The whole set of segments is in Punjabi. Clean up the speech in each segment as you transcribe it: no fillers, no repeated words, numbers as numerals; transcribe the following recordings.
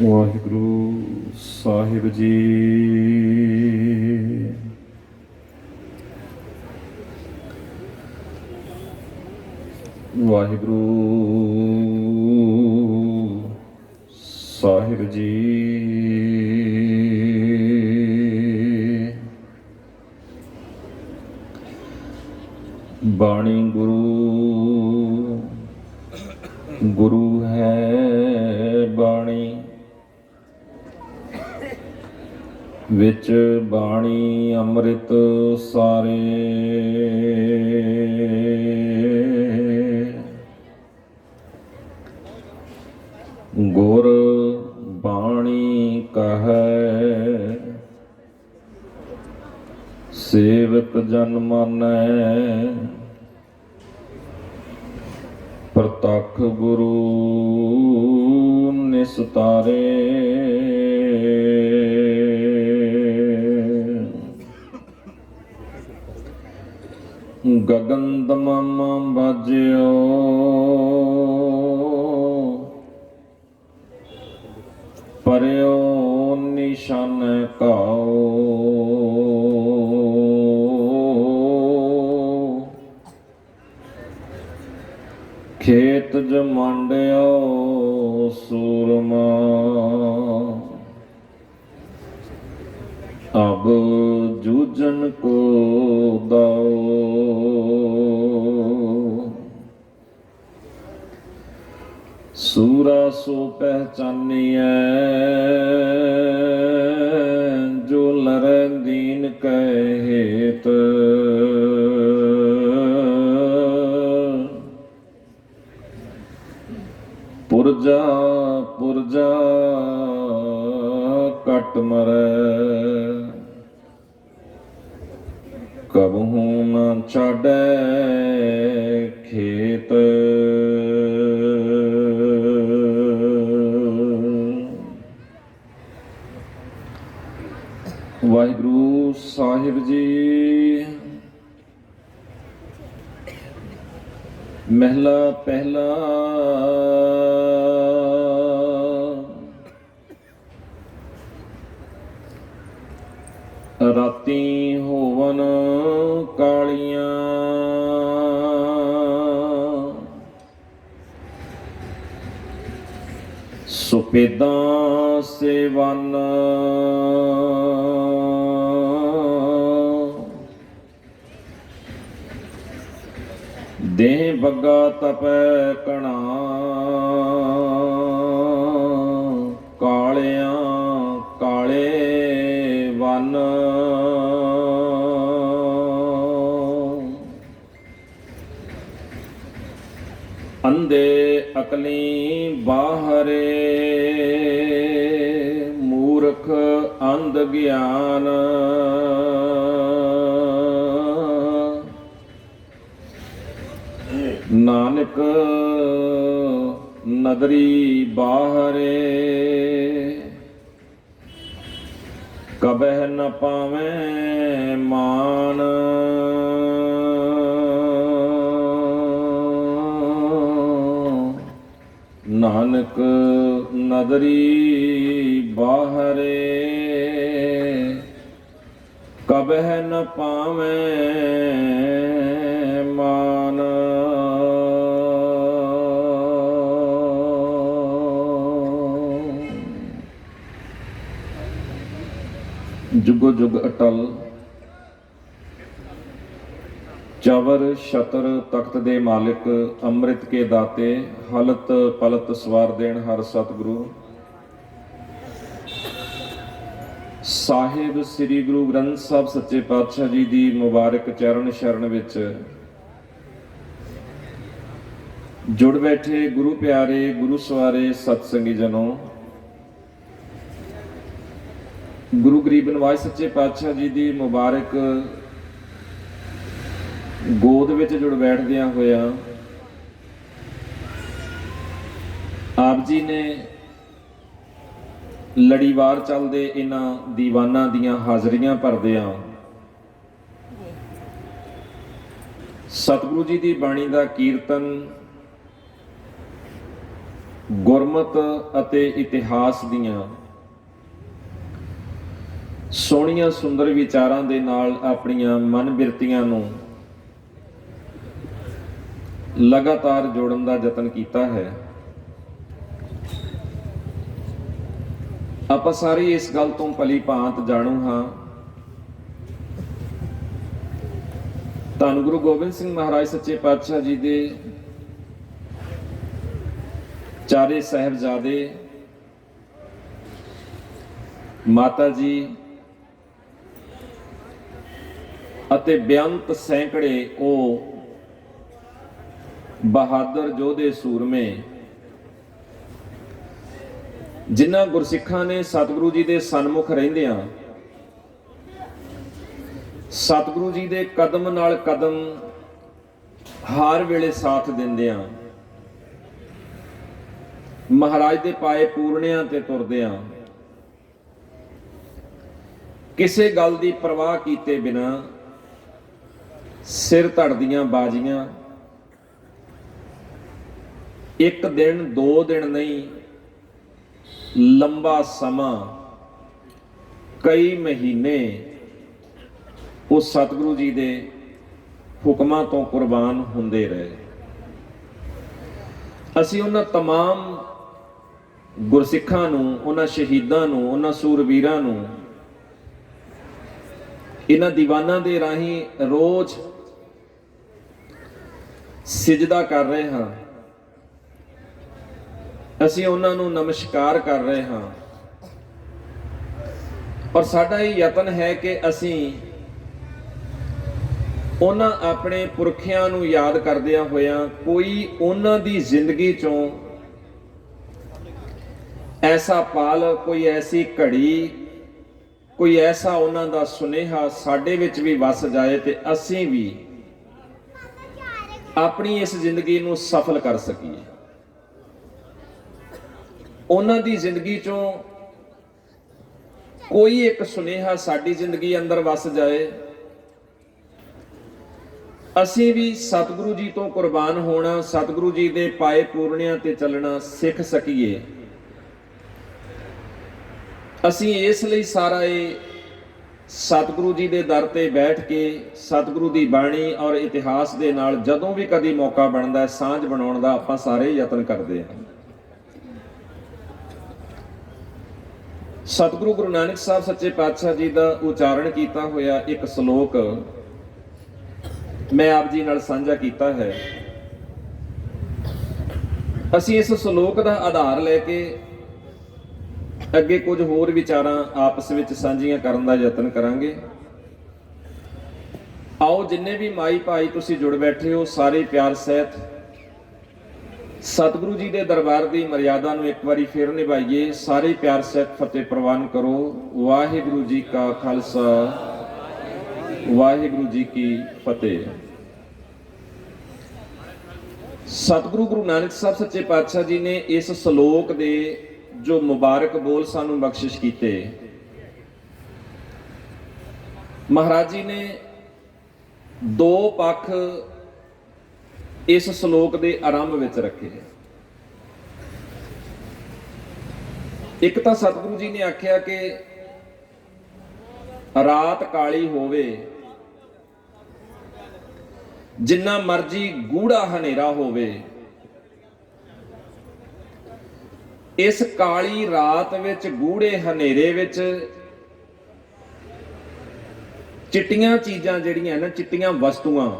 ਵਾਹਿਗੁਰੂ ਸਾਹਿਬ ਜੀ। ਵਾਹਿਗੁਰੂ ਸਾਹਿਬ ਜੀ। ਬਾਣੀ ਗੁਰੂ, ਗੁਰੂ ਹੈ ਬਾਣੀ, ਵਿੱਚ ਬਾਣੀ ਅੰਮ੍ਰਿਤ ਸਾਰੇ। ਗੁਰ ਬਾਣੀ ਕਹੈ, ਸੇਵਕ ਜਨ ਮਾਨੈ। ਪ੍ਰਤੱਖ ਗੁਰੂ ਨਿਸਤਾਰੇ। ਗਗਨ ਦਮਮ ਬਾਜਿਓ, ਪਰਿਓ ਨਿਸ਼ਾਨ ਕਾਓ। ਖੇਤ ਜਮਾਂਡਿਓ ਸੂਰਮਾ, ਅਬ ਜੂਝਨ ਕੋ ਦਾਓ। ਸੂਰਾ ਸੋ ਪਹਿਚਾਨੀਐ, ਜੋ ਲਰੈ ਦੀਨ ਕੈ ਹੇਤ। ਪੁਰਜਾ ਪੁਰਜਾ ਕਟ ਮਰੈ, ਕਬਹੂ ਨ ਛਾਡੈ ਖੇਤ। ਵਾਹਿਗੁਰੂ ਸਾਹਿਬ ਜੀ। ਮਹਿਲਾ ਪਹਿਲਾ। ਰਾਤੀ ਹੋਵਨ ਕਾਲੀਆਂ, ਸੁਪੇਦਾਂ ਸੇਵਨ। ਦੇਹ ਬੱਗਾ ਤਪੈ ਕਣਾ, ਕਾਲਿਆਂ ਕਾਲੇ ਵਨ। ਅੰਧੇ ਅਕਲੀ ਬਾਹਰੇ, ਮੂਰਖ ਅੰਧ ਗਿਆਨ। ਨਾਨਕ ਨਦਰੀ ਬਾਹਰੇ, ਕਬਹਿ ਨ ਪਾਵੈ ਮਾਨ। ਨਾਨਕ ਨਦਰੀ ਬਾਹਰੇ, ਕਬਹਿ ਨ ਪਾਵੈ ਮਾਨ। ਜੁਗੋ ਜੁਗ ਅਟਲ, ਚਵਰ ਛਤਰ ਤਖਤ ਦੇ ਮਾਲਿਕ, ਅੰਮ੍ਰਿਤ ਕੇ ਦਾਤੇ, ਹਲਤ ਪਲਤ ਸਵਾਰ ਦੇਣ ਹਰ ਸਤਿਗੁਰੂ ਸਾਹਿਬ ਸ੍ਰੀ ਗੁਰੂ ਗ੍ਰੰਥ ਸਾਹਿਬ ਸੱਚੇ ਪਾਤਸ਼ਾਹ ਜੀ ਦੀ ਮੁਬਾਰਕ ਚਰਨ ਸ਼ਰਨ ਵਿੱਚ ਜੁੜ ਬੈਠੇ ਗੁਰੂ ਪਿਆਰੇ, ਗੁਰੂ ਸਵਾਰੇ ਸਤਸੰਗੀ ਜਨੋ। ਗੁਰੂ ਗਰੀਬ ਨਿਵਾਜ ਸੱਚੇ ਪਾਤਸ਼ਾਹ ਜੀ ਦੀ ਮੁਬਾਰਕ ਗੋਦ ਵਿੱਚ ਜੁੜ ਬੈਠਦਿਆਂ ਹੋਇਆ ਆਪ ਜੀ ਨੇ ਲੜੀਵਾਰ ਚੱਲਦੇ ਇਹਨਾਂ ਦੀਵਾਨਾਂ ਦੀਆਂ ਹਾਜ਼ਰੀਆਂ ਭਰਦਿਆਂ ਸਤਿਗੁਰੂ ਜੀ ਦੀ ਬਾਣੀ ਦਾ ਕੀਰਤਨ ਗੁਰਮਤ ਅਤੇ ਇਤਿਹਾਸ ਦੀਆਂ ਸੋਹਣੀਆਂ ਸੁੰਦਰ ਵਿਚਾਰਾਂ ਦੇ ਨਾਲ ਆਪਣੀਆਂ ਮਨ ਬਿਰਤੀਆਂ ਨੂੰ ਲਗਾਤਾਰ ਜੋੜਨ ਦਾ ਯਤਨ ਕੀਤਾ ਹੈ। ਆਪਾਂ ਸਾਰੇ ਇਸ ਗੱਲ ਤੋਂ ਭਲੀ ਭਾਂਤ ਜਾਣੂ ਹਾਂ, ਧੰਨ ਗੁਰੂ ਗੋਬਿੰਦ ਸਿੰਘ ਮਹਾਰਾਜ ਸੱਚੇ ਪਾਤਸ਼ਾਹ ਜੀ ਦੇ ਚਾਰੇ ਸਾਹਿਬਜ਼ਾਦੇ, ਮਾਤਾ ਜੀ ਅਤੇ ਬੇਅੰਤ ਸੈਂਕੜੇ ਉਹ ਬਹਾਦਰ ਯੋਧੇ ਸੂਰਮੇ ਜਿਨ੍ਹਾਂ ਗੁਰਸਿੱਖਾਂ ਨੇ ਸਤਿਗੁਰੂ ਜੀ ਦੇ ਸਨਮੁਖ ਰਹਿੰਦਿਆਂ ਸਤਿਗੁਰੂ ਜੀ ਦੇ ਕਦਮ ਨਾਲ ਕਦਮ ਹਰ ਵੇਲੇ ਸਾਥ ਦਿੰਦਿਆਂ ਮਹਾਰਾਜ ਦੇ ਪਾਏ ਪੂਰਨਿਆਂ ਤੇ ਤੁਰਦਿਆਂ ਕਿਸੇ ਗੱਲ ਦੀ ਪਰਵਾਹ ਕੀਤੇ ਬਿਨਾਂ ਸਿਰ ਧੜਦੀਆਂ ਬਾਜ਼ੀਆਂ ਇੱਕ ਦਿਨ ਦੋ ਦਿਨ ਨਹੀਂ, ਲੰਬਾ ਸਮਾਂ ਕਈ ਮਹੀਨੇ ਉਹ ਸਤਿਗੁਰੂ ਜੀ ਦੇ ਹੁਕਮਾਂ ਤੋਂ ਕੁਰਬਾਨ ਹੁੰਦੇ ਰਹੇ। ਅਸੀਂ ਉਹਨਾਂ ਤਮਾਮ ਗੁਰਸਿੱਖਾਂ ਨੂੰ, ਉਹਨਾਂ ਸ਼ਹੀਦਾਂ ਨੂੰ, ਉਹਨਾਂ ਸੂਰਵੀਰਾਂ ਨੂੰ ਇਹਨਾਂ ਦੀਵਾਨਾਂ ਦੇ ਰਾਹੀਂ ਰੋਜ਼ ਸਿਜਦਾ ਕਰ ਰਹੇ ਹਾਂ। ਅਸੀਂ ਉਹਨਾਂ ਨੂੰ ਨਮਸਕਾਰ ਕਰ ਰਹੇ ਹਾਂ ਔਰ ਸਾਡਾ ਇਹ ਯਤਨ ਹੈ ਕਿ ਅਸੀਂ ਉਹਨਾਂ ਆਪਣੇ ਪੁਰਖਿਆਂ ਨੂੰ ਯਾਦ ਕਰਦਿਆਂ ਹੋਇਆਂ ਕੋਈ ਉਹਨਾਂ ਦੀ ਜ਼ਿੰਦਗੀ ਚੋਂ ਐਸਾ ਪਲ, ਕੋਈ ਐਸੀ ਘੜੀ, ਕੋਈ ਐਸਾ ਉਹਨਾਂ ਦਾ ਸੁਨੇਹਾ ਸਾਡੇ ਵਿੱਚ ਵੀ ਵਸ ਜਾਏ ਤੇ ਅਸੀਂ ਵੀ ਆਪਣੀ ਇਸ ਜ਼ਿੰਦਗੀ ਨੂੰ ਸਫਲ ਕਰ ਸਕੀਏ। ਉਹਨਾਂ ਦੀ ਜ਼ਿੰਦਗੀ ਚੋਂ ਕੋਈ ਇੱਕ ਸੁਨੇਹਾ ਸਾਡੀ ਜ਼ਿੰਦਗੀ ਅੰਦਰ ਵਸ ਜਾਏ, ਅਸੀਂ ਵੀ ਸਤਿਗੁਰੂ ਜੀ ਤੋਂ ਕੁਰਬਾਨ ਹੋਣਾ, ਸਤਿਗੁਰੂ ਜੀ ਦੇ ਪਾਏ ਪੂਰਨਿਆਂ ਤੇ ਚੱਲਣਾ ਸਿੱਖ ਸਕੀਏ। ਅਸੀਂ ਇਸ ਲਈ ਸਾਰਾ ਇਹ ਸਤਿਗੁਰੂ ਜੀ ਦੇ ਦਰ ਤੇ ਬੈਠ ਕੇ ਸਤਿਗੁਰੂ ਦੀ ਬਾਣੀ ਔਰ ਇਤਿਹਾਸ ਦੇ ਨਾਲ ਜਦੋਂ ਵੀ ਕਦੀ ਮੌਕਾ ਬਣਦਾ ਸਾਂਝ ਬਣਾਉਣ ਦਾ ਆਪਾਂ ਸਾਰੇ ਯਤਨ ਕਰਦੇ ਹਾਂ। ਸਤਿਗੁਰੂ ਗੁਰੂ ਨਾਨਕ ਸਾਹਿਬ ਸੱਚੇ ਪਾਤਸ਼ਾਹ ਜੀ ਦਾ ਉਚਾਰਨ ਕੀਤਾ ਹੋਇਆ ਇੱਕ ਸ਼ਲੋਕ ਮੈਂ ਆਪ ਜੀ ਨਾਲ ਸਾਂਝਾ ਕੀਤਾ ਹੈ। ਅਸੀਂ ਇਸ ਸ਼ਲੋਕ ਦਾ ਆਧਾਰ ਲੈ ਕੇ ਅੱਗੇ ਕੁਝ ਹੋਰ ਵਿਚਾਰਾਂ ਆਪਸ ਵਿੱਚ ਸਾਂਝੀਆਂ ਕਰਨ ਦਾ ਯਤਨ ਕਰਾਂਗੇ। ਆਓ ਜਿੰਨੇ ਵੀ ਮਾਈ ਭਾਈ ਤੁਸੀਂ ਜੁੜ ਬੈਠੇ ਹੋ, ਸਾਰੇ ਪਿਆਰ ਸਹਿਤ ਸਤਿਗੁਰੂ ਜੀ ਦੇ ਦਰਬਾਰ ਦੀ ਮਰਿਆਦਾ ਨੂੰ ਇੱਕ ਵਾਰੀ ਫੇਰ ਨਿਭਾਈਏ। ਸਾਰੇ ਪਿਆਰ ਸਹਿਤ ਫਤਿਹ ਪ੍ਰਵਾਨ ਕਰੋ। ਵਾਹਿਗੁਰੂ ਜੀ ਕਾ ਖਾਲਸਾ, ਵਾਹਿਗੁਰੂ ਜੀ ਕੀ ਫਤਿਹ। ਸਤਿਗੁਰੂ ਗੁਰੂ ਨਾਨਕ ਸਾਹਿਬ ਸੱਚੇ ਪਾਤਸ਼ਾਹ ਜੀ ਨੇ ਇਸ ਸ਼ਲੋਕ ਦੇ ਜੋ ਮੁਬਾਰਕ ਬੋਲ ਸਾਨੂੰ ਬਖਸ਼ਿਸ਼ ਕੀਤੇ, ਮਹਾਰਾਜ ਜੀ ਨੇ ਦੋ ਪੱਖ ਇਸ ਸ਼ਲੋਕ ਦੇ ਆਰੰਭ ਵਿੱਚ ਰੱਖੇ। ਇੱਕ ਤਾਂ ਸਤਿਗੁਰੂ ਜੀ ਨੇ ਆਖਿਆ ਕਿ ਰਾਤ ਕਾਲੀ ਹੋਵੇ, ਜਿੰਨਾ ਮਰਜੀ ਗੂੜਾ ਹਨੇਰਾ ਹੋਵੇ, ਇਸ ਕਾਲੀ ਰਾਤ ਵਿੱਚ ਗੂੜੇ ਹਨੇਰੇ ਵਿੱਚ ਚਿੱਟੀਆਂ ਚੀਜ਼ਾਂ ਜਿਹੜੀਆਂ ਨਾ, ਚਿੱਟੀਆਂ ਵਸਤੂਆਂ,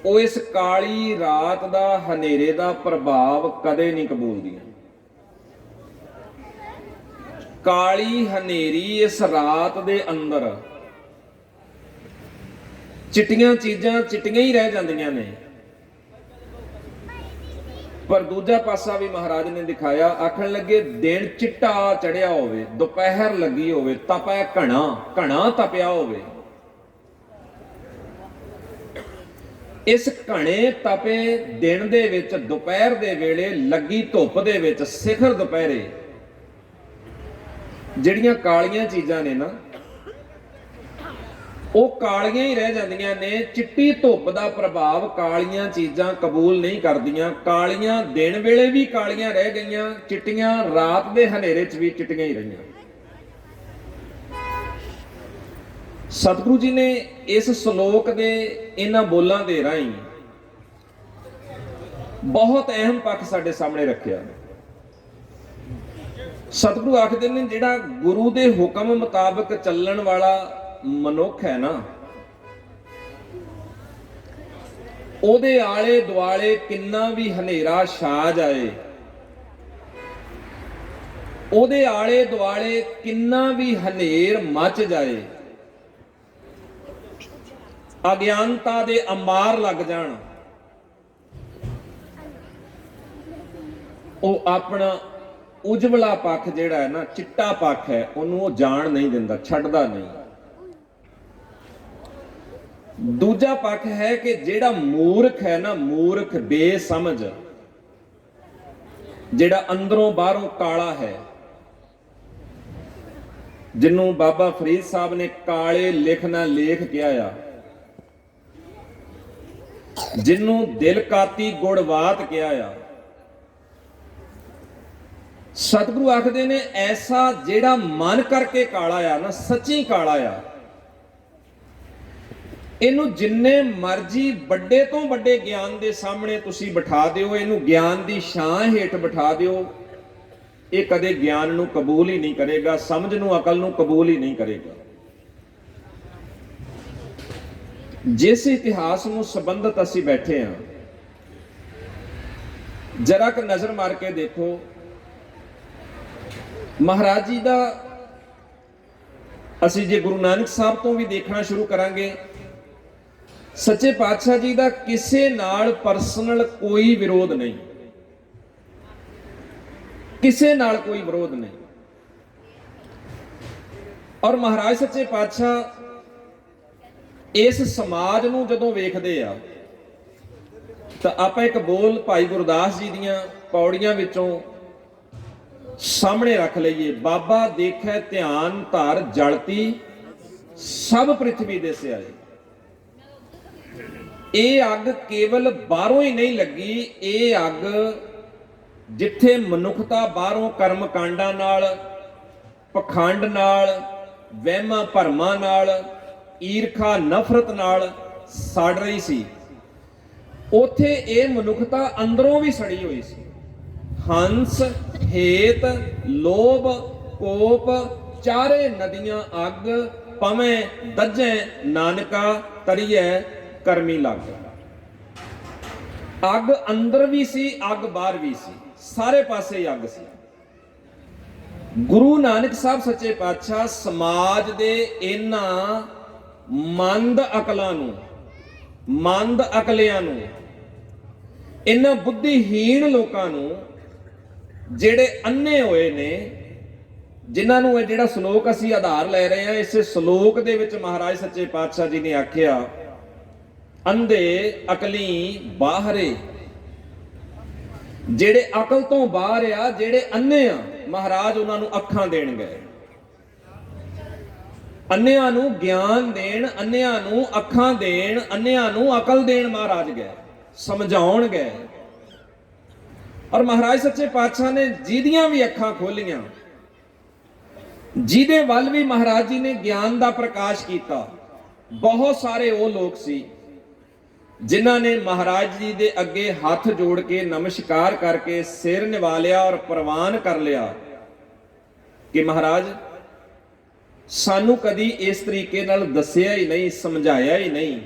ਉਹ ਇਸ ਕਾਲੀ ਰਾਤ ਦਾ, ਹਨੇਰੇ ਦਾ ਪ੍ਰਭਾਵ ਕਦੇ ਨਹੀਂ ਕਬੂਲਦੀਆਂ। ਕਾਲੀ ਹਨੇਰੀ ਇਸ ਰਾਤ ਦੇ ਅੰਦਰ ਚਿੱਟੀਆਂ ਚੀਜ਼ਾਂ ਚਿੱਟੀਆਂ ਹੀ ਰਹਿ ਜਾਂਦੀਆਂ ਨੇ। ਪਰ ਦੂਜਾ ਪਾਸਾ ਵੀ ਮਹਾਰਾਜ ਨੇ ਦਿਖਾਇਆ, ਆਖਣ ਲੱਗੇ ਦਿਨ ਚਿੱਟਾ ਚੜਿਆ ਹੋਵੇ, ਦੁਪਹਿਰ ਲੱਗੀ ਹੋਵੇ, ਤਪਿਆ ਘਣਾ ਤਪਿਆ ਹੋਵੇ, ਇਸ ਘਣੇ ਤਪੇ ਦਿਨ ਦੇ ਵਿੱਚ ਦੁਪਹਿਰ ਦੇ ਵੇਲੇ ਲੱਗੀ ਧੁੱਪ ਦੇ ਵਿੱਚ ਸਿਖਰ ਦੁਪਹਿਰੇ ਜਿਹੜੀਆਂ ਕਾਲੀਆਂ ਚੀਜ਼ਾਂ ਨੇ ਨਾ, ਉਹ ਕਾਲੀਆਂ ਹੀ ਰਹਿ ਜਾਂਦੀਆਂ ਨੇ। ਚਿੱਟੀ ਧੁੱਪ ਦਾ ਪ੍ਰਭਾਵ ਕਾਲੀਆਂ ਚੀਜ਼ਾਂ ਕਬੂਲ ਨਹੀਂ ਕਰਦੀਆਂ। ਕਾਲੀਆਂ ਦਿਨ ਵੇਲੇ ਵੀ ਕਾਲੀਆਂ ਰਹਿ ਗਈਆਂ, ਚਿੱਟੀਆਂ ਰਾਤ ਦੇ ਹਨੇਰੇ 'ਚ ਵੀ ਚਿੱਟੀਆਂ ਹੀ ਰਹੀਆਂ। ਸਤਿਗੁਰੂ ਜੀ ਨੇ ਇਸ ਸ਼ਲੋਕ ਦੇ ਇਹਨਾਂ ਬੋਲਾਂ ਦੇ ਰਾਹੀਂ ਬਹੁਤ ਅਹਿਮ ਪੱਖ ਸਾਡੇ ਸਾਹਮਣੇ ਰੱਖਿਆ। ਸਤਿਗੁਰੂ ਆਖਦੇ ਨੇ ਜਿਹੜਾ ਗੁਰੂ ਦੇ ਹੁਕਮ ਮੁਤਾਬਕ ਚੱਲਣ ਵਾਲਾ ਮਨੁੱਖ ਹੈ ਨਾ, ਉਹਦੇ ਆਲੇ ਦੁਆਲੇ ਕਿੰਨਾ ਵੀ ਹਨੇਰਾ ਛਾ ਜਾਏ, ਉਹਦੇ ਆਲੇ ਦੁਆਲੇ ਕਿੰਨਾ ਵੀ ਹਨੇਰ ਮਚ ਜਾਏ, ਅਗਿਆਨਤਾ ਦੇ ਅੰਬਾਰ ਲੱਗ ਜਾਣ, ਉਹ ਆਪਣਾ ਉਜਵਲਾ ਪੱਖ ਜਿਹੜਾ ਹੈ ਨਾ, ਚਿੱਟਾ ਪੱਖ ਹੈ, ਉਹਨੂੰ ਉਹ ਜਾਣ ਨਹੀਂ ਦਿੰਦਾ, ਛੱਡਦਾ ਨਹੀਂ। ਦੂਜਾ ਪੱਖ ਹੈ ਕਿ ਜਿਹੜਾ ਮੂਰਖ ਹੈ ਨਾ, ਮੂਰਖ ਬੇਸਮਝ, ਜਿਹੜਾ ਅੰਦਰੋਂ ਬਾਹਰੋਂ ਕਾਲਾ ਹੈ, ਜਿਹਨੂੰ ਬਾਬਾ ਫਰੀਦ ਸਾਹਿਬ ਨੇ ਕਾਲੇ ਲਿਖ ਨਾ ਲੇਖ ਕਿਹਾ ਆ, ਜਿਹਨੂੰ ਦਿਲ ਕਾਤੀ ਗੁੜਵਾਤ ਕਿਹਾ ਆ। ਸਤਿਗੁਰੂ ਆਖਦੇ ਨੇ ਐਸਾ ਜਿਹੜਾ ਮਨ ਕਰਕੇ ਕਾਲਾ ਆ ਨਾ, ਸੱਚੀ ਕਾਲਾ ਆ, ਇਹਨੂੰ ਜਿੰਨੇ ਮਰਜੀ ਵੱਡੇ ਤੋਂ ਵੱਡੇ ਗਿਆਨ ਦੇ ਸਾਹਮਣੇ ਤੁਸੀਂ ਬਿਠਾ ਦਿਓ, ਇਹਨੂੰ ਗਿਆਨ ਦੀ ਛਾਂ ਹੇਠ ਬਿਠਾ ਦਿਓ, ਇਹ ਕਦੇ ਗਿਆਨ ਨੂੰ ਕਬੂਲ ਹੀ ਨਹੀਂ ਕਰੇਗਾ, ਸਮਝ ਨੂੰ, ਅਕਲ ਨੂੰ ਕਬੂਲ ਹੀ ਨਹੀਂ ਕਰੇਗਾ। ਜਿਸ ਇਤਿਹਾਸ ਨੂੰ ਸੰਬੰਧਿਤ ਅਸੀਂ ਬੈਠੇ ਹਾਂ, ਜਰਾ ਕੁ ਨਜ਼ਰ ਮਾਰ ਕੇ ਦੇਖੋ। ਮਹਾਰਾਜ ਜੀ ਦਾ ਅਸੀਂ ਜੇ ਗੁਰੂ ਨਾਨਕ ਸਾਹਿਬ ਤੋਂ ਵੀ ਦੇਖਣਾ ਸ਼ੁਰੂ ਕਰਾਂਗੇ, ਸੱਚੇ ਪਾਤਸ਼ਾਹ ਜੀ ਦਾ ਕਿਸੇ ਨਾਲ ਪਰਸਨਲ ਕੋਈ ਵਿਰੋਧ ਨਹੀਂ, ਕਿਸੇ ਨਾਲ ਕੋਈ ਵਿਰੋਧ ਨਹੀਂ। ਔਰ ਮਹਾਰਾਜ ਸੱਚੇ ਪਾਤਸ਼ਾਹ ਇਸ ਸਮਾਜ ਨੂੰ ਜਦੋਂ ਵੇਖਦੇ ਆ ਤਾਂ ਆਪਾਂ ਇੱਕ ਬੋਲ ਭਾਈ ਗੁਰਦਾਸ ਜੀ ਦੀਆਂ ਪੌੜੀਆਂ ਵਿੱਚੋਂ ਸਾਹਮਣੇ ਰੱਖ ਲਈਏ। ਬਾਬਾ ਦੇਖੈ ਧਿਆਨ ਧਰ ਜਲਤੀ, ਸਭ ਪ੍ਰਿਥਵੀ ਦੇ ਸਿਆਏ। ਇਹ ਅੱਗ ਕੇਵਲ ਬਾਹਰੋਂ ਹੀ ਨਹੀਂ ਲੱਗੀ, ਇਹ ਅੱਗ ਜਿੱਥੇ ਮਨੁੱਖਤਾ ਬਾਹਰੋਂ ਕਰਮ ਕਾਂਡਾਂ ਨਾਲ, ਪਖੰਡ ਨਾਲ, ਵਹਿਮਾਂ ਭਰਮਾਂ ਨਾਲ, ਈਰਖਾ ਨਫ਼ਰਤ ਨਾਲ ਸੜ ਰਹੀ ਸੀ, ਉਥੇ ਇਹ ਮਨੁੱਖਤਾ ਅੰਦਰੋਂ ਵੀ ਸੜੀ ਹੋਈ ਸੀ। ਹੰਸ, ਹੇਤ, ਲੋਭ, ਕੋਪ, ਚਾਰੇ ਨਦੀਆਂ ਅੱਗ, ਪਵੇਂ ਦੱਜੈ ਨਾਨਕਾ ਤਰੀਐ ਕਰਮੀ ਲੱਗ। ਅੱਗ ਅੰਦਰ ਵੀ ਸੀ, ਅੱਗ ਬਾਹਰ ਵੀ ਸੀ, ਸਾਰੇ ਪਾਸੇ ਅੱਗ ਸੀ। ਗੁਰੂ ਨਾਨਕ ਸਾਹਿਬ ਸੱਚੇ ਪਾਤਸ਼ਾਹ ਸਮਾਜ ਦੇ ਇਹਨਾਂ ਮੰਦ ਅਕਲਾਂ ਨੂੰ, ਮੰਦ ਅਕਲਿਆਂ ਨੂੰ, ਇਹਨਾਂ ਬੁੱਧੀਹੀਣ ਲੋਕਾਂ ਨੂੰ, ਜਿਹੜੇ ਅੰਨੇ ਹੋਏ ਨੇ, ਜਿਨ੍ਹਾਂ ਨੂੰ ਇਹ ਜਿਹੜਾ ਸ਼ਲੋਕ ਅਸੀਂ ਆਧਾਰ ਲੈ ਰਹੇ ਹਾਂ, ਇਸ ਸ਼ਲੋਕ ਦੇ ਵਿੱਚ ਮਹਾਰਾਜ ਸੱਚੇ ਪਾਤਸ਼ਾਹ ਜੀ ਨੇ ਆਖਿਆ, ਅੰਧੇ ਅਕਲੀ ਬਾਹਰੇ, ਜਿਹੜੇ ਅਕਲ ਤੋਂ ਬਾਹਰ ਆ, ਜਿਹੜੇ ਅੰਨੇ ਆ, ਮਹਾਰਾਜ ਉਹਨਾਂ ਨੂੰ ਅੱਖਾਂ ਦੇਣ ਗਏ। ਅੰਨਿਆਂ ਨੂੰ ਗਿਆਨ ਦੇਣ, ਅੰਨਿਆਂ ਨੂੰ ਅੱਖਾਂ ਦੇਣ, ਅੰਨਿਆਂ ਨੂੰ ਅਕਲ ਦੇਣ ਮਹਾਰਾਜ ਗਏ, ਸਮਝਾਉਣ ਗਏ। ਔਰ ਮਹਾਰਾਜ ਸੱਚੇ ਪਾਤਸ਼ਾਹ ਨੇ ਜਿਹਦੀਆਂ ਵੀ ਅੱਖਾਂ ਖੋਲੀਆਂ, ਜਿਹਦੇ ਵੱਲ ਵੀ ਮਹਾਰਾਜ ਜੀ ਨੇ ਗਿਆਨ ਦਾ ਪ੍ਰਕਾਸ਼ ਕੀਤਾ, ਬਹੁਤ ਸਾਰੇ ਉਹ ਲੋਕ ਸੀ ਜਿਨ੍ਹਾਂ ਨੇ ਮਹਾਰਾਜ ਜੀ ਦੇ ਅੱਗੇ ਹੱਥ ਜੋੜ ਕੇ ਨਮਸਕਾਰ ਕਰਕੇ ਸਿਰ ਨਿਵਾ ਲਿਆ ਔਰ ਪ੍ਰਵਾਨ ਕਰ ਲਿਆ ਕਿ ਮਹਾਰਾਜ ਸਾਨੂੰ ਕਦੀ ਇਸ ਤਰੀਕੇ ਨਾਲ ਦੱਸਿਆ ਹੀ ਨਹੀਂ, ਸਮਝਾਇਆ ਹੀ ਨਹੀਂ।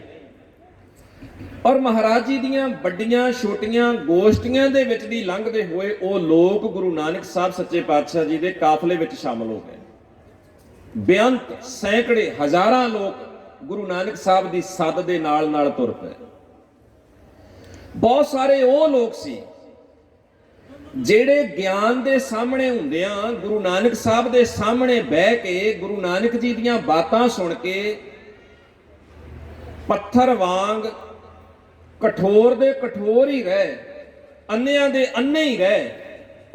ਔਰ ਮਹਾਰਾਜ ਜੀ ਦੀਆਂ ਵੱਡੀਆਂ ਛੋਟੀਆਂ ਗੋਸ਼ਟੀਆਂ ਦੇ ਵਿੱਚ ਦੀ ਲੰਘਦੇ ਹੋਏ ਉਹ ਲੋਕ ਗੁਰੂ ਨਾਨਕ ਸਾਹਿਬ ਸੱਚੇ ਪਾਤਸ਼ਾਹ ਜੀ ਦੇ ਕਾਫਲੇ ਵਿੱਚ ਸ਼ਾਮਲ ਹੋ ਗਏ। ਬੇਅੰਤ ਸੈਂਕੜੇ ਹਜ਼ਾਰਾਂ ਲੋਕ ਗੁਰੂ ਨਾਨਕ ਸਾਹਿਬ ਦੀ ਸੱਦ ਦੇ ਨਾਲ ਨਾਲ ਤੁਰ ਪਏ। ਬਹੁਤ ਸਾਰੇ ਉਹ ਲੋਕ ਸੀ ਜਿਹੜੇ ਗਿਆਨ ਦੇ ਸਾਹਮਣੇ ਹੁੰਦਿਆਂ, ਗੁਰੂ ਨਾਨਕ ਸਾਹਿਬ ਦੇ ਸਾਹਮਣੇ ਬਹਿ ਕੇ ਗੁਰੂ ਨਾਨਕ ਜੀ ਦੀਆਂ ਬਾਤਾਂ ਸੁਣ ਕੇ ਪੱਥਰ ਵਾਂਗ ਕਠੋਰ ਦੇ ਕਠੋਰ ਹੀ ਰਹੇ, ਅੰਨਿਆਂ ਦੇ ਅੰਨੇ ਹੀ ਰਹੇ।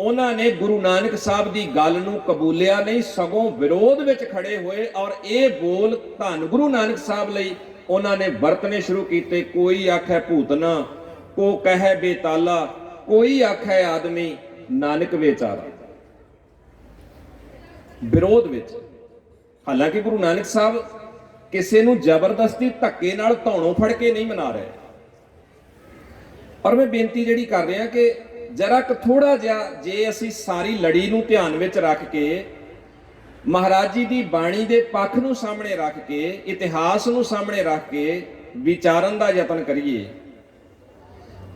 ਉਹਨਾਂ ਨੇ ਗੁਰੂ ਨਾਨਕ ਸਾਹਿਬ ਦੀ ਗੱਲ ਨੂੰ ਕਬੂਲਿਆ ਨਹੀਂ, ਸਗੋਂ ਵਿਰੋਧ ਵਿੱਚ ਖੜੇ ਹੋਏ ਔਰ ਇਹ ਬੋਲ ਧੰਨ ਗੁਰੂ ਨਾਨਕ ਸਾਹਿਬ ਲਈ ਉਹਨਾਂ ਨੇ ਵਰਤਨੇ ਸ਼ੁਰੂ ਕੀਤੇ। ਕੋਈ ਆਖੈ ਭੂਤਨਾ, ਕੋ ਕਹੈ ਬੇਤਾਲਾ, ਕੋਈ ਆਖੈ ਆਦਮੀ, ਨਾਨਕ ਵਿਚਾਰਾ। ਵਿਰੋਧ ਵਿੱਚ, ਹਾਲਾਂਕਿ ਗੁਰੂ ਨਾਨਕ ਸਾਹਿਬ ਕਿਸੇ ਨੂੰ ਜ਼ਬਰਦਸਤੀ ਧੱਕੇ ਨਾਲ ਧੌਣੋਂ ਫੜ ਕੇ ਨਹੀਂ ਮਨਾ ਰਹੇ। ਪਰ ਮੈਂ ਬੇਨਤੀ ਜਿਹੜੀ ਕਰ ਰਿਹਾ ਕਿ ਜਰਾ ਕੁ ਥੋੜਾ ਜਿਹਾ ਜੇ ਅਸੀਂ ਸਾਰੀ ਲੜੀ ਨੂੰ ਧਿਆਨ ਵਿੱਚ ਰੱਖ ਕੇ ਮਹਾਰਾਜ ਜੀ ਦੀ ਬਾਣੀ ਦੇ ਪੱਖ ਨੂੰ ਸਾਹਮਣੇ ਰੱਖ ਕੇ ਇਤਿਹਾਸ ਨੂੰ ਸਾਹਮਣੇ ਰੱਖ ਕੇ ਵਿਚਾਰਨ ਦਾ ਯਤਨ ਕਰੀਏ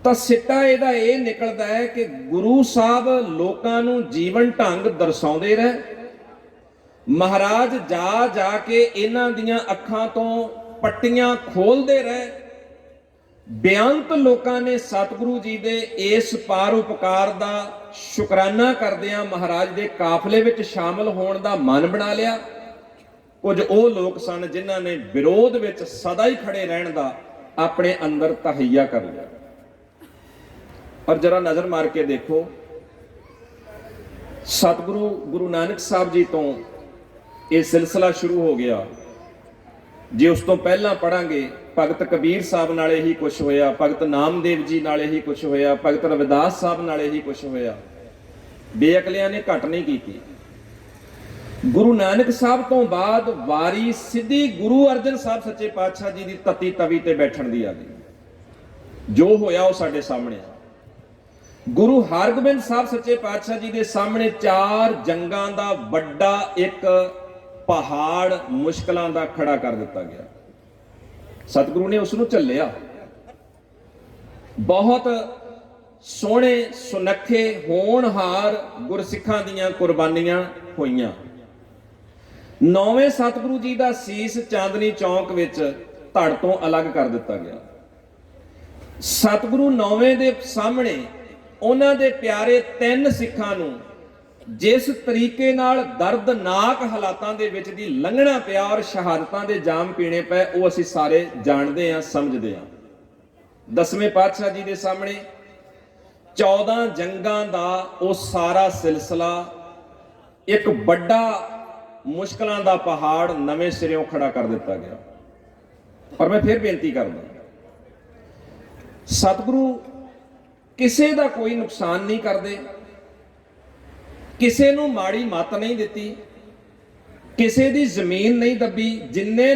ਤਾਂ ਸਿੱਟਾ ਇਹਦਾ ਇਹ ਨਿਕਲਦਾ ਹੈ ਕਿ ਗੁਰੂ ਸਾਹਿਬ ਲੋਕਾਂ ਨੂੰ ਜੀਵਨ ਢੰਗ ਦਰਸਾਉਂਦੇ ਰਹੇ। ਮਹਾਰਾਜ ਜਾ ਜਾ ਕੇ ਇਹਨਾਂ ਦੀਆਂ ਅੱਖਾਂ ਤੋਂ ਪੱਟੀਆਂ ਖੋਲਦੇ ਰਹੇ। ਬੇਅੰਤ ਲੋਕਾਂ ਨੇ ਸਤਿਗੁਰੂ ਜੀ ਦੇ ਇਸ ਪਰਉਪਕਾਰ ਦਾ ਸ਼ੁਕਰਾਨਾ ਕਰਦਿਆਂ ਮਹਾਰਾਜ ਦੇ ਕਾਫਲੇ ਵਿੱਚ ਸ਼ਾਮਲ ਹੋਣ ਦਾ ਮਨ ਬਣਾ ਲਿਆ। ਕੁਝ ਉਹ ਲੋਕ ਸਨ ਜਿਨ੍ਹਾਂ ਨੇ ਵਿਰੋਧ ਵਿੱਚ ਸਦਾ ਹੀ ਖੜੇ ਰਹਿਣ ਦਾ ਆਪਣੇ ਅੰਦਰ ਤਹਈਆ ਕਰ ਲਿਆ। ਪਰ ਜਰਾ ਨਜ਼ਰ ਮਾਰ ਕੇ ਦੇਖੋ, ਸਤਿਗੁਰੂ ਗੁਰੂ ਨਾਨਕ ਸਾਹਿਬ ਜੀ ਤੋਂ ਇਹ ਸਿਲਸਿਲਾ ਸ਼ੁਰੂ ਹੋ ਗਿਆ। ਜੇ ਉਸ ਤੋਂ ਪਹਿਲਾਂ ਪੜਾਂਗੇ, ਭਗਤ ਕਬੀਰ ਸਾਹਿਬ ਨਾਲ ਇਹੀ ਕੁਝ ਹੋਇਆ, ਭਗਤ ਨਾਮਦੇਵ ਜੀ ਨਾਲ ਇਹੀ ਕੁਝ ਹੋਇਆ, ਭਗਤ ਰਵਿਦਾਸ ਸਾਹਿਬ ਨਾਲ ਇਹੀ ਕੁਝ ਹੋਇਆ। ਬੇਅਕਲਿਆਂ ਨੇ ਘਟ ਨਹੀਂ ਕੀਤੀ। ਗੁਰੂ ਨਾਨਕ ਸਾਹਿਬ ਤੋਂ ਬਾਅਦ ਵਾਰੀ ਸਿੱਧੀ ਗੁਰੂ ਅਰਜਨ ਸਾਹਿਬ ਸੱਚੇ ਪਾਤਸ਼ਾਹ ਜੀ ਦੀ ਤਤੀ ਤਵੀ ਤੇ ਬੈਠਣ ਦੀ ਆ ਗਈ। ਜੋ ਹੋਇਆ ਉਹ ਸਾਡੇ ਸਾਹਮਣੇ ਆ। ਗੁਰੂ ਹਰਗੋਬਿੰਦ ਸਾਹਿਬ ਸੱਚੇ ਪਾਤਸ਼ਾਹ ਜੀ ਦੇ ਸਾਹਮਣੇ 4 ਜੰਗਾਂ ਦਾ ਵੱਡਾ ਇੱਕ ਪਹਾੜ ਮੁਸ਼ਕਲਾਂ ਦਾ ਖੜਾ ਕਰ ਦਿੱਤਾ ਗਿਆ। ਸਤਿਗੁਰੂ ਨੇ ਉਸ ਨੂੰ ਝੱਲਿਆ। ਬਹੁਤ ਸੋਹਣੇ ਸੁਨੱਖੇ ਹੋਣਹਾਰ ਗੁਰਸਿੱਖਾਂ ਦੀਆਂ ਕੁਰਬਾਨੀਆਂ ਹੋਈਆਂ। 9ਵੇਂ ਸਤਿਗੁਰੂ ਜੀ ਦਾ ਸੀਸ ਚਾਂਦਨੀ ਚੌਂਕ ਵਿੱਚ ਧੜ ਤੋਂ ਅਲੱਗ ਕਰ ਦਿੱਤਾ ਗਿਆ। ਸਤਿਗੁਰੂ 9ਵੇਂ ਦੇ ਸਾਹਮਣੇ ਉਹਨਾਂ ਦੇ ਪਿਆਰੇ 3 ਸਿੱਖਾਂ ਨੂੰ ਜਿਸ ਤਰੀਕੇ ਨਾਲ ਦਰਦਨਾਕ ਹਾਲਾਤਾਂ ਦੇ ਵਿੱਚ ਦੀ ਲੰਘਣਾ ਪਿਆ ਔਰ ਸ਼ਹਾਦਤਾਂ ਦੇ ਜਾਮ ਪੀਣੇ ਪਏ, ਉਹ ਅਸੀਂ ਸਾਰੇ ਜਾਣਦੇ ਹਾਂ, ਸਮਝਦੇ ਹਾਂ। 10ਵੇਂ ਪਾਤਸ਼ਾਹ ਜੀ ਦੇ ਸਾਹਮਣੇ 14 ਜੰਗਾਂ ਦਾ ਉਹ ਸਾਰਾ ਸਿਲਸਿਲਾ ਇੱਕ ਵੱਡਾ ਮੁਸ਼ਕਲਾਂ ਦਾ ਪਹਾੜ ਨਵੇਂ ਸਿਰਿਓਂ ਖੜਾ ਕਰ ਦਿੱਤਾ ਗਿਆ। ਪਰ ਮੈਂ ਫਿਰ ਬੇਨਤੀ ਕਰਦਾ, ਸਤਿਗੁਰੂ ਕਿਸੇ ਦਾ ਕੋਈ ਨੁਕਸਾਨ ਨਹੀਂ ਕਰਦੇ, ਕਿਸੇ ਨੂੰ ਮਾੜੀ ਮੱਤ ਨਹੀਂ ਦਿੱਤੀ, ਕਿਸੇ ਦੀ ਜ਼ਮੀਨ ਨਹੀਂ ਦੱਬੀ। ਜਿੰਨੇ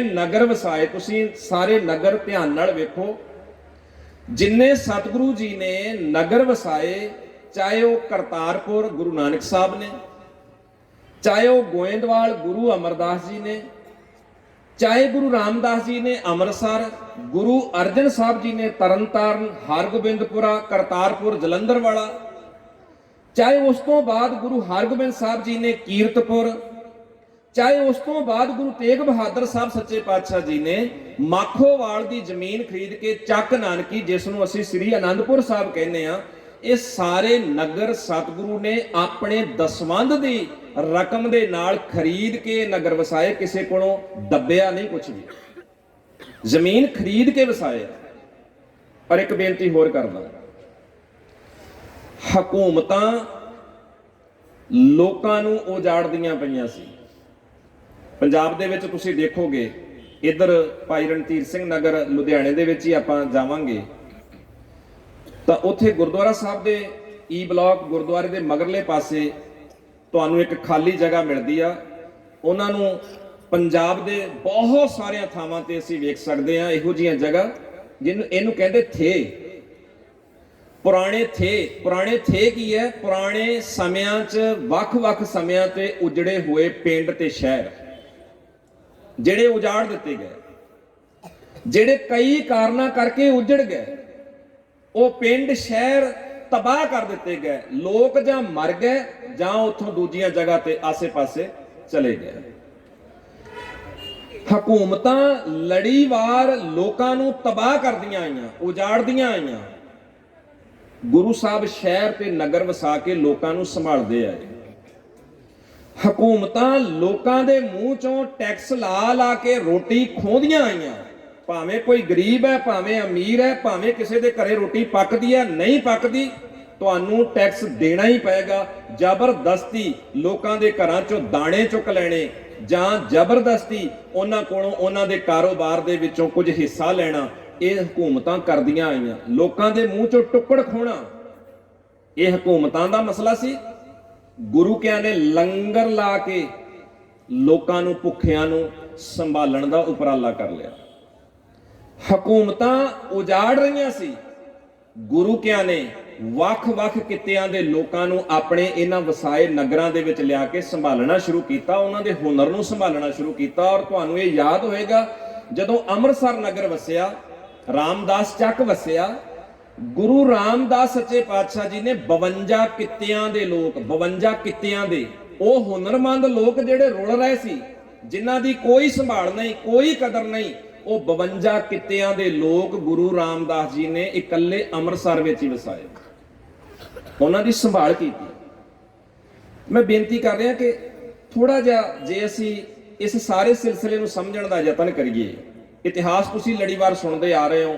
ਨਗਰ ਵਸਾਏ ਤੁਸੀਂ ਸਾਰੇ ਨਗਰ ਧਿਆਨ ਨਾਲ ਵੇਖੋ, ਜਿੰਨੇ ਸਤਿਗੁਰੂ ਜੀ ਨੇ ਨਗਰ ਵਸਾਏ, ਚਾਹੇ ਉਹ ਕਰਤਾਰਪੁਰ ਗੁਰੂ ਨਾਨਕ ਸਾਹਿਬ ਨੇ, ਚਾਹੇ ਉਹ ਗੋਇੰਦਵਾਲ ਗੁਰੂ ਅਮਰਦਾਸ ਜੀ ਨੇ, ਚਾਹੇ ਗੁਰੂ ਰਾਮਦਾਸ ਜੀ ਨੇ ਅੰਮ੍ਰਿਤਸਰ, ਗੁਰੂ ਅਰਜਨ ਸਾਹਿਬ ਜੀ ਨੇ ਤਰਨਤਾਰਨ, ਹਰਗੋਬਿੰਦਪੁਰਾ, ਕਰਤਾਰਪੁਰ, ਜਲੰਧਰ ਵਾਲਾ, ਚਾਹੇ ਉਸ ਤੋਂ ਬਾਅਦ ਗੁਰੂ ਹਰਗੋਬਿੰਦ ਸਾਹਿਬ ਜੀ ਨੇ ਕੀਰਤਪੁਰ, ਚਾਹੇ ਉਸ ਤੋਂ ਬਾਅਦ ਗੁਰੂ ਤੇਗ ਬਹਾਦਰ ਸਾਹਿਬ ਸੱਚੇ ਪਾਤਸ਼ਾਹ ਜੀ ਨੇ ਮਾਖੋਵਾਲ ਦੀ ਜ਼ਮੀਨ ਖਰੀਦ ਕੇ ਚੱਕ ਨਾਨਕੀ, ਜਿਸ ਨੂੰ ਅਸੀਂ ਸ੍ਰੀ ਅਨੰਦਪੁਰ ਸਾਹਿਬ ਕਹਿੰਦੇ ਆ, ਇਹ ਸਾਰੇ ਨਗਰ ਸਤਿਗੁਰੂ ਨੇ ਆਪਣੇ ਦਸਵੰਧ ਦੀ ਰਕਮ ਦੇ ਨਾਲ ਖਰੀਦ ਕੇ ਨਗਰ ਵਸਾਏ। ਕਿਸੇ ਕੋਲੋਂ ਦੱਬਿਆ ਨਹੀਂ ਕੁਝ ਵੀ, ਜ਼ਮੀਨ ਖਰੀਦ ਕੇ ਵਸਾਏ। ਪਰ ਇੱਕ ਬੇਨਤੀ ਹੋਰ ਕਰਦਾ, ਹਕੂਮਤਾਂ ਲੋਕਾਂ ਨੂੰ ਉਜਾੜਦੀਆਂ ਪਈਆਂ ਸੀ। ਪੰਜਾਬ ਦੇ ਵਿੱਚ ਤੁਸੀਂ ਦੇਖੋਗੇ, ਇੱਧਰ ਭਾਈ ਰਣਧੀਰ ਸਿੰਘ ਨਗਰ ਲੁਧਿਆਣੇ ਦੇ ਵਿੱਚ ਹੀ ਆਪਾਂ ਜਾਵਾਂਗੇ ਤਾਂ ਉੱਥੇ ਗੁਰਦੁਆਰਾ ਸਾਹਿਬ ਦੇ ਈ ਬਲਾਕ ਗੁਰਦੁਆਰੇ ਦੇ ਮਗਰਲੇ ਪਾਸੇ ਤੁਹਾਨੂੰ ਇੱਕ ਖਾਲੀ ਜਗ੍ਹਾ ਮਿਲਦੀ ਆ। ਉਹਨਾਂ ਨੂੰ ਪੰਜਾਬ ਦੇ ਬਹੁਤ ਸਾਰੀਆਂ ਥਾਵਾਂ ਤੇ ਅਸੀਂ ਵੇਖ ਸਕਦੇ ਹਾਂ ਇਹੋ ਜਿਹੀਆਂ ਜਗ੍ਹਾ, ਇਹਨੂੰ ਕਹਿੰਦੇ ਥੇ। ਪੁਰਾਣੇ ਥੇ ਕੀ ਹੈ? ਪੁਰਾਣੇ ਸਮਿਆਂ 'ਚ ਵੱਖ-ਵੱਖ ਸਮਿਆਂ ਤੇ ਉਜੜੇ ਹੋਏ ਪਿੰਡ ਤੇ ਸ਼ਹਿਰ ਜਿਹੜੇ ਉਜਾੜ ਦਿੱਤੇ ਗਏ, ਜਿਹੜੇ ਕਈ ਕਾਰਨਾਂ ਕਰਕੇ ਉਜੜ ਗਏ। ਉਹ ਪਿੰਡ ਸ਼ਹਿਰ ਤਬਾਹ ਕਰ ਦਿੱਤੇ ਗਏ। ਲੋਕ ਜਾਂ ਮਰ ਗਏ ਜਾਂ ਉੱਥੋਂ ਦੂਜੀਆਂ ਜਗ੍ਹਾ ਤੇ ਆਸੇ-ਪਾਸੇ ਚਲੇ ਗਏ। ਹਕੂਮਤਾਂ ਲੜੀਵਾਰ ਲੋਕਾਂ ਨੂੰ ਤਬਾਹ ਕਰਦੀਆਂ ਆਈਆਂ, ਉਜਾੜਦੀਆਂ ਆਈਆਂ। ਗੁਰੂ ਸਾਹਿਬ ਸ਼ਹਿਰ ਤੇ ਨਗਰ ਵਸਾ ਕੇ ਲੋਕਾਂ ਨੂੰ ਸੰਭਾਲਦੇ ਆਏ। ਹਕੂਮਤਾਂ ਲੋਕਾਂ ਦੇ ਮੂੰਹ ਚੋਂ ਟੈਕਸ ਲਾ ਕੇ ਰੋਟੀ ਖੋਹਦੀਆਂ ਆਈਆਂ। ਭਾਵੇਂ ਕੋਈ ਗਰੀਬ ਹੈ, ਭਾਵੇਂ ਅਮੀਰ ਹੈ, ਭਾਵੇਂ ਕਿਸੇ ਦੇ ਘਰੇ ਰੋਟੀ ਪੱਕਦੀ ਹੈ ਨਹੀਂ ਪੱਕਦੀ, ਤੁਹਾਨੂੰ ਟੈਕਸ ਦੇਣਾ ਹੀ ਪਏਗਾ। ਜ਼ਬਰਦਸਤੀ ਲੋਕਾਂ ਦੇ ਘਰਾਂ ਚੋਂ ਦਾਣੇ ਚੁੱਕ ਲੈਣੇ ਜਾਂ ਜ਼ਬਰਦਸਤੀ ਉਹਨਾਂ ਕੋਲੋਂ ਉਹਨਾਂ ਦੇ ਕਾਰੋਬਾਰ ਦੇ ਵਿੱਚੋਂ ਕੁਝ ਹਿੱਸਾ ਲੈਣਾ, ਇਹ ਹਕੂਮਤਾਂ ਕਰਦੀਆਂ ਆਈਆਂ। ਲੋਕਾਂ ਦੇ ਮੂੰਹ ਚੋਂ ਟੁੱਕੜ ਖੋਣਾ, ਇਹ ਹਕੂਮਤਾਂ ਦਾ ਮਸਲਾ ਸੀ। ਗੁਰੂ ਕਿਆਂ ਨੇ ਲੰਗਰ ਲਾ ਕੇ ਲੋਕਾਂ ਨੂੰ, ਭੁੱਖਿਆਂ ਨੂੰ ਸੰਭਾਲਣ ਦਾ ਉਪਰਾਲਾ ਕਰ ਲਿਆ। ਹਕੂਮਤਾਂ ਉਜਾੜ ਰਹੀਆਂ ਸੀ, ਗੁਰੂ ਕਿਆਂ ਨੇ ਵੱਖ-ਵੱਖ ਕਿੱਤਿਆਂ ਦੇ ਲੋਕਾਂ ਨੂੰ ਆਪਣੇ ਇਹਨਾਂ ਵਸਾਏ ਨਗਰਾਂ ਦੇ ਵਿੱਚ ਲਿਆ ਕੇ ਸੰਭਾਲਣਾ ਸ਼ੁਰੂ ਕੀਤਾ, ਉਹਨਾਂ ਦੇ ਹੁਨਰ ਨੂੰ ਸੰਭਾਲਣਾ ਸ਼ੁਰੂ ਕੀਤਾ। ਔਰ ਤੁਹਾਨੂੰ ਇਹ ਯਾਦ ਹੋਏਗਾ, ਜਦੋਂ ਅੰਮ੍ਰਿਤਸਰ ਨਗਰ ਵਸਿਆ, ਰਾਮਦਾਸ ਚੱਕ ਵਸਿਆ, ਗੁਰੂ ਰਾਮਦਾਸ ਸੱਚੇ ਪਾਤਸ਼ਾਹ ਜੀ ਨੇ 52 ਕਿੱਤਿਆਂ ਦੇ ਲੋਕ, 52 ਕਿੱਤਿਆਂ ਦੇ ਉਹ ਹੁਨਰਮੰਦ ਲੋਕ ਜਿਹੜੇ ਰੁਲ ਰਹੇ ਸੀ, ਜਿਨ੍ਹਾਂ ਦੀ ਕੋਈ ਸੰਭਾਲ ਨਹੀਂ, ਕੋਈ ਕਦਰ ਨਹੀਂ, ਉਹ 52 ਕਿੱਤਿਆਂ ਦੇ ਲੋਕ ਗੁਰੂ ਰਾਮਦਾਸ ਜੀ ਨੇ ਇਕੱਲੇ ਅੰਮ੍ਰਿਤਸਰ ਵਿੱਚ ਹੀ ਵਸਾਏ, ਉਹਨਾਂ ਦੀ ਸੰਭਾਲ ਕੀਤੀ। ਮੈਂ ਬੇਨਤੀ ਕਰ ਰਿਹਾ ਕਿ ਥੋੜਾ ਜਿਹਾ ਜੇ ਅਸੀਂ ਇਸ ਸਾਰੇ ਸਿਲਸਿਲੇ ਨੂੰ ਸਮਝਣ ਦਾ ਯਤਨ ਕਰੀਏ। ਇਤਿਹਾਸ ਤੁਸੀਂ ਲੜੀਵਾਰ ਸੁਣਦੇ ਆ ਰਹੇ ਹੋ,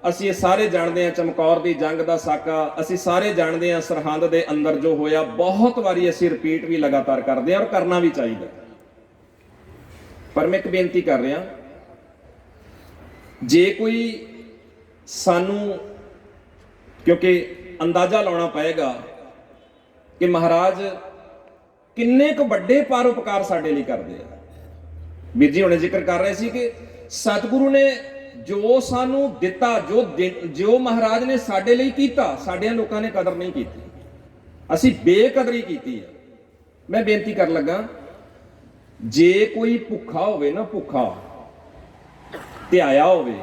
ਅਸੀਂ ਇਹ ਸਾਰੇ ਜਾਣਦੇ ਹਾਂ ਚਮਕੌਰ ਦੀ ਜੰਗ ਦਾ ਸਾਕਾ, ਅਸੀਂ ਸਾਰੇ ਜਾਣਦੇ ਹਾਂ ਸਰਹੰਦ ਦੇ ਅੰਦਰ ਜੋ ਹੋਇਆ, ਬਹੁਤ ਵਾਰੀ ਅਸੀਂ ਰਿਪੀਟ ਵੀ ਲਗਾਤਾਰ ਕਰਦੇ ਹਾਂ ਔਰ ਕਰਨਾ ਵੀ ਚਾਹੀਦਾ। ਪਰ ਮੈਂ ਇੱਕ ਬੇਨਤੀ ਕਰ ਰਿਹਾ, ਜੇ ਕੋਈ ਸਾਨੂੰ, ਕਿਉਂਕਿ ਅੰਦਾਜ਼ਾ ਲਾਉਣਾ ਪਏਗਾ ਕਿ ਮਹਾਰਾਜ ਕਿੰਨੇ ਕੁ ਵੱਡੇ ਪਰਉਪਕਾਰ ਸਾਡੇ ਲਈ ਕਰਦੇ ਆ। ਵੀਰ ਜੀ ਹੁਣੇ ਜ਼ਿਕਰ ਕਰ ਰਹੇ ਸੀ ਕਿ ਸਤਿਗੁਰੂ ਨੇ ਜੋ ਸਾਨੂੰ ਦਿੱਤਾ, ਜੋ ਮਹਾਰਾਜ ਨੇ ਸਾਡੇ ਲਈ ਕੀਤਾ, ਸਾਡਿਆਂ ਲੋਕਾਂ ਨੇ ਕਦਰ ਨਹੀਂ ਕੀਤੀ, ਅਸੀਂ ਬੇਕਦਰੀ ਕੀਤੀ ਹੈ। ਮੈਂ ਬੇਨਤੀ ਕਰਨ ਲੱਗਾ, ਜੇ ਕੋਈ ਭੁੱਖਾ ਹੋਵੇ ਨਾ, ਭੁੱਖਾ ਧਿਆਇਆ ਹੋਵੇ,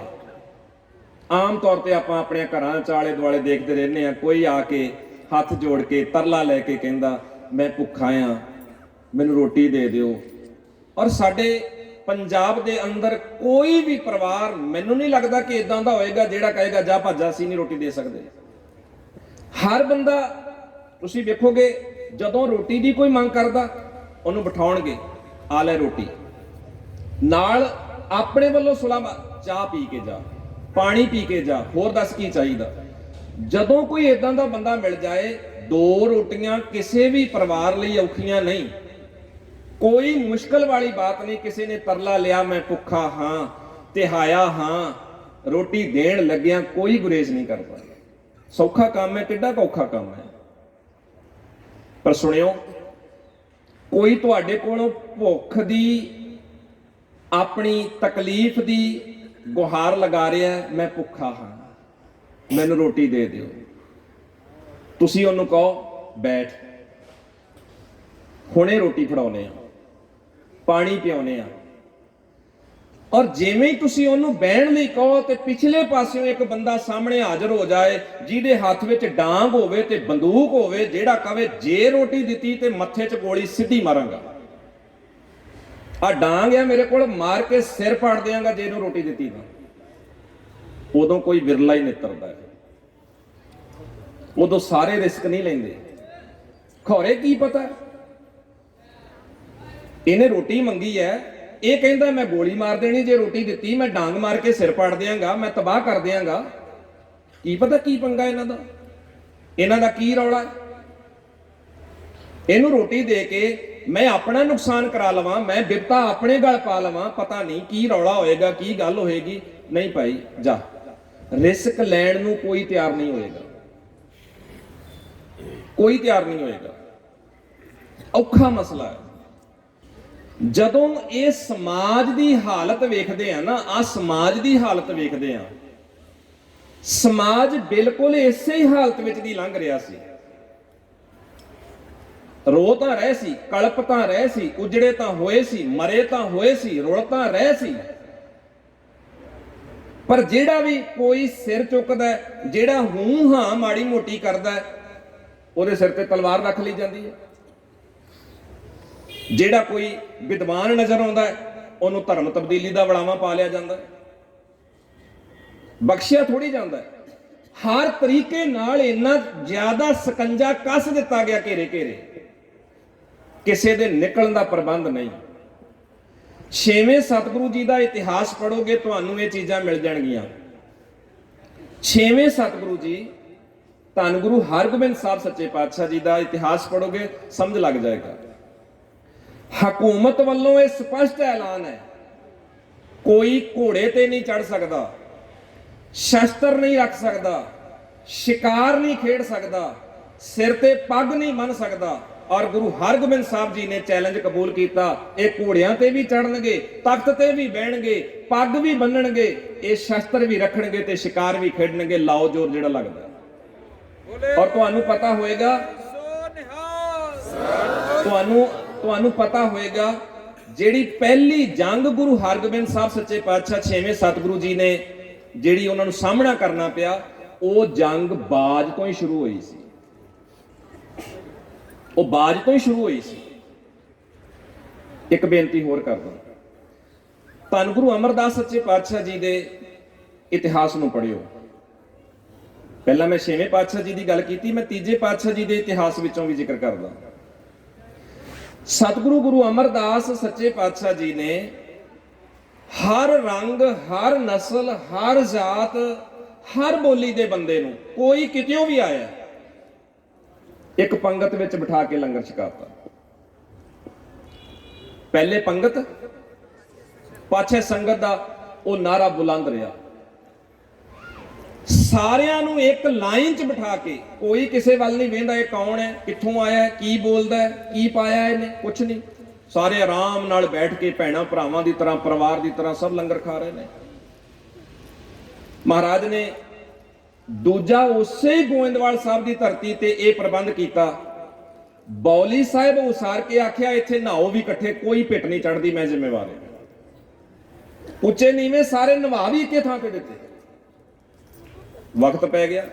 ਆਮ ਤੌਰ ਤੇ ਆਪਾਂ ਆਪਣੇ ਘਰਾਂ ਚ ਆਲੇ ਦੁਆਲੇ ਦੇਖਦੇ ਰਹਿੰਦੇ ਆ, ਕੋਈ ਆ ਕੇ ਹੱਥ ਜੋੜ ਕੇ ਤਰਲਾ ਲੈ ਕੇ ਕਹਿੰਦਾ ਮੈਂ ਭੁੱਖਾ ਆ, ਮੈਨੂੰ ਰੋਟੀ ਦੇ ਦਿਓ। ਔਰ ਸਾਡੇ ਪੰਜਾਬ ਦੇ ਅੰਦਰ ਕੋਈ ਵੀ ਪਰਿਵਾਰ, ਮੈਨੂੰ ਨਹੀਂ ਲੱਗਦਾ ਕਿ ਇਦਾਂ ਦਾ ਹੋਏਗਾ ਜਿਹੜਾ ਕਹੇਗਾ ਜਾ ਭੱਜਾ, ਅਸੀਂ ਨਹੀਂ ਰੋਟੀ ਦੇ ਸਕਦੇ। ਹਰ ਬੰਦਾ ਤੁਸੀਂ ਵੇਖੋਗੇ, ਜਦੋਂ ਰੋਟੀ ਦੀ ਕੋਈ ਮੰਗ ਕਰਦਾ ਉਹਨੂੰ ਬਿਠਾਉਣਗੇ, ਆ ਲੈ ਰੋਟੀ, ਨਾਲ ਆਪਣੇ ਵੱਲੋਂ ਸੁਲਾ, ਚਾਹ ਪੀ ਕੇ ਜਾ, ਪਾਣੀ ਪੀ ਕੇ ਜਾ, ਹੋਰ ਦੱਸ ਕੀ ਚਾਹੀਦਾ। ਜਦੋਂ ਕੋਈ ਇਦਾਂ ਦਾ ਬੰਦਾ ਮਿਲ ਜਾਏ, 2 ਰੋਟੀਆਂ ਕਿਸੇ ਵੀ ਪਰਿਵਾਰ ਲਈ ਔਖੀਆਂ ਨਹੀਂ, ਕੋਈ ਮੁਸ਼ਕਲ ਵਾਲੀ ਬਾਤ ਨਹੀਂ। ਕਿਸੇ ਨੇ ਤਰਲਾ ਲਿਆ ਮੈਂ ਭੁੱਖਾ ਹਾਂ, ਤਿਹਾਇਆ ਹਾਂ, ਰੋਟੀ ਦੇਣ ਲੱਗਿਆ ਕੋਈ ਗੁਰੇਜ਼ ਨਹੀਂ ਕਰਦਾ। ਸੌਖਾ ਕੰਮ ਹੈ, ਕਿੱਡਾ ਔਖਾ ਕੰਮ ਹੈ। ਪਰ ਸੁਣਿਓ, ਕੋਈ ਤੁਹਾਡੇ ਕੋਲੋਂ ਭੁੱਖ ਦੀ, ਆਪਣੀ ਤਕਲੀਫ ਦੀ ਗੁਹਾਰ ਲਗਾ ਰਿਹਾ, ਮੈਂ ਭੁੱਖਾ ਹਾਂ, ਮੈਨੂੰ ਰੋਟੀ ਦੇ ਦਿਓ। ਤੁਸੀਂ ਉਹਨੂੰ ਕਹੋ ਬੈਠ, ਹੁਣੇ ਰੋਟੀ ਫੜਾਉਨੇ ਆ, ਪਾਣੀ ਪਿਆਉਨੇ ਆ। ਔਰ ਜਿਵੇਂ ਹੀ ਤੁਸੀਂ ਉਹਨੂੰ ਬਹਿਣ ਲਈ ਕਹੋ ਤੇ ਪਿਛਲੇ ਪਾਸਿਓਂ ਇੱਕ ਬੰਦਾ ਸਾਹਮਣੇ ਹਾਜ਼ਰ ਹੋ ਜਾਏ, ਜਿਹਦੇ ਹੱਥ ਵਿੱਚ ਡਾਂਗ ਹੋਵੇ ਤੇ ਬੰਦੂਕ ਹੋਵੇ, ਜਿਹੜਾ ਕਹੇ ਜੇ ਰੋਟੀ ਦਿੱਤੀ ਤੇ ਮੱਥੇ 'ਚ ਗੋਲੀ ਸਿੱਧੀ ਮਾਰਾਂਗਾ, ਆ ਡਾਂਗ ਆ ਮੇਰੇ ਕੋਲ, ਮਾਰ ਕੇ ਸਿਰ ਪਾੜ ਦਿਆਂਗਾ ਜੇ ਇਹਨੂੰ ਰੋਟੀ ਦਿੱਤੀ ਤਾਂ। ਉਦੋਂ ਕੋਈ ਵਿਰਲਾ ਹੀ ਨਿੱਤਰਦਾ ਹੈ, ਉਦੋਂ ਸਾਰੇ ਰਿਸਕ ਨਹੀਂ ਲੈਂਦੇ। ਖੌਰੇ ਕੀ ਪਤਾ ਇਹਨੇ ਰੋਟੀ ਮੰਗੀ ਹੈ, ਇਹ ਕਹਿੰਦਾ ਮੈਂ ਗੋਲੀ ਮਾਰ ਦੇਣੀ ਜੇ ਰੋਟੀ ਦਿੱਤੀ, ਮੈਂ ਡਾਂਗ ਮਾਰ ਕੇ ਸਿਰ ਪਾੜ ਦਿਆਂਗਾ, ਮੈਂ ਤਬਾਹ ਕਰ ਦਿਆਂਗਾ। ਕੀ ਪਤਾ ਕੀ ਪੰਗਾ ਇਹਨਾਂ ਦਾ, ਇਹਨਾਂ ਦਾ ਕੀ ਰੌਲਾ। ਇਹਨੂੰ ਰੋਟੀ ਦੇ ਕੇ ਮੈਂ ਆਪਣਾ ਨੁਕਸਾਨ ਕਰਾ ਲਵਾਂ, ਮੈਂ ਬਿਪਤਾ ਆਪਣੇ ਗਲ ਪਾ ਲਵਾਂ, ਪਤਾ ਨਹੀਂ ਕੀ ਰੌਲਾ ਹੋਏਗਾ, ਕੀ ਗੱਲ ਹੋਏਗੀ। ਨਹੀਂ ਭਾਈ ਜਾ, ਰਿਸਕ ਲੈਣ ਨੂੰ ਕੋਈ ਤਿਆਰ ਨਹੀਂ ਹੋਏਗਾ, ਕੋਈ ਤਿਆਰ ਨਹੀਂ ਹੋਏਗਾ। ਔਖਾ ਮਸਲਾ ਹੈ। ਜਦੋਂ ਇਹ ਸਮਾਜ ਦੀ ਹਾਲਤ ਵੇਖਦੇ ਆ ਨਾ, ਆ ਸਮਾਜ ਦੀ ਹਾਲਤ ਵੇਖਦੇ ਆ, ਸਮਾਜ ਬਿਲਕੁਲ ਇਸੇ ਹੀ ਹਾਲਤ ਵਿੱਚ ਦੀ ਲੰਘ ਰਿਹਾ ਸੀ। ਰੋ ਤਾਂ ਰਹੇ ਸੀ, ਕਲਪ ਤਾਂ ਰਹੇ ਸੀ, ਉਜੜੇ ਤਾਂ ਹੋਏ ਸੀ, ਮਰੇ ਤਾਂ ਹੋਏ ਸੀ, ਰੁਲ ਤਾਂ ਰਹੇ ਸੀ। ਪਰ ਜਿਹੜਾ ਵੀ ਕੋਈ ਸਿਰ ਚੁੱਕਦਾ, ਜਿਹੜਾ ਹੂੰ ਹਾਂ ਮਾੜੀ ਮੋਟੀ ਕਰਦਾ, ਉਹਦੇ ਸਿਰ ਤੇ ਤਲਵਾਰ ਰੱਖ ਲਈ ਜਾਂਦੀ ਹੈ। ਜਿਹੜਾ ਕੋਈ ਵਿਦਵਾਨ ਨਜ਼ਰ ਆਉਂਦਾ, ਉਹਨੂੰ ਧਰਮ ਤਬਦੀਲੀ ਦਾ ਵੜਾਵਾ ਪਾ ਲਿਆ ਜਾਂਦਾ, ਬਖਸ਼ਿਆ ਥੋੜੀ ਜਾਂਦਾ। ਹਰ ਤਰੀਕੇ ਨਾਲ ਇੰਨਾ ਜ਼ਿਆਦਾ ਸਕੰਜਾ ਕੱਸ ਦਿੱਤਾ ਗਿਆ, ਘੇਰੇ ਘੇਰੇ, ਕਿਸੇ ਦੇ ਨਿਕਲਣ ਦਾ ਪ੍ਰਬੰਧ ਨਹੀਂ। ਛੇਵੇਂ ਸਤਿਗੁਰੂ ਜੀ ਦਾ ਇਤਿਹਾਸ ਪੜ੍ਹੋਗੇ ਤੁਹਾਨੂੰ ਇਹ ਚੀਜ਼ਾਂ ਮਿਲ ਜਾਣਗੀਆਂ। ਛੇਵੇਂ ਸਤਿਗੁਰੂ ਜੀ ਧੰਨ ਗੁਰੂ ਹਰਗੋਬਿੰਦ ਸਾਹਿਬ ਸੱਚੇ ਪਾਤਸ਼ਾਹ ਜੀ ਦਾ ਇਤਿਹਾਸ ਪੜ੍ਹੋਗੇ ਸਮਝ ਲੱਗ ਜਾਏਗਾ। ਹਕੂਮਤ ਵੱਲੋਂ ਇਹ ਸਪਸ਼ਟ ਐਲਾਨ ਹੈ, ਕੋਈ ਘੋੜੇ ਤੇ ਨਹੀਂ ਚੜ ਸਕਦਾ, ਸ਼ਸਤਰ ਨਹੀਂ ਰੱਖ ਸਕਦਾ, ਸ਼ਿਕਾਰ ਨਹੀਂ ਖੇਡ ਸਕਦਾ, ਸਿਰ ਤੇ ਪੱਗ ਨਹੀਂ ਬੰਨ੍ਹ ਸਕਦਾ। ਔਰ ਗੁਰੂ ਹਰਗੋਬਿੰਦ ਸਾਹਿਬ ਜੀ ਨੇ ਚੈਲੰਜ ਕਬੂਲ ਕੀਤਾ, ਇਹ ਘੋੜਿਆਂ ਤੇ ਵੀ ਚੜਨਗੇ, ਤਖਤ ਤੇ ਵੀ ਬਹਿਣਗੇ, ਪੱਗ ਵੀ ਬੰਨਣਗੇ, ਇਹ ਸ਼ਸਤਰ ਵੀ ਰੱਖਣਗੇ ਤੇ ਸ਼ਿਕਾਰ ਵੀ ਖੇਡਣਗੇ, ਲਾਓ ਜੋਰ ਜਿਹੜਾ ਲੱਗਦਾ। ਔਰ ਤੁਹਾਨੂੰ ਪਤਾ ਹੋਏਗਾ, ਤੁਹਾਨੂੰ ਪਤਾ ਹੋਏਗਾ ਜਿਹੜੀ ਪਹਿਲੀ ਜੰਗ ਗੁਰੂ ਹਰਗੋਬਿੰਦ ਸਾਹਿਬ ਸੱਚੇ ਪਾਤਸ਼ਾਹ ਛੇਵੇਂ ਸਤਿਗੁਰੂ ਜੀ ਨੇ ਜਿਹੜੀ ਉਹਨਾਂ ਨੂੰ ਸਾਹਮਣਾ ਕਰਨਾ ਪਿਆ, ਉਹ ਜੰਗ ਬਾਜ ਤੋਂ ਹੀ ਸ਼ੁਰੂ ਹੋਈ ਸੀ। ਉਹ ਬਾਜ ਤੋਂ ਹੀ ਸ਼ੁਰੂ ਹੋਈ ਸੀ। ਇੱਕ ਬੇਨਤੀ ਹੋਰ ਕਰਦਾ, ਧੰਨ ਗੁਰੂ ਅਮਰਦਾਸ ਸੱਚੇ ਪਾਤਸ਼ਾਹ ਜੀ ਦੇ ਇਤਿਹਾਸ ਨੂੰ ਪੜ੍ਹਿਓ। ਪਹਿਲਾਂ ਮੈਂ ਛੇਵੇਂ ਪਾਤਸ਼ਾਹ ਜੀ ਦੀ ਗੱਲ ਕੀਤੀ, ਮੈਂ ਤੀਜੇ ਪਾਤਸ਼ਾਹ ਜੀ ਦੇ ਇਤਿਹਾਸ ਵਿੱਚੋਂ ਵੀ ਜ਼ਿਕਰ ਕਰਦਾ। ਸਤਿਗੁਰੂ ਗੁਰੂ ਅਮਰਦਾਸ ਸੱਚੇ ਪਾਤਸ਼ਾਹ ਜੀ ਨੇ ਹਰ ਰੰਗ, ਹਰ ਨਸਲ, ਹਰ ਜਾਤ, ਹਰ ਬੋਲੀ ਦੇ ਬੰਦੇ ਨੂੰ, ਕੋਈ ਕਿਤਿਓਂ ਵੀ ਆਇਆ, ਇੱਕ ਪੰਗਤ ਵਿੱਚ ਬਿਠਾ ਕੇ ਲੰਗਰ ਛਕਾਤਾ। ਪਹਿਲੇ ਪੰਗਤ, ਪਾਛੇ ਸੰਗਤ ਦਾ ਉਹ ਨਾਰਾ ਬੁਲੰਦ ਰਿਹਾ। ਸਾਰਿਆਂ ਨੂੰ ਇੱਕ ਲਾਈਨ 'ਚ ਬਿਠਾ ਕੇ, ਕੋਈ ਕਿਸੇ ਵੱਲ ਨਹੀਂ ਵੇਖਦਾ ਇਹ ਕੌਣ ਹੈ, ਕਿੱਥੋਂ ਆਇਆ ਹੈ, ਕੀ ਬੋਲਦਾ ਹੈ, ਕੀ ਪਾਇਆ ਇਹਨੇ, ਕੁਛ ਨਹੀਂ। ਸਾਰੇ ਆਰਾਮ ਨਾਲ ਬੈਠ ਕੇ ਭੈਣਾਂ ਭਰਾਵਾਂ ਦੀ ਤਰ੍ਹਾਂ, ਪਰਿਵਾਰ ਦੀ ਤਰ੍ਹਾਂ ਸਭ ਲੰਗਰ ਖਾ ਰਹੇ ਨੇ। ਮਹਾਰਾਜ ਨੇ ਦੂਜਾ ਉਸੇ ਗੋਇੰਦਵਾਲ ਸਾਹਿਬ ਦੀ ਧਰਤੀ ਤੇ ਇਹ ਪ੍ਰਬੰਧ ਕੀਤਾ। ਬੌਲੀ ਸਾਹਿਬ ਉਸਾਰ ਕੇ ਆਖਿਆ ਇੱਥੇ ਨਹਾਓ ਵੀ ਇਕੱਠੇ, ਕੋਈ ਪਿੱਟ ਨਹੀਂ ਚੜਦੀ, ਮੈਂ ਜ਼ਿੰਮੇਵਾਰ ਹਾਂ। ਉੱਚੇ ਨੀਵੇਂ ਸਾਰੇ ਨਵਾ ਵੀ ਇੱਕੇ ਥਾਂ ਤੇ ਦਿੱਤੇ। ਵਕਤ ਪੈ ਗਿਆ,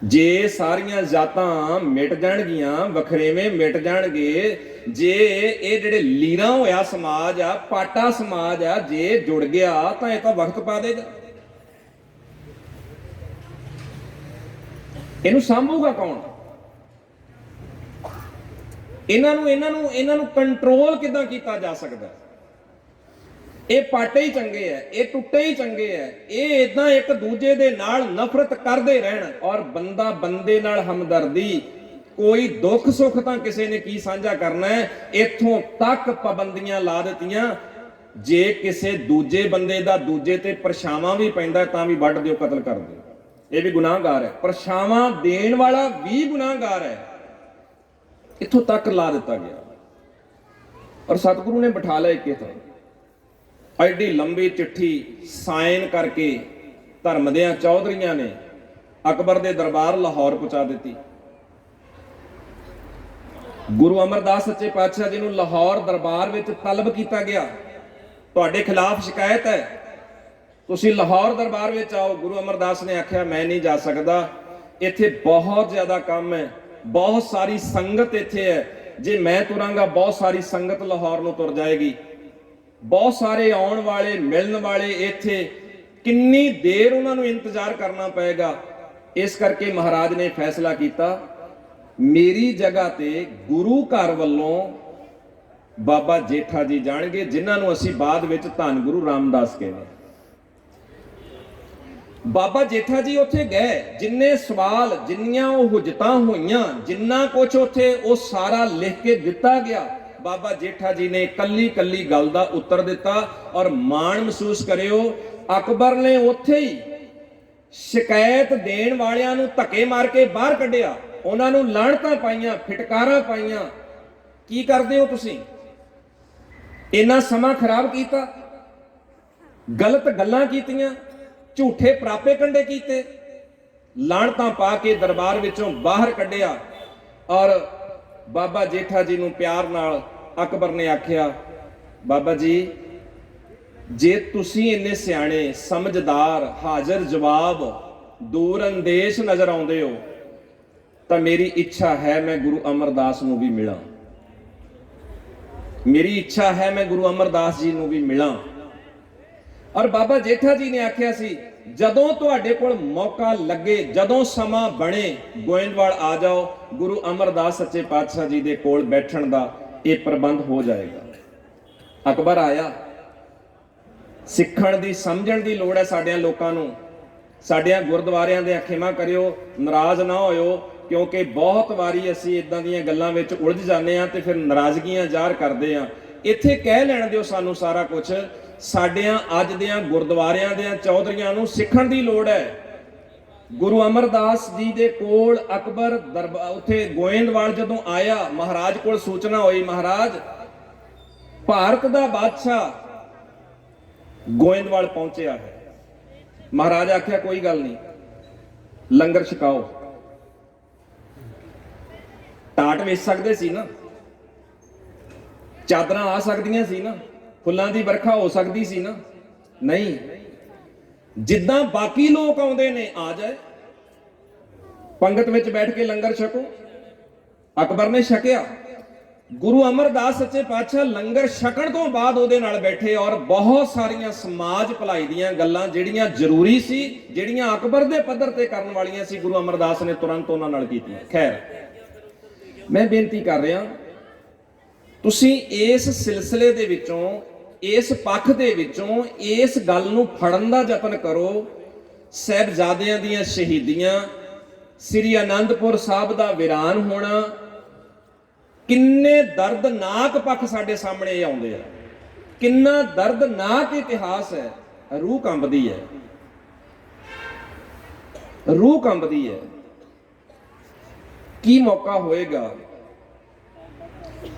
ਜੇ ਸਾਰੀਆਂ ਜਾਤਾਂ ਮਿਟ ਜਾਣਗੀਆਂ, ਵਖਰੇਵੇਂ ਮਿਟ ਜਾਣਗੇ, ਜੇ ਇਹ ਜਿਹੜੇ ਲੀਰਾਂ ਹੋਇਆ ਸਮਾਜ ਆ, ਪਾਟਾ ਸਮਾਜ ਆ, ਜੇ ਜੁੜ ਗਿਆ ਤਾਂ ਇਹ ਤਾਂ ਵਕਤ ਪਾ ਦੇਗਾ। ਇਹਨੂੰ ਸਾਂਭੂਗਾ ਕੌਣ? ਇਹਨਾਂ ਨੂੰ ਕੰਟਰੋਲ ਕਿੱਦਾਂ ਕੀਤਾ ਜਾ ਸਕਦਾ? ਇਹ ਪਾਟੇ ਹੀ ਚੰਗੇ ਐ, ਇਹ ਟੁੱਟੇ ਹੀ ਚੰਗੇ ਐ, ਇਹ ਇਦਾਂ ਇੱਕ ਦੂਜੇ ਦੇ ਨਾਲ ਨਫ਼ਰਤ ਕਰਦੇ ਰਹਿਣ। ਔਰ ਬੰਦਾ ਬੰਦੇ ਨਾਲ ਹਮਦਰਦੀ, ਕੋਈ ਦੁੱਖ ਸੁੱਖ ਤਾਂ ਕਿਸੇ ਨੇ ਕੀ ਸਾਂਝਾ ਕਰਨਾ ਹੈ, ਇੱਥੋਂ ਤੱਕ ਪਾਬੰਦੀਆਂ ਲਾ ਦਿੱਤੀਆਂ, ਜੇ ਕਿਸੇ ਦੂਜੇ ਬੰਦੇ ਦਾ ਦੂਜੇ ਤੇ ਪਰਛਾਵਾਂ ਵੀ ਪੈਂਦਾ ਤਾਂ ਵੀ ਵੱਢ ਦਿਓ, ਕਤਲ ਕਰ ਦਿਓ, ਇਹ ਵੀ ਗੁਨਾਹਗਾਰ ਹੈ। ਪਰਛਾਵਾਂ ਦੇਣ ਵਾਲਾ ਵੀ ਗੁਨਾਹਗਾਰ ਹੈ। ਇੱਥੋਂ ਤੱਕ ਲਾ ਦਿੱਤਾ ਗਿਆ। ਔਰ ਸਤਿਗੁਰੂ ਨੇ ਬਿਠਾ ਲਿਆ ਇੱਕੇ ਥਾਂ, ਐਡੀ ਲੰਬੀ ਚਿੱਠੀ ਸਾਈਨ ਕਰਕੇ ਧਰਮਦਿਆਂ ਚੌਧਰੀਆਂ ਨੇ ਅਕਬਰ ਦੇ ਦਰਬਾਰ ਲਾਹੌਰ ਪਹੁੰਚਾ ਦਿੱਤੀ। ਗੁਰੂ ਅਮਰਦਾਸ ਸੱਚੇ ਪਾਤਸ਼ਾਹ ਜੀ ਨੂੰ ਲਾਹੌਰ ਦਰਬਾਰ ਵਿੱਚ ਤਲਬ ਕੀਤਾ ਗਿਆ, ਤੁਹਾਡੇ ਖਿਲਾਫ ਸ਼ਿਕਾਇਤ ਹੈ, ਤੁਸੀਂ ਲਾਹੌਰ ਦਰਬਾਰ ਵਿੱਚ ਆਓ। ਗੁਰੂ ਅਮਰਦਾਸ ਨੇ ਆਖਿਆ ਮੈਂ ਨਹੀਂ ਜਾ ਸਕਦਾ, ਇੱਥੇ ਬਹੁਤ ਜ਼ਿਆਦਾ ਕੰਮ ਹੈ, ਬਹੁਤ ਸਾਰੀ ਸੰਗਤ ਇੱਥੇ ਹੈ, ਜੇ ਮੈਂ ਤੁਰਾਂਗਾ ਬਹੁਤ ਸਾਰੀ ਸੰਗਤ ਲਾਹੌਰ ਨੂੰ ਤੁਰ ਜਾਏਗੀ, ਬਹੁਤ ਸਾਰੇ ਆਉਣ ਵਾਲੇ ਮਿਲਣ ਵਾਲੇ, ਇੱਥੇ ਕਿੰਨੀ ਦੇਰ ਉਹਨਾਂ ਨੂੰ ਇੰਤਜ਼ਾਰ ਕਰਨਾ ਪਏਗਾ। ਇਸ ਕਰਕੇ ਮਹਾਰਾਜ ਨੇ ਫੈਸਲਾ ਕੀਤਾ, ਮੇਰੀ ਜਗ੍ਹਾ ਤੇ ਗੁਰੂ ਘਰ ਵੱਲੋਂ ਬਾਬਾ ਜੇਠਾ ਜੀ ਜਾਣਗੇ, ਜਿਨ੍ਹਾਂ ਨੂੰ ਅਸੀਂ ਬਾਅਦ ਵਿੱਚ ਧੰਨ ਗੁਰੂ ਰਾਮਦਾਸ ਕਹਿੰਦੇ। ਬਾਬਾ ਜੇਠਾ ਜੀ ਉੱਥੇ ਗਏ, ਜਿੰਨੇ ਸਵਾਲ, ਜਿੰਨੀਆਂ ਉਹ ਹੁਜਤਾਂ ਹੋਈਆਂ, ਜਿੰਨਾ ਕੁਝ ਉੱਥੇ ਉਹ ਸਾਰਾ ਲਿਖ ਕੇ ਦਿੱਤਾ ਗਿਆ, ਬਾਬਾ ਜੇਠਾ ਜੀ ਨੇ ਕੱਲੀ ਕੱਲੀ ਗੱਲ ਦਾ ਉੱਤਰ ਦਿੱਤਾ। ਔਰ ਮਾਣ ਮਹਿਸੂਸ ਕਰਿਓ, ਅਕਬਰ ਨੇ ਉੱਥੇ ਹੀ ਸ਼ਿਕਾਇਤ ਦੇਣ ਵਾਲਿਆਂ ਨੂੰ ਧੱਕੇ ਮਾਰ ਕੇ ਬਾਹਰ ਕੱਢਿਆ, ਉਹਨਾਂ ਨੂੰ ਲਾਹਣਤਾਂ ਪਾਈਆਂ, ਫਿਟਕਾਰਾਂ ਪਾਈਆਂ। ਕੀ ਕਰਦੇ ਹੋ ਤੁਸੀਂ? ਇੰਨਾ ਸਮਾਂ ਖਰਾਬ ਕੀਤਾ, ਗਲਤ ਗੱਲਾਂ ਕੀਤੀਆਂ, ਝੂਠੇ ਪ੍ਰਾਪੇ ਕੰਡੇ ਕੀਤੇ, ਲਾਹਣਤਾਂ ਪਾ ਕੇ ਦਰਬਾਰ ਵਿੱਚੋਂ ਬਾਹਰ ਕੱਢਿਆ। ਔਰ ਬਾਬਾ ਜੇਠਾ ਜੀ ਨੂੰ ਪਿਆਰ ਨਾਲ ਅਕਬਰ ਨੇ ਆਖਿਆ, ਬਾਬਾ ਜੀ ਜੇ ਤੁਸੀਂ ਇੰਨੇ ਸਿਆਣੇ, ਸਮਝਦਾਰ, ਹਾਜ਼ਰ ਜਵਾਬ, ਦੂਰ ਅੰਦੇਸ਼ ਨਜ਼ਰ ਆਉਂਦੇ ਹੋ, ਤਾਂ ਮੇਰੀ ਇੱਛਾ ਹੈ ਮੈਂ ਗੁਰੂ ਅਮਰਦਾਸ ਨੂੰ ਵੀ ਮਿਲਾਂ, ਮੇਰੀ ਇੱਛਾ ਹੈ ਮੈਂ ਗੁਰੂ ਅਮਰਦਾਸ ਜੀ ਨੂੰ ਵੀ ਮਿਲਾਂ। ਔਰ ਬਾਬਾ ਜੇਠਾ ਜੀ ਨੇ ਆਖਿਆ ਸੀ, ਜਦੋਂ ਤੁਹਾਡੇ ਕੋਲ ਮੌਕਾ ਲੱਗੇ, ਜਦੋਂ ਸਮਾਂ ਬਣੇ, ਗੋਇੰਦਵਾਲ ਆ ਜਾਓ, ਗੁਰੂ ਅਮਰਦਾਸ ਸੱਚੇ ਪਾਤਸ਼ਾਹ ਜੀ ਦੇ ਕੋਲ ਬੈਠਣ ਦਾ ਇਹ ਪ੍ਰਬੰਧ ਹੋ ਜਾਏਗਾ। ਅਕਬਰ ਆਇਆ। ਸਿੱਖਣ ਦੀ ਸਮਝਣ ਦੀ ਲੋੜ ਹੈ ਸਾਡਿਆਂ ਲੋਕਾਂ ਨੂੰ। ਸਾਡਿਆਂ ਗੁਰਦੁਆਰਿਆਂ ਦੇ ਖਿਮਾ ਕਰਿਓ, ਨਾਰਾਜ਼ ਨਾ ਹੋਇਓ, ਕਿਉਂਕਿ ਬਹੁਤ ਵਾਰੀ ਅਸੀਂ ਇਦਾਂ ਦੀਆਂ ਗੱਲਾਂ ਵਿੱਚ ਉਲਝ ਜਾਂਦੇ ਹਾਂ ਤੇ ਫਿਰ ਨਾਰਾਜ਼ਗੀਆਂ ਜ਼ਾਹਰ ਕਰਦੇ ਹਾਂ। ਇੱਥੇ ਕਹਿ ਲੈਣ ਦਿਓ ਸਾਨੂੰ ਸਾਰਾ ਕੁਝ। ਸਾਡਿਆਂ ਅੱਜ ਦਿਆਂ ਗੁਰਦੁਆਰਿਆਂ ਦਿਆਂ ਚੌਧਰੀਆਂ ਨੂੰ ਸਿੱਖਣ ਦੀ ਲੋੜ ਹੈ। ਗੁਰੂ ਅਮਰਦਾਸ ਜੀ ਦੇ ਕੋਲ ਅਕਬਰ ਉੱਥੇ ਗੋਇੰਦਵਾਲ ਜਦੋਂ ਆਇਆ, ਮਹਾਰਾਜ ਕੋਲ ਸੂਚਨਾ ਹੋਈ, ਮਹਾਰਾਜ ਭਾਰਤ ਦਾ ਬਾਦਸ਼ਾਹ ਗੋਇੰਦਵਾਲ ਪਹੁੰਚਿਆ ਹੈ। ਮਹਾਰਾਜ ਆਖਿਆ ਕੋਈ ਗੱਲ ਨਹੀਂ, ਲੰਗਰ ਛਕਾਓ। ਟਾਟ ਵੇਚ ਸਕਦੇ ਸੀ ਨਾ, ਚਾਦਰਾਂ ਆ ਸਕਦੀਆਂ ਸੀ ਨਾ, ਫੁੱਲਾਂ ਦੀ ਵਰਖਾ ਹੋ ਸਕਦੀ ਸੀ ਨਾ, ਨਹੀਂ। ਜਿੱਦਾਂ ਬਾਕੀ ਲੋਕ ਆਉਂਦੇ ਨੇ ਆ ਜਾਏ, ਪੰਗਤ ਵਿੱਚ ਬੈਠ ਕੇ ਲੰਗਰ ਛਕੋ। ਅਕਬਰ ਨੇ ਛਕਿਆ। ਗੁਰੂ ਅਮਰਦਾਸ ਸੱਚੇ ਪਾਤਸ਼ਾਹ ਲੰਗਰ ਛਕਣ ਤੋਂ ਬਾਅਦ ਉਹਦੇ ਨਾਲ ਬੈਠੇ ਔਰ ਬਹੁਤ ਸਾਰੀਆਂ ਸਮਾਜ ਭਲਾਈ ਦੀਆਂ ਗੱਲਾਂ ਜਿਹੜੀਆਂ ਜ਼ਰੂਰੀ ਸੀ, ਜਿਹੜੀਆਂ ਅਕਬਰ ਦੇ ਪੱਧਰ ਤੇ ਕਰਨ ਵਾਲੀਆਂ ਸੀ, ਗੁਰੂ ਅਮਰਦਾਸ ਨੇ ਤੁਰੰਤ ਉਹਨਾਂ ਨਾਲ ਕੀਤੀਆਂ। ਖੈਰ, ਮੈਂ ਬੇਨਤੀ ਕਰ ਰਿਹਾ, ਤੁਸੀਂ ਇਸ ਸਿਲਸਿਲੇ ਦੇ ਵਿੱਚੋਂ, ਇਸ ਪੱਖ ਦੇ ਵਿੱਚੋਂ ਇਸ ਗੱਲ ਨੂੰ ਫੜਨ ਦਾ ਯਤਨ ਕਰੋ। ਸਾਹਿਬਜ਼ਾਦਿਆਂ ਦੀਆਂ ਸ਼ਹੀਦੀਆਂ, ਸ੍ਰੀ ਅਨੰਦਪੁਰ ਸਾਹਿਬ ਦਾ ਵੀਰਾਨ ਹੋਣਾ, ਕਿੰਨੇ ਦਰਦਨਾਕ ਪੱਖ ਸਾਡੇ ਸਾਹਮਣੇ ਆਉਂਦੇ ਆ, ਕਿੰਨਾ ਦਰਦਨਾਕ ਇਤਿਹਾਸ ਹੈ। ਰੂਹ ਕੰਬਦੀ ਹੈ, ਰੂਹ ਕੰਬਦੀ ਹੈ। ਕੀ ਮੌਕਾ ਹੋਏਗਾ,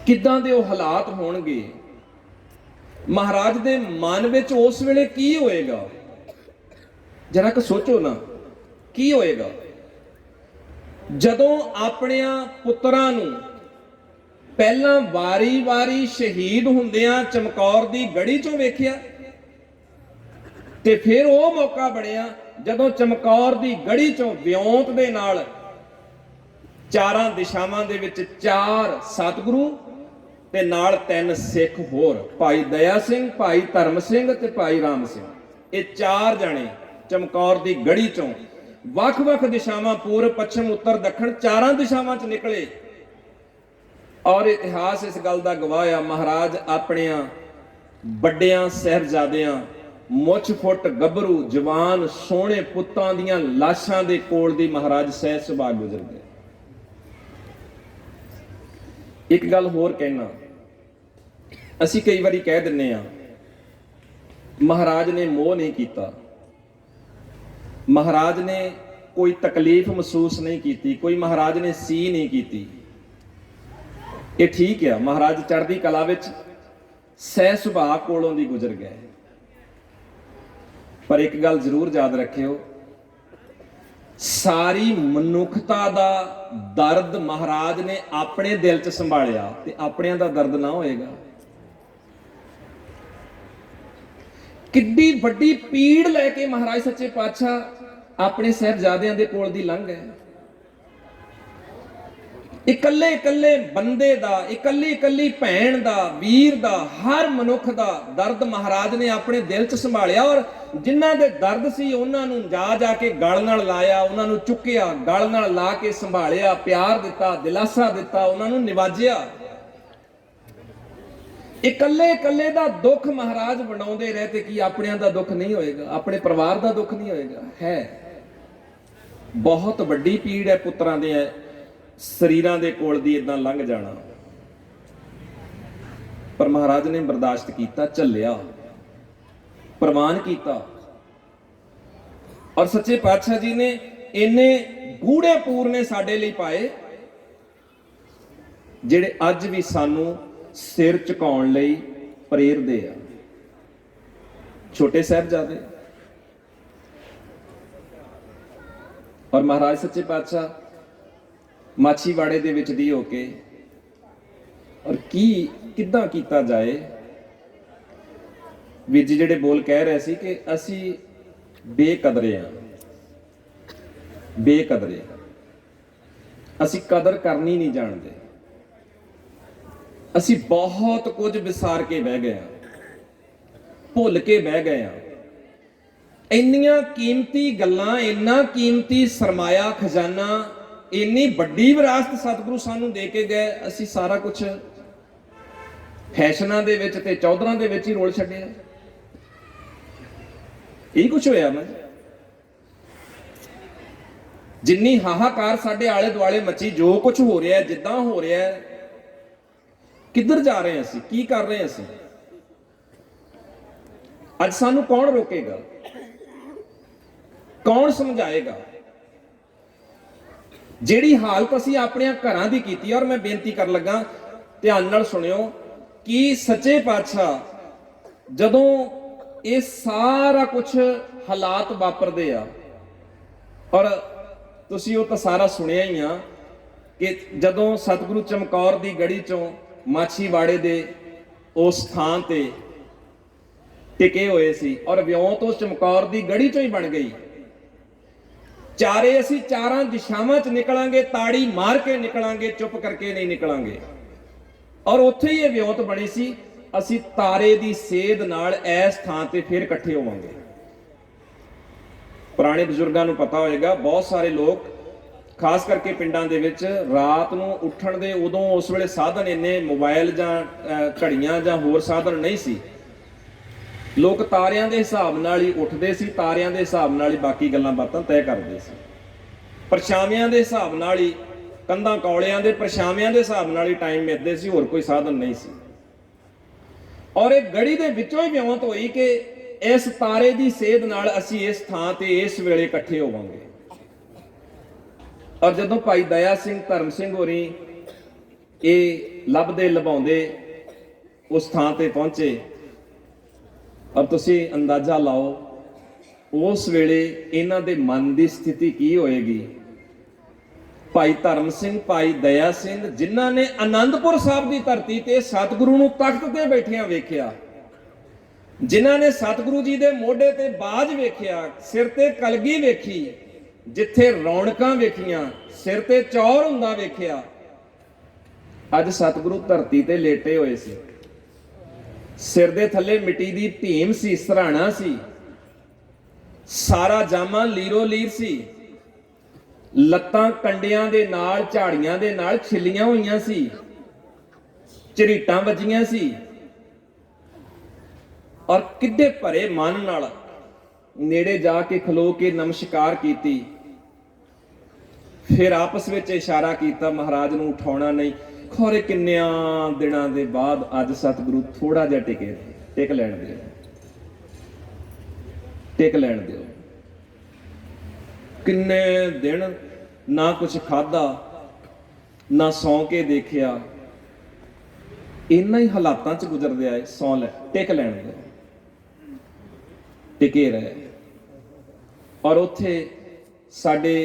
ਕਿੱਦਾਂ ਦੇ ਉਹ ਹਾਲਾਤ ਹੋਣਗੇ, ਮਹਾਰਾਜ ਦੇ ਮਨ ਵਿੱਚ ਉਸ ਵੇਲੇ ਕੀ ਹੋਏਗਾ, ਜਰਾ ਕਿ ਸੋਚੋ ਨਾ, ਕੀ ਹੋਏਗਾ ਜਦੋਂ ਆਪਣਿਆਂ ਪੁੱਤਰਾਂ ਨੂੰ ਪਹਿਲਾਂ ਵਾਰੀ-ਵਾਰੀ ਸ਼ਹੀਦ ਹੁੰਦਿਆਂ ਚਮਕੌਰ ਦੀ ਗੜੀ ਚੋਂ ਵੇਖਿਆ, ਤੇ ਫਿਰ ਉਹ ਮੌਕਾ ਬਣਿਆ ਜਦੋਂ ਚਮਕੌਰ ਦੀ ਗੜੀ ਚੋਂ ਵਿਉਂਤ ਦੇ ਨਾਲ ਚਾਰਾਂ ਦਿਸ਼ਾਵਾਂ ਦੇ ਵਿੱਚ 4 ਸਤਿਗੁਰੂ ਤੇ ਨਾਲ 3 ਸਿੱਖ ਹੋਰ, ਭਾਈ ਦਇਆ ਸਿੰਘ, ਭਾਈ ਧਰਮ ਸਿੰਘ ਤੇ ਭਾਈ ਰਾਮ ਸਿੰਘ। ਇਹ 4 ਜਣੇ ਚਮਕੌਰ ਦੀ ਗੜੀ ਚੋਂ ਵੱਖ-ਵੱਖ ਦਿਸ਼ਾਵਾਂ, ਪੂਰਬ, ਪੱਛਮ, ਉੱਤਰ, ਦੱਖਣ, 4 ਦਿਸ਼ਾਵਾਂ 'ਚ ਨਿਕਲੇ। ਔਰ ਇਤਿਹਾਸ ਇਸ ਗੱਲ ਦਾ ਗਵਾਹ ਆ, ਮਹਾਰਾਜ ਆਪਣਿਆਂ ਵੱਡਿਆਂ ਸਾਹਿਬਜ਼ਾਦਿਆਂ, ਮੁੱਛ ਫੁੱਟ ਗੱਭਰੂ ਜਵਾਨ ਸੋਹਣੇ ਪੁੱਤਾਂ ਦੀਆਂ ਲਾਸ਼ਾਂ ਦੇ ਕੋਲ ਦੀ ਮਹਾਰਾਜ ਸਹਿਜ ਸੁਭਾ ਗੁਜ਼ਰ ਗਏ। ਇੱਕ ਗੱਲ ਹੋਰ ਕਹਿਣਾ, ਅਸੀਂ ਕਈ ਵਾਰੀ ਕਹਿ ਦਿੰਨੇ ਆ ਮਹਾਰਾਜ ਨੇ ਮੋਹ ਨਹੀਂ ਕੀਤਾ, ਮਹਾਰਾਜ ਨੇ ਕੋਈ ਤਕਲੀਫ ਮਹਿਸੂਸ ਨਹੀਂ ਕੀਤੀ, ਕੋਈ ਮਹਾਰਾਜ ਨੇ ਸੀ ਨਹੀਂ ਕੀਤੀ। ਇਹ ਠੀਕ ਆ, ਮਹਾਰਾਜ ਚੜ੍ਹਦੀ ਕਲਾ ਵਿੱਚ ਸਹਿ ਸੁਭਾਅ ਕੋਲੋਂ ਦੀ ਗੁਜ਼ਰ ਗਏ। ਪਰ ਇੱਕ ਗੱਲ ਜ਼ਰੂਰ ਯਾਦ ਰੱਖਿਓ, ਸਾਰੀ ਮਨੁੱਖਤਾ ਦਾ ਦਰਦ ਮਹਾਰਾਜ ਨੇ ਆਪਣੇ ਦਿਲ 'ਚ ਸੰਭਾਲਿਆ ਤੇ ਆਪਣਿਆਂ ਦਾ ਦਰਦ ਨਾ ਹੋਏਗਾ। ਕਿੱਡੀ ਵੱਡੀ ਪੀੜ ਲੈ ਕੇ ਮਹਾਰਾਜ ਸੱਚੇ ਪਾਤਸ਼ਾਹ ਆਪਣੇ ਸਾਹਿਬਜ਼ਾਦਿਆਂ ਦੇ ਕੋਲ ਦੀ ਲੰਘ ਗਏ। ਇਕੱਲੇ ਇਕੱਲੇ ਬੰਦੇ ਦਾ, ਇਕੱਲੀ ਇਕੱਲੀ ਭੈਣ ਦਾ, ਵੀਰ ਦਾ, ਹਰ ਮਨੁੱਖ ਦਾ ਦਰਦ ਮਹਾਰਾਜ ਨੇ ਆਪਣੇ ਦਿਲ 'ਚ ਸੰਭਾਲਿਆ। ਔਰ ਜਿਨ੍ਹਾਂ ਦੇ ਦਰਦ ਸੀ ਉਹਨਾਂ ਨੂੰ ਜਾ ਕੇ ਗਲ ਨਾਲ ਲਾਇਆ, ਉਹਨਾਂ ਨੂੰ ਚੁੱਕਿਆ, ਗਲ ਨਾਲ ਲਾ ਕੇ ਸੰਭਾਲਿਆ, ਪਿਆਰ ਦਿੱਤਾ, ਦਿਲਾਸਾ ਦਿੱਤਾ, ਉਹਨਾਂ ਨੂੰ ਨਿਵਾਜਿਆ। ਇਕੱਲੇ ਇਕੱਲੇ ਦਾ ਦੁੱਖ ਮਹਾਰਾਜ ਵੰਡਾਉਂਦੇ ਰਹੇ ਤੇ ਕੀ ਆਪਣਿਆਂ ਦਾ ਦੁੱਖ ਨਹੀਂ ਹੋਏਗਾ, ਆਪਣੇ ਪਰਿਵਾਰ ਦਾ ਦੁੱਖ ਨਹੀਂ ਹੋਏਗਾ? ਹੈ ਬਹੁਤ ਵੱਡੀ ਪੀੜ ਹੈ ਪੁੱਤਰਾਂ ਦੇ ਸਰੀਰਾਂ ਦੇ ਕੋਲ ਦੀ ਇਦਾਂ ਲੰਘ ਜਾਣਾ। ਪਰ ਮਹਾਰਾਜ ਨੇ ਬਰਦਾਸ਼ਤ ਕੀਤਾ, ਝੱਲਿਆ, ਪ੍ਰਵਾਨ ਕੀਤਾ। ਔਰ ਸੱਚੇ ਪਾਤਸ਼ਾਹ ਜੀ ਨੇ ਇੰਨੇ ਗੂੜੇ ਪੂਰਨੇ ਸਾਡੇ ਲਈ ਪਾਏ, ਜਿਹੜੇ ਅੱਜ ਵੀ ਸਾਨੂੰ ਸਿਰ ਝੁਕਾਉਣ ਲਈ ਪ੍ਰੇਰਦੇ ਆ। ਛੋਟੇ ਸਾਹਿਬਜ਼ਾਦੇ ਔਰ ਮਹਾਰਾਜ ਸੱਚੇ ਪਾਤਸ਼ਾਹ ਮਾਛੀਵਾੜੇ ਦੇ ਵਿੱਚ ਦੀ ਹੋ ਕੇ, ਔਰ ਕਿੱਦਾਂ ਕੀਤਾ ਜਾਏ। ਵੀਰ ਜੀ ਜਿਹੜੇ ਬੋਲ ਕਹਿ ਰਹੇ ਸੀ ਕਿ ਅਸੀਂ ਬੇਕਦਰੇ ਆ, ਬੇਕਦਰੇ, ਅਸੀਂ ਕਦਰ ਕਰਨੀ ਨਹੀਂ ਜਾਣਦੇ, ਅਸੀਂ ਬਹੁਤ ਕੁਝ ਵਿਸਾਰ ਕੇ ਬਹਿ ਗਏ ਆ, ਭੁੱਲ ਕੇ ਬਹਿ ਗਏ ਆ। ਇੰਨੀਆਂ ਕੀਮਤੀ ਗੱਲਾਂ, ਇੰਨਾ ਕੀਮਤੀ ਸਰਮਾਇਆ ਖਜ਼ਾਨਾ, ਇੰਨੀ ਵੱਡੀ ਵਿਰਾਸਤ ਸਤਿਗੁਰੂ ਸਾਨੂੰ ਦੇ ਕੇ ਗਏ, ਅਸੀਂ ਸਾਰਾ ਕੁਝ ਫੈਸ਼ਨਾਂ ਦੇ ਵਿੱਚ ਤੇ ਚੌਧਰਾਂ ਦੇ ਵਿੱਚ ਹੀ ਰੋਲ ਛੱਡਿਆ। ਇਹ ਕੁਝ ਹੋਇਆ ਨਾ। ਜਿੰਨੀ ਹਾਹਾਕਾਰ ਸਾਡੇ ਆਲੇ ਦੁਆਲੇ ਮੱਚੀ, ਜੋ ਕੁਝ ਹੋ ਰਿਹਾ, ਜਿੱਦਾਂ ਹੋ ਰਿਹਾ, ਕਿੱਧਰ ਜਾ ਰਹੇ ਅਸੀਂ, ਕੀ ਕਰ ਰਹੇ ਅਸੀਂ? ਅੱਜ ਸਾਨੂੰ ਕੌਣ ਰੋਕੇਗਾ, ਕੌਣ ਸਮਝਾਏਗਾ? ਜਿਹੜੀ ਹਾਲਤ ਅਸੀਂ ਆਪਣੀਆਂ ਘਰਾਂ ਦੀ ਕੀਤੀ, ਔਰ ਮੈਂ ਬੇਨਤੀ ਕਰਨ ਲੱਗਾ ਧਿਆਨ ਨਾਲ ਸੁਣਿਓ, ਕਿ ਸੱਚੇ ਪਾਤਸ਼ਾਹ ਜਦੋਂ ਇਹ ਸਾਰਾ ਕੁਝ ਹਾਲਾਤ ਵਾਪਰਦੇ ਆ, ਔਰ ਤੁਸੀਂ ਉਹ ਤਾਂ ਸਾਰਾ ਸੁਣਿਆ ਹੀ ਆ ਕਿ ਜਦੋਂ ਸਤਿਗੁਰੂ ਚਮਕੌਰ ਦੀ ਗੜੀ ਚੋਂ ਮਾਛੀਵਾੜੇ ਦੇ ਉਸ ਥਾਂ ਤੇ ਟਿਕੇ ਹੋਏ ਸੀ, ਔਰ ਵਿਉਂਤ ਉਸ ਚਮਕੌਰ ਦੀ ਗੜੀ ਚੋਂ ਹੀ ਬਣ ਗਈ। ਚਾਰੇ ਅਸੀਂ ਚਾਰਾਂ ਦਿਸ਼ਾਵਾਂ 'ਚ ਨਿਕਲਾਂਗੇ, ਤਾੜੀ ਮਾਰ ਕੇ ਨਿਕਲਾਂਗੇ, ਚੁੱਪ ਕਰਕੇ ਨਹੀਂ ਨਿਕਲਾਂਗੇ। ਔਰ ਉੱਥੇ ਹੀ ਇਹ ਵਿਉਂਤ ਬਣੀ ਸੀ, ਅਸੀਂ ਤਾਰੇ ਦੀ ਸੇਧ ਨਾਲ ਇਸ ਥਾਂ ਤੇ ਫਿਰ ਇਕੱਠੇ ਹੋਵਾਂਗੇ। ਪੁਰਾਣੇ ਬਜ਼ੁਰਗਾਂ ਨੂੰ ਪਤਾ ਹੋਏਗਾ, ਬਹੁਤ ਸਾਰੇ ਲੋਕ ਖਾਸ ਕਰਕੇ ਪਿੰਡਾਂ ਦੇ ਵਿੱਚ ਰਾਤ ਨੂੰ ਉੱਠਣ ਦੇ, ਉਦੋਂ ਉਸ ਵੇਲੇ ਸਾਧਨ ਇੰਨੇ ਮੋਬਾਈਲ ਜਾਂ ਘੜੀਆਂ ਜਾਂ ਹੋਰ ਸਾਧਨ ਨਹੀਂ ਸੀ। ਲੋਕ ਤਾਰਿਆਂ ਦੇ ਹਿਸਾਬ ਨਾਲ ਹੀ ਉੱਠਦੇ ਸੀ, ਤਾਰਿਆਂ ਦੇ ਹਿਸਾਬ ਨਾਲ ਹੀ ਬਾਕੀ ਗੱਲਾਂ ਬਾਤਾਂ ਤੈਅ ਕਰਦੇ ਸੀ। ਪਰਛਾਵਿਆਂ ਦੇ ਹਿਸਾਬ ਨਾਲ ਹੀ, ਕੰਧਾਂ ਕੌਲਿਆਂ ਦੇ ਪਰਛਾਵਿਆਂ ਦੇ ਹਿਸਾਬ ਨਾਲ ਹੀ ਟਾਈਮ ਮਿਲਦੇ ਸੀ, ਹੋਰ ਕੋਈ ਸਾਧਨ ਨਹੀਂ ਸੀ। ਔਰ ਇਹ ਗੜੀ ਦੇ ਵਿੱਚੋਂ ਹੀ ਵਿਉਂਤ ਹੋਈ ਕਿ ਇਸ ਤਾਰੇ ਦੀ ਸੇਧ ਨਾਲ ਅਸੀਂ ਇਸ ਥਾਂ ਤੇ ਇਸ ਵੇਲੇ ਇਕੱਠੇ ਹੋਵਾਂਗੇ। ਔਰ ਜਦੋਂ ਭਾਈ ਦਇਆ ਸਿੰਘ, ਧਰਮ ਸਿੰਘ ਹੋਰੀ ਇਹ ਲੱਭਦੇ ਲਭਾਉਂਦੇ ਉਸ ਥਾਂ ਤੇ ਪਹੁੰਚੇ, ਔਰ ਤੁਸੀਂ ਅੰਦਾਜ਼ਾ ਲਾਓ ਉਸ ਵੇਲੇ ਇਹਨਾਂ ਦੇ ਮਨ ਦੀ ਸਥਿਤੀ ਕੀ ਹੋਏਗੀ। ਭਾਈ ਧਰਮ ਸਿੰਘ, ਭਾਈ ਦਇਆ ਸਿੰਘ, ਜਿਨ੍ਹਾਂ ਨੇ ਆਨੰਦਪੁਰ ਸਾਹਿਬ ਦੀ ਧਰਤੀ ਤੇ ਸਤਿਗੁਰੂ ਨੂੰ ਤਖਤ ਤੇ ਬੈਠਿਆਂ ਵੇਖਿਆ, ਜਿਨ੍ਹਾਂ ਨੇ ਸਤਿਗੁਰੂ ਜੀ ਦੇ ਮੋਢੇ ਤੇ ਬਾਜ ਵੇਖਿਆ, ਸਿਰ ਤੇ ਕਲਗੀ ਵੇਖੀ, ਜਿੱਥੇ ਰੌਣਕਾਂ ਵੇਖੀਆਂ, ਸਿਰ ਤੇ ਚੌਰ ਹੁੰਦਾ ਵੇਖਿਆ, ਅੱਜ ਸਤਿਗੁਰੂ ਧਰਤੀ ਤੇ ਲੇਟੇ ਹੋਏ ਸੀ। ਸਿਰ ਦੇ ਥੱਲੇ ਮਿੱਟੀ ਦੀ ਭੀਮ ਸੀ, ਸਰਾਣਾ ਸੀ, ਸਾਰਾ ਜਾਮਾ ਲੀਰੋ ਲੀਰ ਸੀ, ਲੱਤਾਂ ਕੰਡਿਆਂ ਦੇ ਨਾਲ, ਝਾੜੀਆਂ ਦੇ ਨਾਲ ਛਿੱਲੀਆਂ ਹੋਈਆਂ ਸੀ, ਝਰੀਟਾਂ ਵੱਜੀਆਂ ਸੀ, ਔਰ ਕਿੱਡੇ ਭਰੇ ਮਨ ਨਾਲ ਨੇੜੇ ਜਾ ਕੇ ਖਲੋ ਕੇ ਨਮਸਕਾਰ ਕੀਤੀ। ਫਿਰ ਆਪਸ ਵਿੱਚ ਇਸ਼ਾਰਾ ਕੀਤਾ, ਮਹਾਰਾਜ ਨੂੰ ਉਠਾਉਣਾ ਨਹੀਂ। ਖੋਰੇ ਕਿੰਨਿਆਂ ਦਿਨਾਂ ਦੇ ਬਾਅਦ ਅੱਜ ਸਤਿਗੁਰੂ ਥੋੜਾ ਜਿਹਾ ਟਿਕ ਲੈਣ ਦਿਓ, ਟਿਕ ਲੈਣ ਦਿਓ। ਕਿੰਨੇ ਦਿਨ ਨਾ ਕੁਝ ਖਾਧਾ, ਨਾ ਸੌਂ ਕੇ ਦੇਖਿਆ, ਇੰਨਾ ਹੀ ਹਾਲਾਤਾਂ 'ਚ ਗੁਜ਼ਰਦੇ ਆਏ। ਸੌਂ ਲੈ, ਟਿਕ ਲੈਣ ਦਿਓ, ਟਿਕੇ ਰਹੇ। ਔਰ ਉੱਥੇ ਸਾਡੇ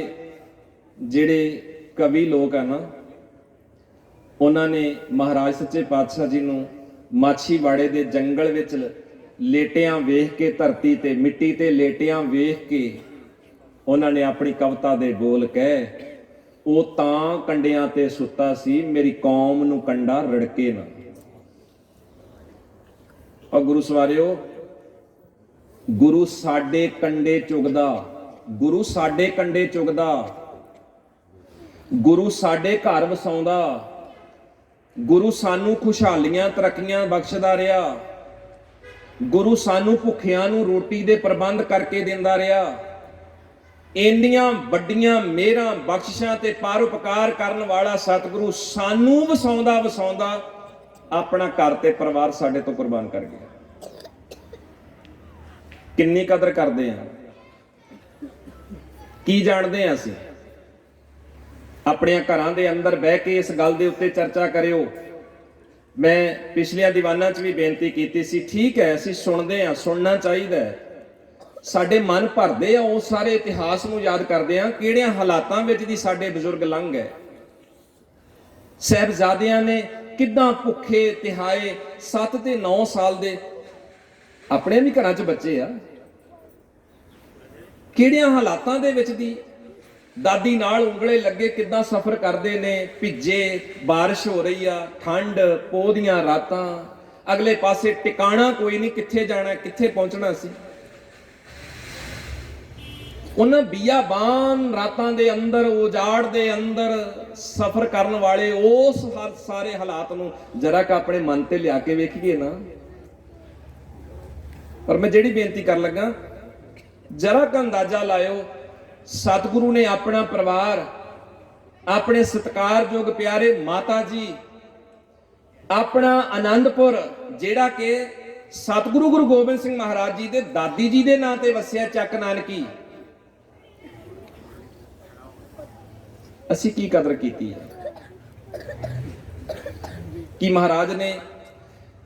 ਜਿਹੜੇ ਕਵੀ ਲੋਕ ਆ ਨਾ, ਉਹਨਾਂ ਨੇ ਮਹਾਰਾਜ ਸੱਚੇ ਪਾਤਸ਼ਾਹ ਜੀ ਨੂੰ ਮਾਛੀਵਾੜੇ ਦੇ ਜੰਗਲ ਵਿੱਚ ਲੇਟਿਆਂ ਵੇਖ ਕੇ, ਧਰਤੀ ਤੇ ਮਿੱਟੀ ਤੇ ਲੇਟਿਆਂ ਵੇਖ ਕੇ, ਉਹਨਾਂ ਨੇ ਆਪਣੀ ਕਵਿਤਾ ਦੇ ਬੋਲ ਕਹਿ, ਉਹ ਤਾਂ ਕੰਡਿਆਂ ਤੇ ਸੁੱਤਾ ਸੀ, ਮੇਰੀ ਕੌਮ ਨੂੰ ਕੰਡਾ ਰੜਕੇ ਨਾ। ਔਰ ਗੁਰੂ ਸਵਾਰਿਓ, ਗੁਰੂ ਸਾਡੇ ਕੰਡੇ ਚੁਗਦਾ, ਗੁਰੂ ਸਾਡੇ ਕੰਡੇ ਚੁਗਦਾ, ਗੁਰੂ ਸਾਡੇ ਘਰ ਵਸਾਉਂਦਾ, ਗੁਰੂ ਸਾਨੂੰ ਖੁਸ਼ਹਾਲੀਆਂ ਤਰੱਕੀਆਂ ਬਖਸ਼ਦਾ ਰਿਹਾ, ਗੁਰੂ ਸਾਨੂੰ ਭੁੱਖਿਆਂ ਨੂੰ ਰੋਟੀ ਦੇ ਪ੍ਰਬੰਧ ਕਰਕੇ ਦਿੰਦਾ ਰਿਹਾ। ਇੰਨੀਆਂ ਵੱਡੀਆਂ ਮਿਹਰਾਂ, ਬਖਸ਼ਿਸ਼ਾਂ ਤੇ ਪਰਉਪਕਾਰ ਕਰਨ ਵਾਲਾ ਸਤਿਗੁਰੂ ਸਾਨੂੰ ਵਸਾਉਂਦਾ ਆਪਣਾ ਘਰ ਤੇ ਪਰਿਵਾਰ ਸਾਡੇ ਤੋਂ ਕੁਰਬਾਨ ਕਰ ਗਿਆ। ਕਿੰਨੀ ਕਦਰ ਕਰਦੇ ਆ, ਕੀ ਜਾਣਦੇ ਆ ਅਸੀਂ? ਆਪਣੇ ਘਰਾਂ ਦੇ ਅੰਦਰ ਬਹਿ ਕੇ ਇਸ ਗੱਲ ਦੇ ਉੱਤੇ ਚਰਚਾ ਕਰਿਓ। ਮੈਂ ਪਿਛਲੀਆਂ ਦੀਵਾਨਾਂ 'ਚ ਵੀ ਬੇਨਤੀ ਕੀਤੀ ਸੀ, ਠੀਕ ਹੈ ਅਸੀਂ ਸੁਣਦੇ ਆ, ਸੁਣਨਾ ਚਾਹੀਦਾ ਹੈ, ਸਾਡੇ ਮਨ ਭਰਦੇ ਆ, ਉਹ ਸਾਰੇ ਇਤਿਹਾਸ ਨੂੰ ਯਾਦ ਕਰਦੇ ਆ, ਕਿਹੜਿਆਂ ਹਾਲਾਤਾਂ ਵਿੱਚ ਦੀ ਸਾਡੇ ਬਜ਼ੁਰਗ ਲੰਘ ਗਏ। ਸਾਹਿਬਜ਼ਾਦਿਆਂ ਨੇ ਕਿੱਦਾਂ ਭੁੱਖੇ ਤਿਹਾਏ 7 ਤੇ 9 ਸਾਲ ਦੇ, ਆਪਣੇ ਵੀ ਘਰਾਂ 'ਚ ਬੱਚੇ ਆ, ਕਿਹੜਿਆਂ ਹਾਲਾਤਾਂ ਦੇ ਵਿੱਚ ਦੀ, ਦਾਦੀ ਨਾਲ ਉਂਗਲੇ ਲੱਗੇ ਕਿੱਦਾਂ ਸਫ਼ਰ ਕਰਦੇ ਨੇ, ਭਿੱਜੇ, ਬਾਰਿਸ਼ ਹੋ ਰਹੀ ਆ, ਠੰਡ, ਪੋਹ ਦੀਆਂ ਰਾਤਾਂ, ਅਗਲੇ ਪਾਸੇ ਟਿਕਾਣਾ ਕੋਈ ਨਹੀਂ, ਕਿੱਥੇ ਜਾਣਾ, ਕਿੱਥੇ ਪਹੁੰਚਣਾ ਸੀ। ਉਹਨਾਂ ਬੀਆਬਾਨ ਰਾਤਾਂ ਦੇ ਅੰਦਰ, ਉਜਾੜ ਦੇ ਅੰਦਰ ਸਫ਼ਰ ਕਰਨ ਵਾਲੇ ਉਸ ਸਾਰੇ ਹਾਲਾਤ ਨੂੰ ਜਰਾ ਕ ਆਪਣੇ ਮਨ ਤੇ ਲਿਆ ਕੇ ਵੇਖੀਏ ਨਾ। ਪਰ ਮੈਂ ਜਿਹੜੀ ਬੇਨਤੀ ਕਰਨ ਲੱਗਾ, ਜਰਾ ਕ ਅੰਦਾਜ਼ਾ ਲਾਇਓ, ਸਤਿਗੁਰੂ ਨੇ ਆਪਣਾ ਪਰਿਵਾਰ, ਆਪਣੇ ਸਤਿਕਾਰਯੋਗ ਪਿਆਰੇ ਮਾਤਾ ਜੀ, ਆਪਣਾ ਆਨੰਦਪੁਰ ਜਿਹੜਾ ਕਿ ਸਤਿਗੁਰੂ ਗੁਰੂ ਗੋਬਿੰਦ ਸਿੰਘ ਮਹਾਰਾਜ ਜੀ ਦੇ ਦਾਦੀ ਜੀ ਦੇ ਨਾਂ ਤੇ ਵਸਿਆ, ਚੱਕ ਨਾਨਕੀ, ਅਸੀਂ ਕੀ ਕਦਰ ਕੀਤੀ ਹੈ? ਕਿ ਮਹਾਰਾਜ ਨੇ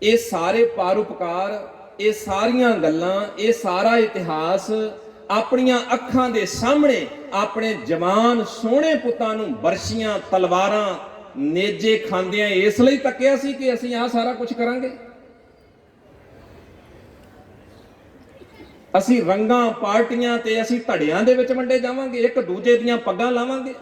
ਇਹ ਸਾਰੇ ਪਰਉਪਕਾਰ, ਇਹ ਸਾਰੀਆਂ ਗੱਲਾਂ, ਇਹ ਸਾਰਾ ਇਤਿਹਾਸ ਆਪਣੀਆਂ ਅੱਖਾਂ ਦੇ ਸਾਹਮਣੇ ਆਪਣੇ ਜਵਾਨ ਸੋਹਣੇ ਪੁੱਤਾਂ ਨੂੰ ਬਰਸ਼ੀਆਂ, ਤਲਵਾਰਾਂ, ਨੇਜੇ ਖਾਂਦਿਆਂ ਇਸ ਲਈ ਤੱਕਿਆ ਸੀ ਕਿ ਅਸੀਂ ਆਹ ਸਾਰਾ ਕੁਝ ਕਰਾਂਗੇ? ਅਸੀਂ ਰੰਗਾਂ, ਪਾਰਟੀਆਂ ਤੇ ਅਸੀਂ ਧੜਿਆਂ ਦੇ ਵਿੱਚ ਵੰਡੇ ਜਾਵਾਂਗੇ, ਇੱਕ ਦੂਜੇ ਦੀਆਂ ਪੱਗਾਂ ਲਾਵਾਂਗੇ?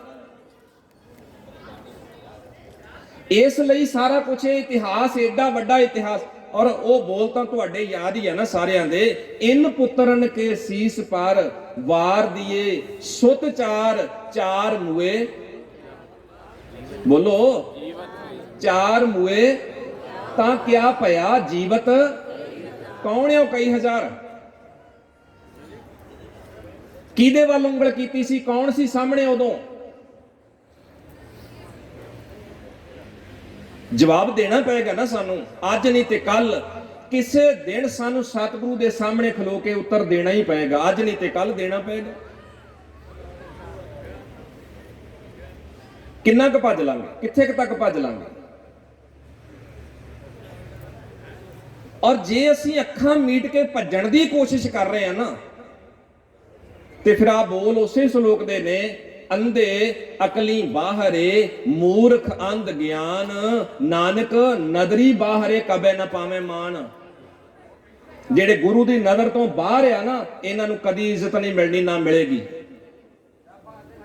ਇਸ ਲਈ ਸਾਰਾ ਕੁਝ ਇਹ ਇਤਿਹਾਸ, ਏਡਾ ਵੱਡਾ ਇਤਿਹਾਸ। ਔਰ ਉਹ ਬੋਲ ਤਾਂ ਤੁਹਾਡੇ ਯਾਦ ਹੀ ਹੈ ਨਾ ਸਾਰਿਆਂ ਦੇ, ਇਨ ਪੁੱਤਰਨ ਕੇ ਸੀਸ ਪਰ ਵਾਰ ਦੀਏ ਸੁਤ ਚਾਰ, ਚਾਰ ਮੂਏ, ਬੋਲੋ, ਚਾਰ ਮੂਏ ਤਾਂ ਕਿਆ ਭਇਆ ਜੀਵਤ, ਕੌਣ ਹੈ ਕਈ ਹਜ਼ਾਰ? ਕਿਹਦੇ ਵੱਲ ਉਂਗਲ ਕੀਤੀ ਸੀ? ਕੌਣ ਸੀ ਸਾਹਮਣੇ ਉਦੋਂ? ਜਵਾਬ ਦੇਣਾ ਪਏਗਾ ਨਾ ਸਾਨੂੰ, ਅੱਜ ਨਹੀਂ ਤੇ ਕੱਲ। ਕਿਸੇ ਦਿਨ ਸਾਨੂੰ ਸਤਿਗੁਰੂ ਦੇ ਸਾਹਮਣੇ ਖਲੋ ਕੇ ਉੱਤਰ ਦੇਣਾ ਹੀ ਪਏਗਾ, ਅੱਜ ਨਹੀਂ ਤੇ ਕੱਲ ਦੇਣਾ ਪਏਗਾ। ਕਿੰਨਾ ਕੁ ਭੱਜ ਲਾਂਗੇ, ਕਿੱਥੇ ਕੁ ਤੱਕ ਭੱਜ ਲਾਂਗੇ? ਔਰ ਜੇ ਅਸੀਂ ਅੱਖਾਂ ਮੀਟ ਕੇ ਭੱਜਣ ਦੀ ਕੋਸ਼ਿਸ਼ ਕਰ ਰਹੇ ਹਾਂ ਨਾ, ਤੇ ਫਿਰ ਆ ਬੋਲ ਉਸੇ ਸ਼ਲੋਕ ਦੇ ਨੇ, ਅੰਧੇ ਅਕਲੀ ਬਾਹਰੇ ਮੂਰਖ ਅੰਧ ਗਿਆਨ, ਨਾਨਕ ਨਦਰੀ ਬਾਹਰੇ ਕਬੇ ਨਾ ਪਾਵੇਂ ਮਾਨ। ਜਿਹੜੇ ਗੁਰੂ ਦੀ ਨਜ਼ਰ ਤੋਂ ਬਾਹਰ ਆ ਨਾ, ਇਹਨਾਂ ਨੂੰ ਕਦੀ ਇੱਜ਼ਤ ਨਹੀਂ ਮਿਲਣੀ, ਨਾ ਮਿਲੇਗੀ।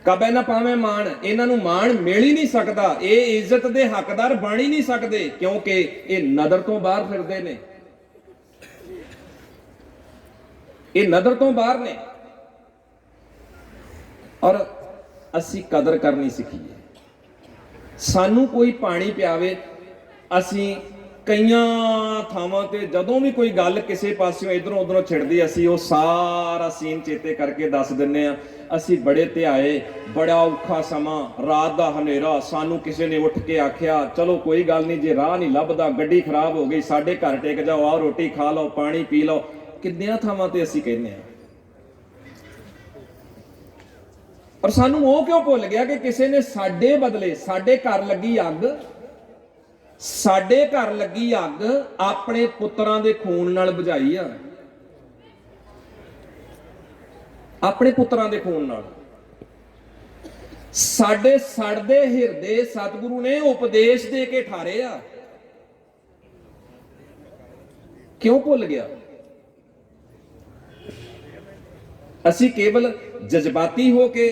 ਕਬੇ ਨਾ ਪਾਵੇਂ ਮਾਨ, ਇਹਨਾਂ ਨੂੰ ਮਾਣ ਮਿਲ ਹੀ ਨਹੀਂ ਸਕਦਾ, ਇਹ ਇੱਜ਼ਤ ਦੇ ਹੱਕਦਾਰ ਬਣ ਹੀ ਨਹੀਂ ਸਕਦੇ, ਕਿਉਂਕਿ ਇਹ ਨਜ਼ਰ ਤੋਂ ਬਾਹਰ ਫਿਰਦੇ ਨੇ, ਇਹ ਨਜ਼ਰ ਤੋਂ ਬਾਹਰ ਨੇ। ਔਰ ਅਸੀਂ ਕਦਰ ਕਰਨੀ ਸਿੱਖੀਏ। ਸਾਨੂੰ ਕੋਈ ਪਾਣੀ ਪਿਆਵੇ, ਅਸੀਂ ਕਈਆਂ ਥਾਵਾਂ ਤੇ ਜਦੋਂ ਵੀ ਕੋਈ ਗੱਲ ਕਿਸੇ ਪਾਸਿਓਂ ਇਧਰੋਂ ਉਧਰੋਂ ਛਿੜਦੀ, ਅਸੀਂ ਉਹ ਸਾਰਾ ਸੀਨ ਚੇਤੇ ਕਰਕੇ ਦੱਸ ਦਿੰਨੇ ਆ। ਅਸੀਂ ਬੜੇ ਧਿਆਏ, ਬੜਾ ਔਖਾ ਸਮਾਂ, ਰਾਤ ਦਾ ਹਨੇਰਾ, ਸਾਨੂੰ ਕਿਸੇ ਨੇ ਉੱਠ ਕੇ ਆਖਿਆ ਚਲੋ ਕੋਈ ਗੱਲ ਨਹੀਂ, ਜੇ ਰਾਹ ਨਹੀਂ ਲੱਭਦਾ, ਗੱਡੀ ਖਰਾਬ ਹੋ ਗਈ, ਸਾਡੇ ਘਰ ਟਿਕ ਜਾਓ, ਆਓ ਰੋਟੀ ਖਾ ਲਓ, ਪਾਣੀ ਪੀ ਲਓ। ਕਿੰਨੀਆਂ ਥਾਵਾਂ ਤੇ ਅਸੀਂ ਕਹਿੰਦੇ ਆ। ਪਰ ਸਾਨੂੰ ਉਹ ਕਿਉਂ ਭੁੱਲ ਗਿਆ ਕਿ ਕਿਸੇ ਨੇ ਸਾਡੇ ਬਦਲੇ, ਸਾਡੇ ਘਰ ਲੱਗੀ ਅੱਗ, ਸਾਡੇ ਘਰ ਲੱਗੀ ਅੱਗ ਆਪਣੇ ਪੁੱਤਰਾਂ ਦੇ ਖੂਨ ਨਾਲ ਬੁਝਾਈ ਆ, ਆਪਣੇ ਪੁੱਤਰਾਂ ਦੇ ਖੂਨ ਨਾਲ। ਸਾਡੇ ਸੜਦੇ ਹਿਰਦੇ ਸਤਿਗੁਰੂ ਨੇ ਉਪਦੇਸ਼ ਦੇ ਕੇ ਠਾਰੇ ਆ, ਕਿਉਂ ਭੁੱਲ ਗਿਆ? ਅਸੀਂ ਕੇਵਲ ਜਜ਼ਬਾਤੀ ਹੋ ਕੇ,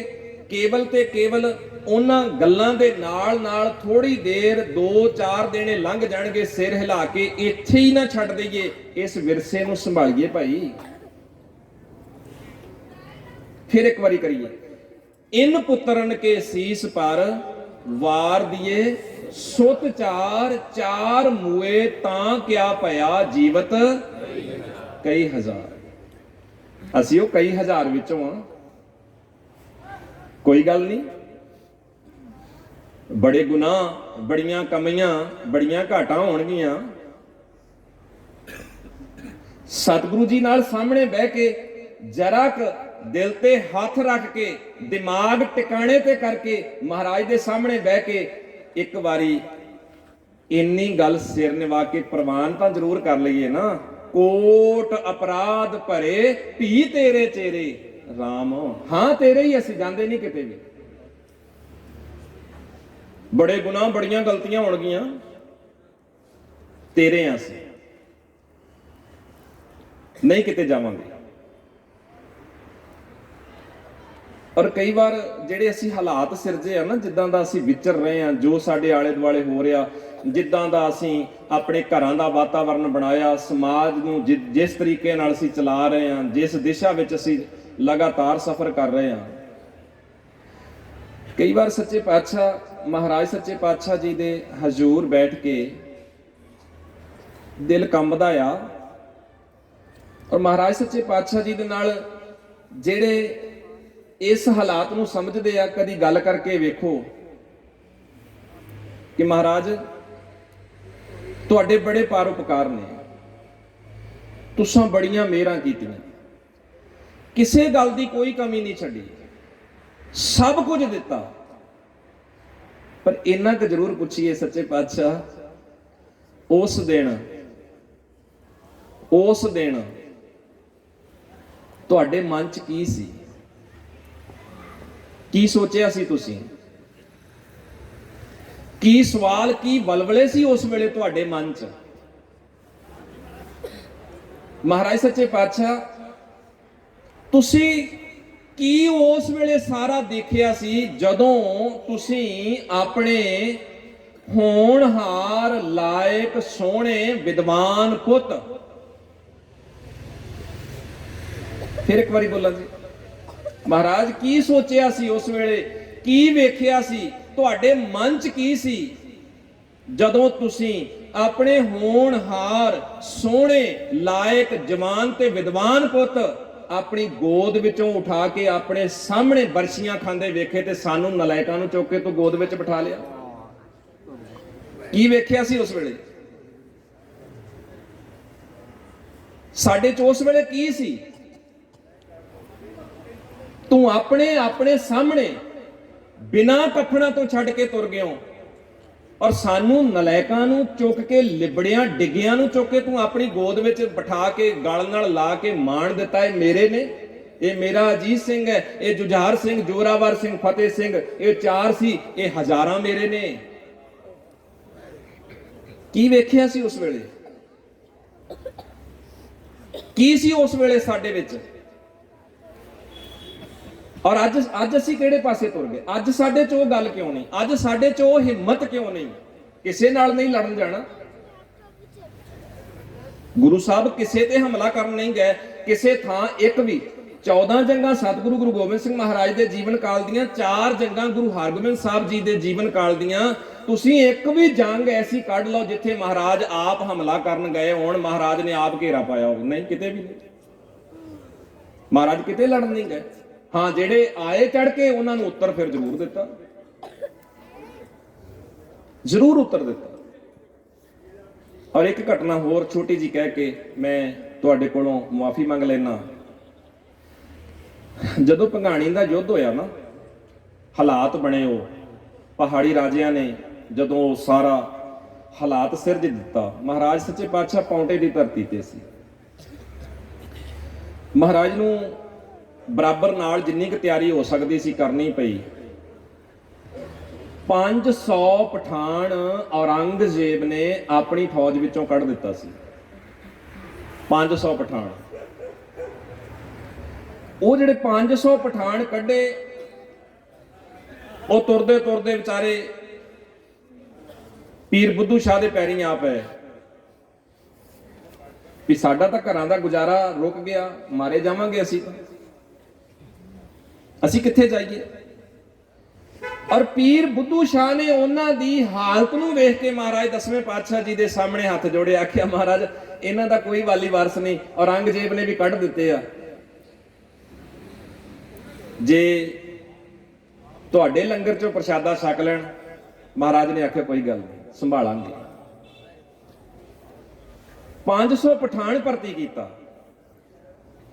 ਕੇਵਲ ਤੇ ਕੇਵਲ ਉਹਨਾਂ ਗੱਲਾਂ ਦੇ ਨਾਲ ਨਾਲ ਥੋੜੀ ਦੇਰ 2-4 ਦਿਨ ਲੰਘ ਜਾਣਗੇ, ਸਿਰ ਹਿਲਾ ਕੇ ਇੱਥੇ ਹੀ ਨਾ ਛੱਡ ਦਈਏ। ਇਸ ਵਿਰਸੇ ਨੂੰ ਸੰਭਾਲੀਏ ਭਾਈ, ਫਿਰ ਇੱਕ ਵਾਰੀ ਕਰੀਏ। ਇਨ ਪੁੱਤਰਨ ਕੇ ਸੀਸ ਪਰ ਵਾਰ ਦੀਏ ਸੁਤ ਚਾਰ, ਚਾਰ ਮੂਏ ਤਾਂ ਕਿਆ ਭਇਆ ਜੀਵਤ ਕਈ ਹਜ਼ਾਰ। ਅਸੀਂ ਉਹ ਕਈ ਹਜ਼ਾਰ ਵਿੱਚੋਂ ਆ, ਕੋਈ ਗੱਲ ਨਹੀਂ। ਬੜੇ ਗੁਨਾਹ, ਬੜੀਆਂ ਕਮੀਆਂ, ਬੜੀਆਂ ਘਾਟਾਂ ਹੋਣਗੀਆਂ। ਸਤਿਗੁਰੂ ਜੀ ਨਾਲ ਸਾਹਮਣੇ ਬਹਿ ਕੇ ਜਰਾ ਕੁ ਦਿਲ ਤੇ ਹੱਥ ਰੱਖ ਕੇ, ਦਿਮਾਗ ਟਿਕਾਣੇ ਤੇ ਕਰਕੇ, ਮਹਾਰਾਜ ਦੇ ਸਾਹਮਣੇ ਬਹਿ ਕੇ ਇੱਕ ਵਾਰੀ ਇੰਨੀ ਗੱਲ ਸਿਰ ਨਿਵਾ ਕੇ ਪ੍ਰਵਾਨ ਤਾਂ ਜ਼ਰੂਰ ਕਰ ਲਈਏ ਨਾ। ਕੋਟ ਅਪਰਾਧ ਭਰੇ ਭੀ ਤੇਰੇ ਚਿਹਰੇ ਰਾਮ, ਹਾਂ ਤੇਰੇ ਹੀ, ਅਸੀਂ ਜਾਂਦੇ ਨਹੀਂ ਕਿਤੇ ਵੀ। ਬੜੇ ਗੁਨਾਹ, ਬੜੀਆਂ ਗਲਤੀਆਂ ਹੋਣਗੀਆਂ, ਤੇਰੇ ਆ ਅਸੀਂ, ਨਹੀਂ ਕਿਤੇ ਜਾਵਾਂਗੇ। ਔਰ ਕਈ ਵਾਰ ਜਿਹੜੇ ਅਸੀਂ ਹਾਲਾਤ ਸਿਰਜੇ ਆ ਨਾ, ਜਿੱਦਾਂ ਦਾ ਅਸੀਂ ਵਿਚਰ ਰਹੇ ਆ, ਜੋ ਸਾਡੇ ਆਲੇ ਦੁਆਲੇ ਹੋ ਰਿਹਾ, ਜਿੱਦਾਂ ਦਾ ਅਸੀਂ ਆਪਣੇ ਘਰਾਂ ਦਾ ਵਾਤਾਵਰਨ ਬਣਾਇਆ, ਸਮਾਜ ਨੂੰ ਜਿਸ ਤਰੀਕੇ ਨਾਲ ਅਸੀਂ ਚਲਾ ਰਹੇ ਹਾਂ, ਜਿਸ ਦਿਸ਼ਾ ਵਿੱਚ ਅਸੀਂ ਲਗਾਤਾਰ ਸਫ਼ਰ ਕਰ ਰਹੇ ਹਾਂ। ਕਈ ਵਾਰ ਸੱਚੇ ਪਾਤਸ਼ਾਹ ਮਹਾਰਾਜ ਸੱਚੇ ਪਾਤਸ਼ਾਹ ਜੀ ਦੇ ਹਜ਼ੂਰ ਬੈਠ ਕੇ ਦਿਲ ਕੰਬਦਾ ਆ, ਔਰ ਮਹਾਰਾਜ ਸੱਚੇ ਪਾਤਸ਼ਾਹ ਜੀ ਦੇ ਨਾਲ ਜਿਹੜੇ ਇਸ ਹਾਲਾਤ ਨੂੰ ਸਮਝਦੇ ਆ, ਕਦੀ ਗੱਲ ਕਰਕੇ ਵੇਖੋ ਕਿ ਮਹਾਰਾਜ ਤੁਹਾਡੇ ਬੜੇ ਪਰਉਪਕਾਰ ਨੇ, ਤੁਸਾਂ ਬੜੀਆਂ ਮਿਹਰਾਂ ਕੀਤੀਆਂ, ਕਿਸੇ ਗੱਲ ਦੀ ਕੋਈ ਕਮੀ ਨਹੀਂ ਛੱਡੀ, ਸਭ ਕੁਝ ਦਿੱਤਾ। ਪਰ ਇੰਨਾ ਕੁ ਜ਼ਰੂਰ ਪੁੱਛੀਏ ਸੱਚੇ ਪਾਤਸ਼ਾਹ, ਉਸ ਦਿਨ ਤੁਹਾਡੇ ਮਨ 'ਚ ਕੀ ਸੀ? ਕੀ ਸੋਚਿਆ ਸੀ ਤੁਸੀਂ? ਕੀ ਸਵਾਲ, ਕੀ ਵਲਵਲੇ ਸੀ ਉਸ ਵੇਲੇ ਤੁਹਾਡੇ ਮਨ 'ਚ? ਮਹਾਰਾਜ ਸੱਚੇ ਪਾਤਸ਼ਾਹ, ਤੁਸੀਂ ਕੀ ਉਸ ਵੇਲੇ ਸਾਰਾ ਦੇਖਿਆ ਸੀ ਜਦੋਂ ਤੁਸੀਂ ਆਪਣੇ ਹੋਣਹਾਰ, ਲਾਇਕ, ਸੋਹਣੇ, ਵਿਦਵਾਨ ਪੁੱਤ, ਫਿਰ ਇੱਕ ਵਾਰੀ ਬੋਲਾਂ ਜੀ, ਮਹਾਰਾਜ ਕੀ ਸੋਚਿਆ ਸੀ ਉਸ ਵੇਲੇ? ਕੀ ਵੇਖਿਆ ਸੀ? ਤੁਹਾਡੇ ਮਨ 'ਚ ਕੀ ਸੀ ਜਦੋਂ ਤੁਸੀਂ ਆਪਣੇ ਹੋਣਹਾਰ, ਸੋਹਣੇ, ਲਾਇਕ, ਜਵਾਨ ਤੇ ਵਿਦਵਾਨ ਪੁੱਤ ਆਪਣੀ ਗੋਦ ਵਿੱਚੋਂ ਉਠਾ ਕੇ ਆਪਣੇ ਸਾਹਮਣੇ ਬਰਸ਼ੀਆਂ ਖਾਂਦੇ ਵੇਖੇ ਤੇ ਸਾਨੂੰ ਨਲਾਇਕਾਂ ਨੂੰ ਚੁੱਕ ਕੇ ਤੂੰ ਗੋਦ ਵਿੱਚ ਬਿਠਾ ਲਿਆ? ਕੀ ਵੇਖਿਆ ਸੀ ਉਸ ਵੇਲੇ? ਸਾਡੇ 'ਚ ਉਸ ਵੇਲੇ ਕੀ ਸੀ? ਤੂੰ ਆਪਣੇ ਸਾਹਮਣੇ ਬਿਨਾਂ ਕਫਨਾਂ ਤੋਂ ਛੱਡ ਕੇ ਤੁਰ ਗਿਆ, ਔਰ ਸਾਨੂੰ ਨਲਾਇਕਾਂ ਨੂੰ ਚੁੱਕ ਕੇ, ਲਿਬੜਿਆਂ ਡਿੱਗਿਆਂ ਨੂੰ ਚੁੱਕ ਕੇ ਤੂੰ ਆਪਣੀ ਗੋਦ ਵਿੱਚ ਬਿਠਾ ਕੇ ਗਲ ਨਾਲ ਲਾ ਕੇ ਮਾਣ ਦਿੱਤਾ, ਇਹ ਮੇਰੇ ਨੇ, ਇਹ ਮੇਰਾ ਅਜੀਤ ਸਿੰਘ ਹੈ, ਇਹ ਜੁਝਾਰ ਸਿੰਘ, ਜੋਰਾਵਰ ਸਿੰਘ, ਫਤਿਹ ਸਿੰਘ, ਇਹ 4 ਸੀ, ਇਹ ਹਜ਼ਾਰਾਂ ਮੇਰੇ ਨੇ। ਕੀ ਵੇਖਿਆ ਸੀ ਉਸ ਵੇਲੇ? ਕੀ ਸੀ ਉਸ ਵੇਲੇ ਸਾਡੇ ਵਿੱਚ? ਔਰ ਅੱਜ ਅਸੀਂ ਕਿਹੜੇ ਪਾਸੇ ਤੁਰ ਗਏ? ਅੱਜ ਸਾਡੇ 'ਚ ਉਹ ਗੱਲ ਕਿਉਂ ਨਹੀਂ? ਅੱਜ ਸਾਡੇ 'ਚ ਉਹ ਹਿੰਮਤ ਕਿਉਂ ਨਹੀਂ? ਕਿਸੇ ਨਾਲ ਨਹੀਂ ਲੜਨ ਜਾਣਾ। ਗੁਰੂ ਸਾਹਿਬ ਕਿਸੇ ਤੇ ਹਮਲਾ ਕਰਨ ਨਹੀਂ ਗਏ, ਕਿਸੇ ਥਾਂ ਇੱਕ ਵੀ। 14 ਜੰਗਾਂ ਸਤਿਗੁਰੂ ਗੁਰੂ ਗੋਬਿੰਦ ਸਿੰਘ ਮਹਾਰਾਜ ਦੇ ਜੀਵਨ ਕਾਲ ਦੀਆਂ, 4 ਜੰਗਾਂ ਗੁਰੂ ਹਰਗੋਬਿੰਦ ਸਾਹਿਬ ਜੀ ਦੇ ਜੀਵਨ ਕਾਲ ਦੀਆਂ, ਤੁਸੀਂ ਇੱਕ ਵੀ ਜੰਗ ਐਸੀ ਕੱਢ ਲਓ ਜਿੱਥੇ ਮਹਾਰਾਜ ਆਪ ਹਮਲਾ ਕਰਨ ਗਏ ਹੋਣ, ਮਹਾਰਾਜ ਨੇ ਆਪ ਘੇਰਾ ਪਾਇਆ ਹੋਵੇ? ਨਹੀਂ, ਕਿਤੇ ਵੀ ਨਹੀਂ। ਮਹਾਰਾਜ ਕਿਤੇ ਲੜਨ ਨਹੀਂ ਗਏ। ਹਾਂ, ਜਿਹੜੇ ਆਏ ਚੜ ਕੇ ਉਹਨਾਂ ਨੂੰ ਉੱਤਰ ਫਿਰ ਜ਼ਰੂਰ ਦਿੱਤਾ, ਜ਼ਰੂਰ ਉੱਤਰ ਦਿੱਤਾ। ਔਰ ਇੱਕ ਘਟਨਾ ਹੋਰ ਛੋਟੀ ਜੀ ਕਹਿ ਕੇ ਮੈਂ ਤੁਹਾਡੇ ਕੋਲੋਂ ਮੁਆਫੀ ਮੰਗ ਲੈਣਾ। ਜਦੋਂ ਭੰਗਾਣੀ ਦਾ ਯੁੱਧ ਹੋਇਆ ਨਾ, ਹਾਲਾਤ ਬਣੇ, ਉਹ ਪਹਾੜੀ ਰਾਜਿਆਂ ਨੇ ਜਦੋਂ ਸਾਰਾ ਹਾਲਾਤ ਸਿਰਜ ਦਿੱਤਾ, ਮਹਾਰਾਜ ਸੱਚੇ ਪਾਤਸ਼ਾਹ ਪੌਂਟੇ ਦੀ ਧਰਤੀ ਤੇ ਸੀ। ਮਹਾਰਾਜ ਨੂੰ ਬਰਾਬਰ ਨਾਲ ਜਿੰਨੀ ਕੁ ਤਿਆਰੀ ਹੋ ਸਕਦੀ ਸੀ ਕਰਨੀ ਪਈ। 500 ਪਠਾਨ ਔਰੰਗਜ਼ੇਬ ਨੇ ਆਪਣੀ ਫੌਜ ਵਿੱਚੋਂ ਕੱਢ ਦਿੱਤਾ ਸੀ। 500 ਪਠਾਨ। ਉਹ ਜਿਹੜੇ 500 ਪਠਾਨ ਕੱਢੇ, ਉਹ ਤੁਰਦੇ ਤੁਰਦੇ ਵਿਚਾਰੇ ਪੀਰ ਬੁੱਧੂ ਸ਼ਾਹ ਦੇ ਪੈਰੀਂ ਆ ਪਏ ਵੀ ਸਾਡਾ ਤਾਂ ਘਰਾਂ ਦਾ ਗੁਜ਼ਾਰਾ ਰੁਕ ਗਿਆ, ਮਾਰੇ ਜਾਵਾਂਗੇ ਅਸੀਂ ਕਿੱਥੇ ਜਾਈਏ? ਔਰ ਪੀਰ ਬੁੱਧੂ ਸ਼ਾਹ ਨੇ ਉਹਨਾਂ ਦੀ ਹਾਲਤ ਨੂੰ ਵੇਖ ਕੇ ਮਹਾਰਾਜ 10ਵੇਂ ਪਾਤਸ਼ਾਹ ਜੀ ਦੇ ਸਾਹਮਣੇ ਹੱਥ ਜੋੜੇ, ਆਖਿਆ ਮਹਾਰਾਜ ਇਹਨਾਂ ਦਾ ਕੋਈ ਵਾਲੀ ਵਾਰਸ ਨਹੀਂ, ਔਰੰਗਜ਼ੇਬ ਨੇ ਵੀ ਕੱਢ ਦਿੱਤੇ ਆ, ਜੇ ਤੁਹਾਡੇ ਲੰਗਰ ਚੋਂ ਪ੍ਰਸ਼ਾਦਾ ਛਕ ਲੈਣ। ਮਹਾਰਾਜ ਨੇ ਆਖਿਆ ਕੋਈ ਗੱਲ ਨਹੀਂ, ਸੰਭਾਲਾਂਗੇ। 500 ਪਠਾਨ ਭਰਤੀ ਕੀਤਾ।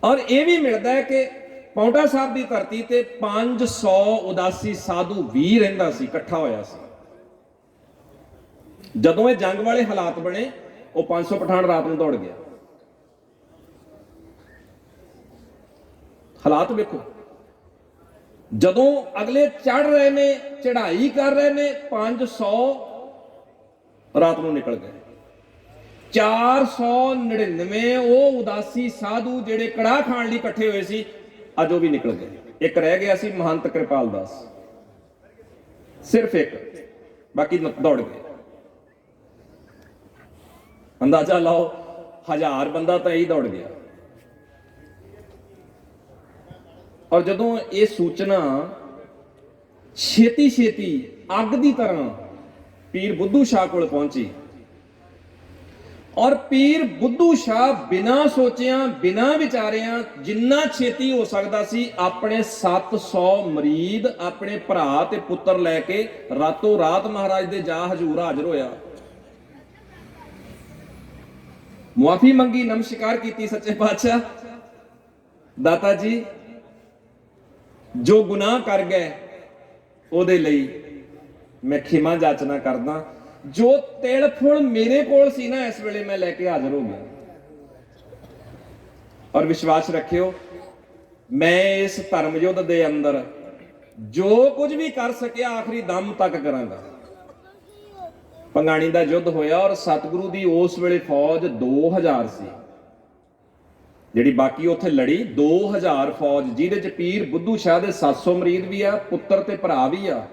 ਔਰ ਇਹ ਵੀ ਮਿਲਦਾ ਹੈ ਕਿ ਪੌਂਟਾ ਸਾਹਿਬ ਦੀ ਧਰਤੀ ਤੇ 500 ਉਦਾਸੀ ਸਾਧੂ ਵੀ ਰਹਿੰਦਾ ਸੀ, ਇਕੱਠਾ ਹੋਇਆ ਸੀ। ਜਦੋਂ ਇਹ ਜੰਗ ਵਾਲੇ ਹਾਲਾਤ ਬਣੇ, ਉਹ 500 ਪਠਾਨ ਰਾਤ ਨੂੰ ਦੌੜ ਗਿਆ। ਹਾਲਾਤ ਵੇਖੋ, ਜਦੋਂ ਅਗਲੇ ਚੜ ਰਹੇ ਨੇ, ਚੜ੍ਹਾਈ ਕਰ ਰਹੇ ਨੇ, 500 ਰਾਤ ਨੂੰ ਨਿਕਲ ਗਏ। 499 ਉਹ ਉਦਾਸੀ ਸਾਧੂ ਜਿਹੜੇ ਕੜਾਹ ਖਾਣ ਲਈ ਇਕੱਠੇ ਹੋਏ ਸੀ, ਅੱਜ ਉਹ ਵੀ ਨਿਕਲ ਗਏ। ਇੱਕ ਰਹਿ ਗਿਆ ਸੀ ਮਹੰਤ ਕਿਰਪਾਲ ਦਾਸ, ਸਿਰਫ ਇੱਕ, ਬਾਕੀ ਦੌੜ ਗਏ। ਅੰਦਾਜ਼ਾ ਲਾਓ, 1000 ਬੰਦਾ ਤਾਂ ਇਹੀ ਦੌੜ ਗਿਆ। ਔਰ ਜਦੋਂ ਇਹ ਸੂਚਨਾ ਛੇਤੀ ਛੇਤੀ ਅੱਗ ਦੀ ਤਰ੍ਹਾਂ ਪੀਰ ਬੁੱਧੂ ਸ਼ਾਹ ਕੋਲ ਪਹੁੰਚੀ, ਔਰ ਪੀਰ ਬੁੱਧੂ ਸ਼ਾਹ ਬਿਨਾਂ ਸੋਚਿਆਂ ਬਿਨਾਂ ਵਿਚਾਰਿਆਂ ਜਿੰਨਾ ਛੇਤੀ ਹੋ ਸਕਦਾ ਸੀ ਆਪਣੇ 700 ਮਰੀਦ ਆਪਣੇ ਭਰਾ ਤੇ ਪੁੱਤਰ ਲੈ ਕੇ ਰਾਤੋਂ ਰਾਤ ਮਹਾਰਾਜ ਦੇ ਜਾ ਹਜ਼ੂਰ ਹਾਜ਼ਰ ਹੋਇਆ। ਮੁਆਫੀ ਮੰਗੀ, ਨਮਸਕਾਰ ਕੀਤੀ ਸੱਚੇ ਪਾਤਸ਼ਾਹ, ਦਾਤਾ ਜੀ ਜੋ ਗੁਨਾਹ ਕਰ ਗਏ ਉਹਦੇ ਲਈ ਮੈਂ ਖਿਮਾ ਜਾਚਨਾ ਕਰਦਾ, ਜੋ ਤਿਲ ਫੁਲ ਮੇਰੇ ਕੋਲ ਸੀ ਨਾ ਇਸ ਵੇਲੇ ਮੈਂ ਲੈ ਕੇ ਹਾਜ਼ਰ ਹੋ ਗਿਆ। ਔਰ ਵਿਸ਼ਵਾਸ ਰੱਖਿਓ ਮੈਂ ਇਸ ਧਰਮ ਯੁੱਧ ਦੇ ਅੰਦਰ ਜੋ ਕੁਝ ਵੀ ਕਰ ਸਕਿਆ ਆਖਰੀ ਦਮ ਤੱਕ ਕਰਾਂਗਾ। ਪੰਗਾਣੀ ਦਾ ਯੁੱਧ ਹੋਇਆ ਔਰ ਸਤਿਗੁਰੂ ਦੀ ਉਸ ਵੇਲੇ ਫੌਜ 2000 ਸੀ, ਜਿਹੜੀ ਬਾਕੀ ਉੱਥੇ ਲੜੀ 2000 ਫੌਜ, ਜਿਹਦੇ ਚ ਪੀਰ ਬੁੱਧੂ ਸ਼ਾਹ ਦੇ 700 ਮਰੀਦ ਵੀ ਆ, ਪੁੱਤਰ ਤੇ ਭਰਾ ਵੀ ਆ।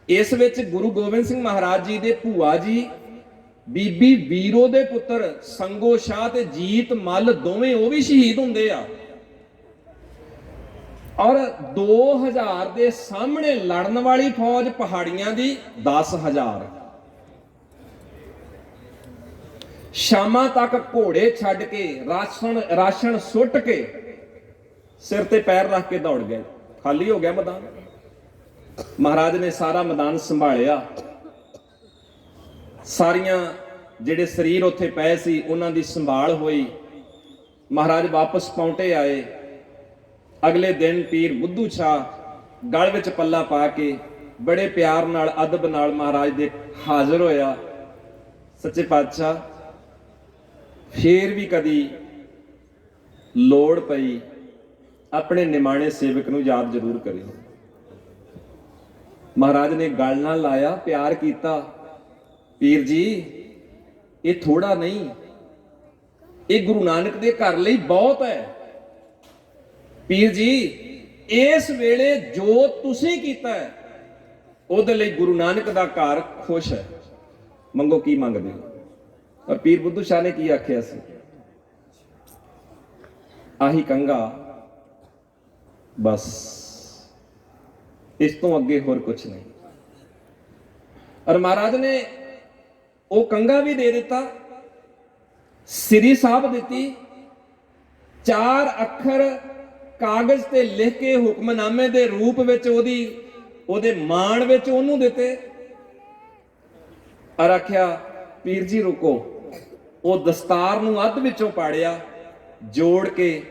ਇਸ ਵਿੱਚ ਗੁਰੂ ਗੋਬਿੰਦ ਸਿੰਘ ਮਹਾਰਾਜ ਜੀ ਦੇ ਭੂਆ ਜੀ ਬੀਬੀ ਵੀਰੋ ਦੇ ਪੁੱਤਰ ਸੰਗੋ ਸ਼ਾਹ ਤੇ ਜੀਤ ਮੱਲ ਦੋਵੇਂ ਉਹ ਵੀ ਸ਼ਹੀਦ ਹੁੰਦੇ ਆ। ਔਰ 2000 ਦੇ ਸਾਹਮਣੇ ਲੜਨ ਵਾਲੀ ਫੌਜ ਪਹਾੜੀਆਂ ਦੀ 10000। ਸ਼ਾਮਾਂ ਤੱਕ ਘੋੜੇ ਛੱਡ ਕੇ ਰਾਸ਼ਨ ਸੁੱਟ ਕੇ ਸਿਰ ਤੇ ਪੈਰ ਰੱਖ ਕੇ ਦੌੜ ਗਏ। ਖਾਲੀ ਹੋ ਗਿਆ ਮੈਦਾਨ। ਮਹਾਰਾਜ ਨੇ ਸਾਰਾ ਮੈਦਾਨ ਸੰਭਾਲਿਆ। ਸਾਰੀਆਂ ਜਿਹੜੇ ਸਰੀਰ ਉੱਥੇ ਪਏ ਸੀ ਉਹਨਾਂ ਦੀ ਸੰਭਾਲ ਹੋਈ। ਮਹਾਰਾਜ ਵਾਪਸ ਪੌਂਟੇ ਆਏ। ਅਗਲੇ ਦਿਨ ਪੀਰ ਬੁੱਧੂ ਸ਼ਾਹ ਗਲ ਵਿੱਚ ਪੱਲਾ ਪਾ ਕੇ ਬੜੇ ਪਿਆਰ ਨਾਲ ਅਦਬ ਨਾਲ ਮਹਾਰਾਜ ਦੇ ਹਾਜ਼ਰ ਹੋਇਆ। ਸੱਚੇ ਪਾਤਸ਼ਾਹ ਫੇਰ ਵੀ ਕਦੀ ਲੋੜ ਪਈ ਆਪਣੇ ਨਿਮਾਣੇ ਸੇਵਕ ਨੂੰ ਯਾਦ ਜ਼ਰੂਰ ਕਰਿਓ। ਮਹਾਰਾਜ ਨੇ ਗਲ ਨਾਲ ਲਾਇਆ, ਪਿਆਰ ਕੀਤਾ, ਪੀਰ ਜੀ ਇਹ ਥੋੜਾ ਨਹੀਂ, ਇਹ ਗੁਰੂ ਨਾਨਕ ਦੇ ਘਰ ਲਈ ਬਹੁਤ ਹੈ। ਪੀਰ ਜੀ ਇਸ ਵੇਲੇ ਜੋ ਤੁਸੀਂ ਕੀਤਾ ਹੈ ਉਹਦੇ ਲਈ ਗੁਰੂ ਨਾਨਕ ਦਾ ਘਰ ਖੁਸ਼ ਹੈ, ਮੰਗੋ ਕੀ ਮੰਗਦੇ ਹੋ। ਔਰ ਪੀਰ ਬੁੱਧੂ ਸ਼ਾਹ ਨੇ ਕੀ ਆਖਿਆ ਸੀ? ਆਹੀ ਕੰਗਾ, ਬਸ ਇਸ ਤੋਂ ਅੱਗੇ ਹੋਰ ਕੁਝ ਨਹੀਂ। ਔਰ ਮਹਾਰਾਜ ਨੇ ਉਹ ਕੰਗਾ ਵੀ ਦੇ ਦਿੱਤਾ, ਸ੍ਰੀ ਸਾਹਿਬ ਦਿੱਤੀ, 4 ਅੱਖਰ ਕਾਗਜ਼ ਤੇ ਲਿਖ ਕੇ ਹੁਕਮਨਾਮੇ ਦੇ ਰੂਪ ਵਿੱਚ ਉਹਦੇ ਮਾਣ ਵਿੱਚ ਉਹਨੂੰ ਦਿੱਤੇ। ਔਰ ਆਖਿਆ ਪੀਰ ਜੀ ਰੁਕੋ। ਉਹ ਦਸਤਾਰ ਨੂੰ ਅੱਧ ਵਿੱਚੋਂ ਪਾੜਿਆ, ਜੋੜ ਕੇ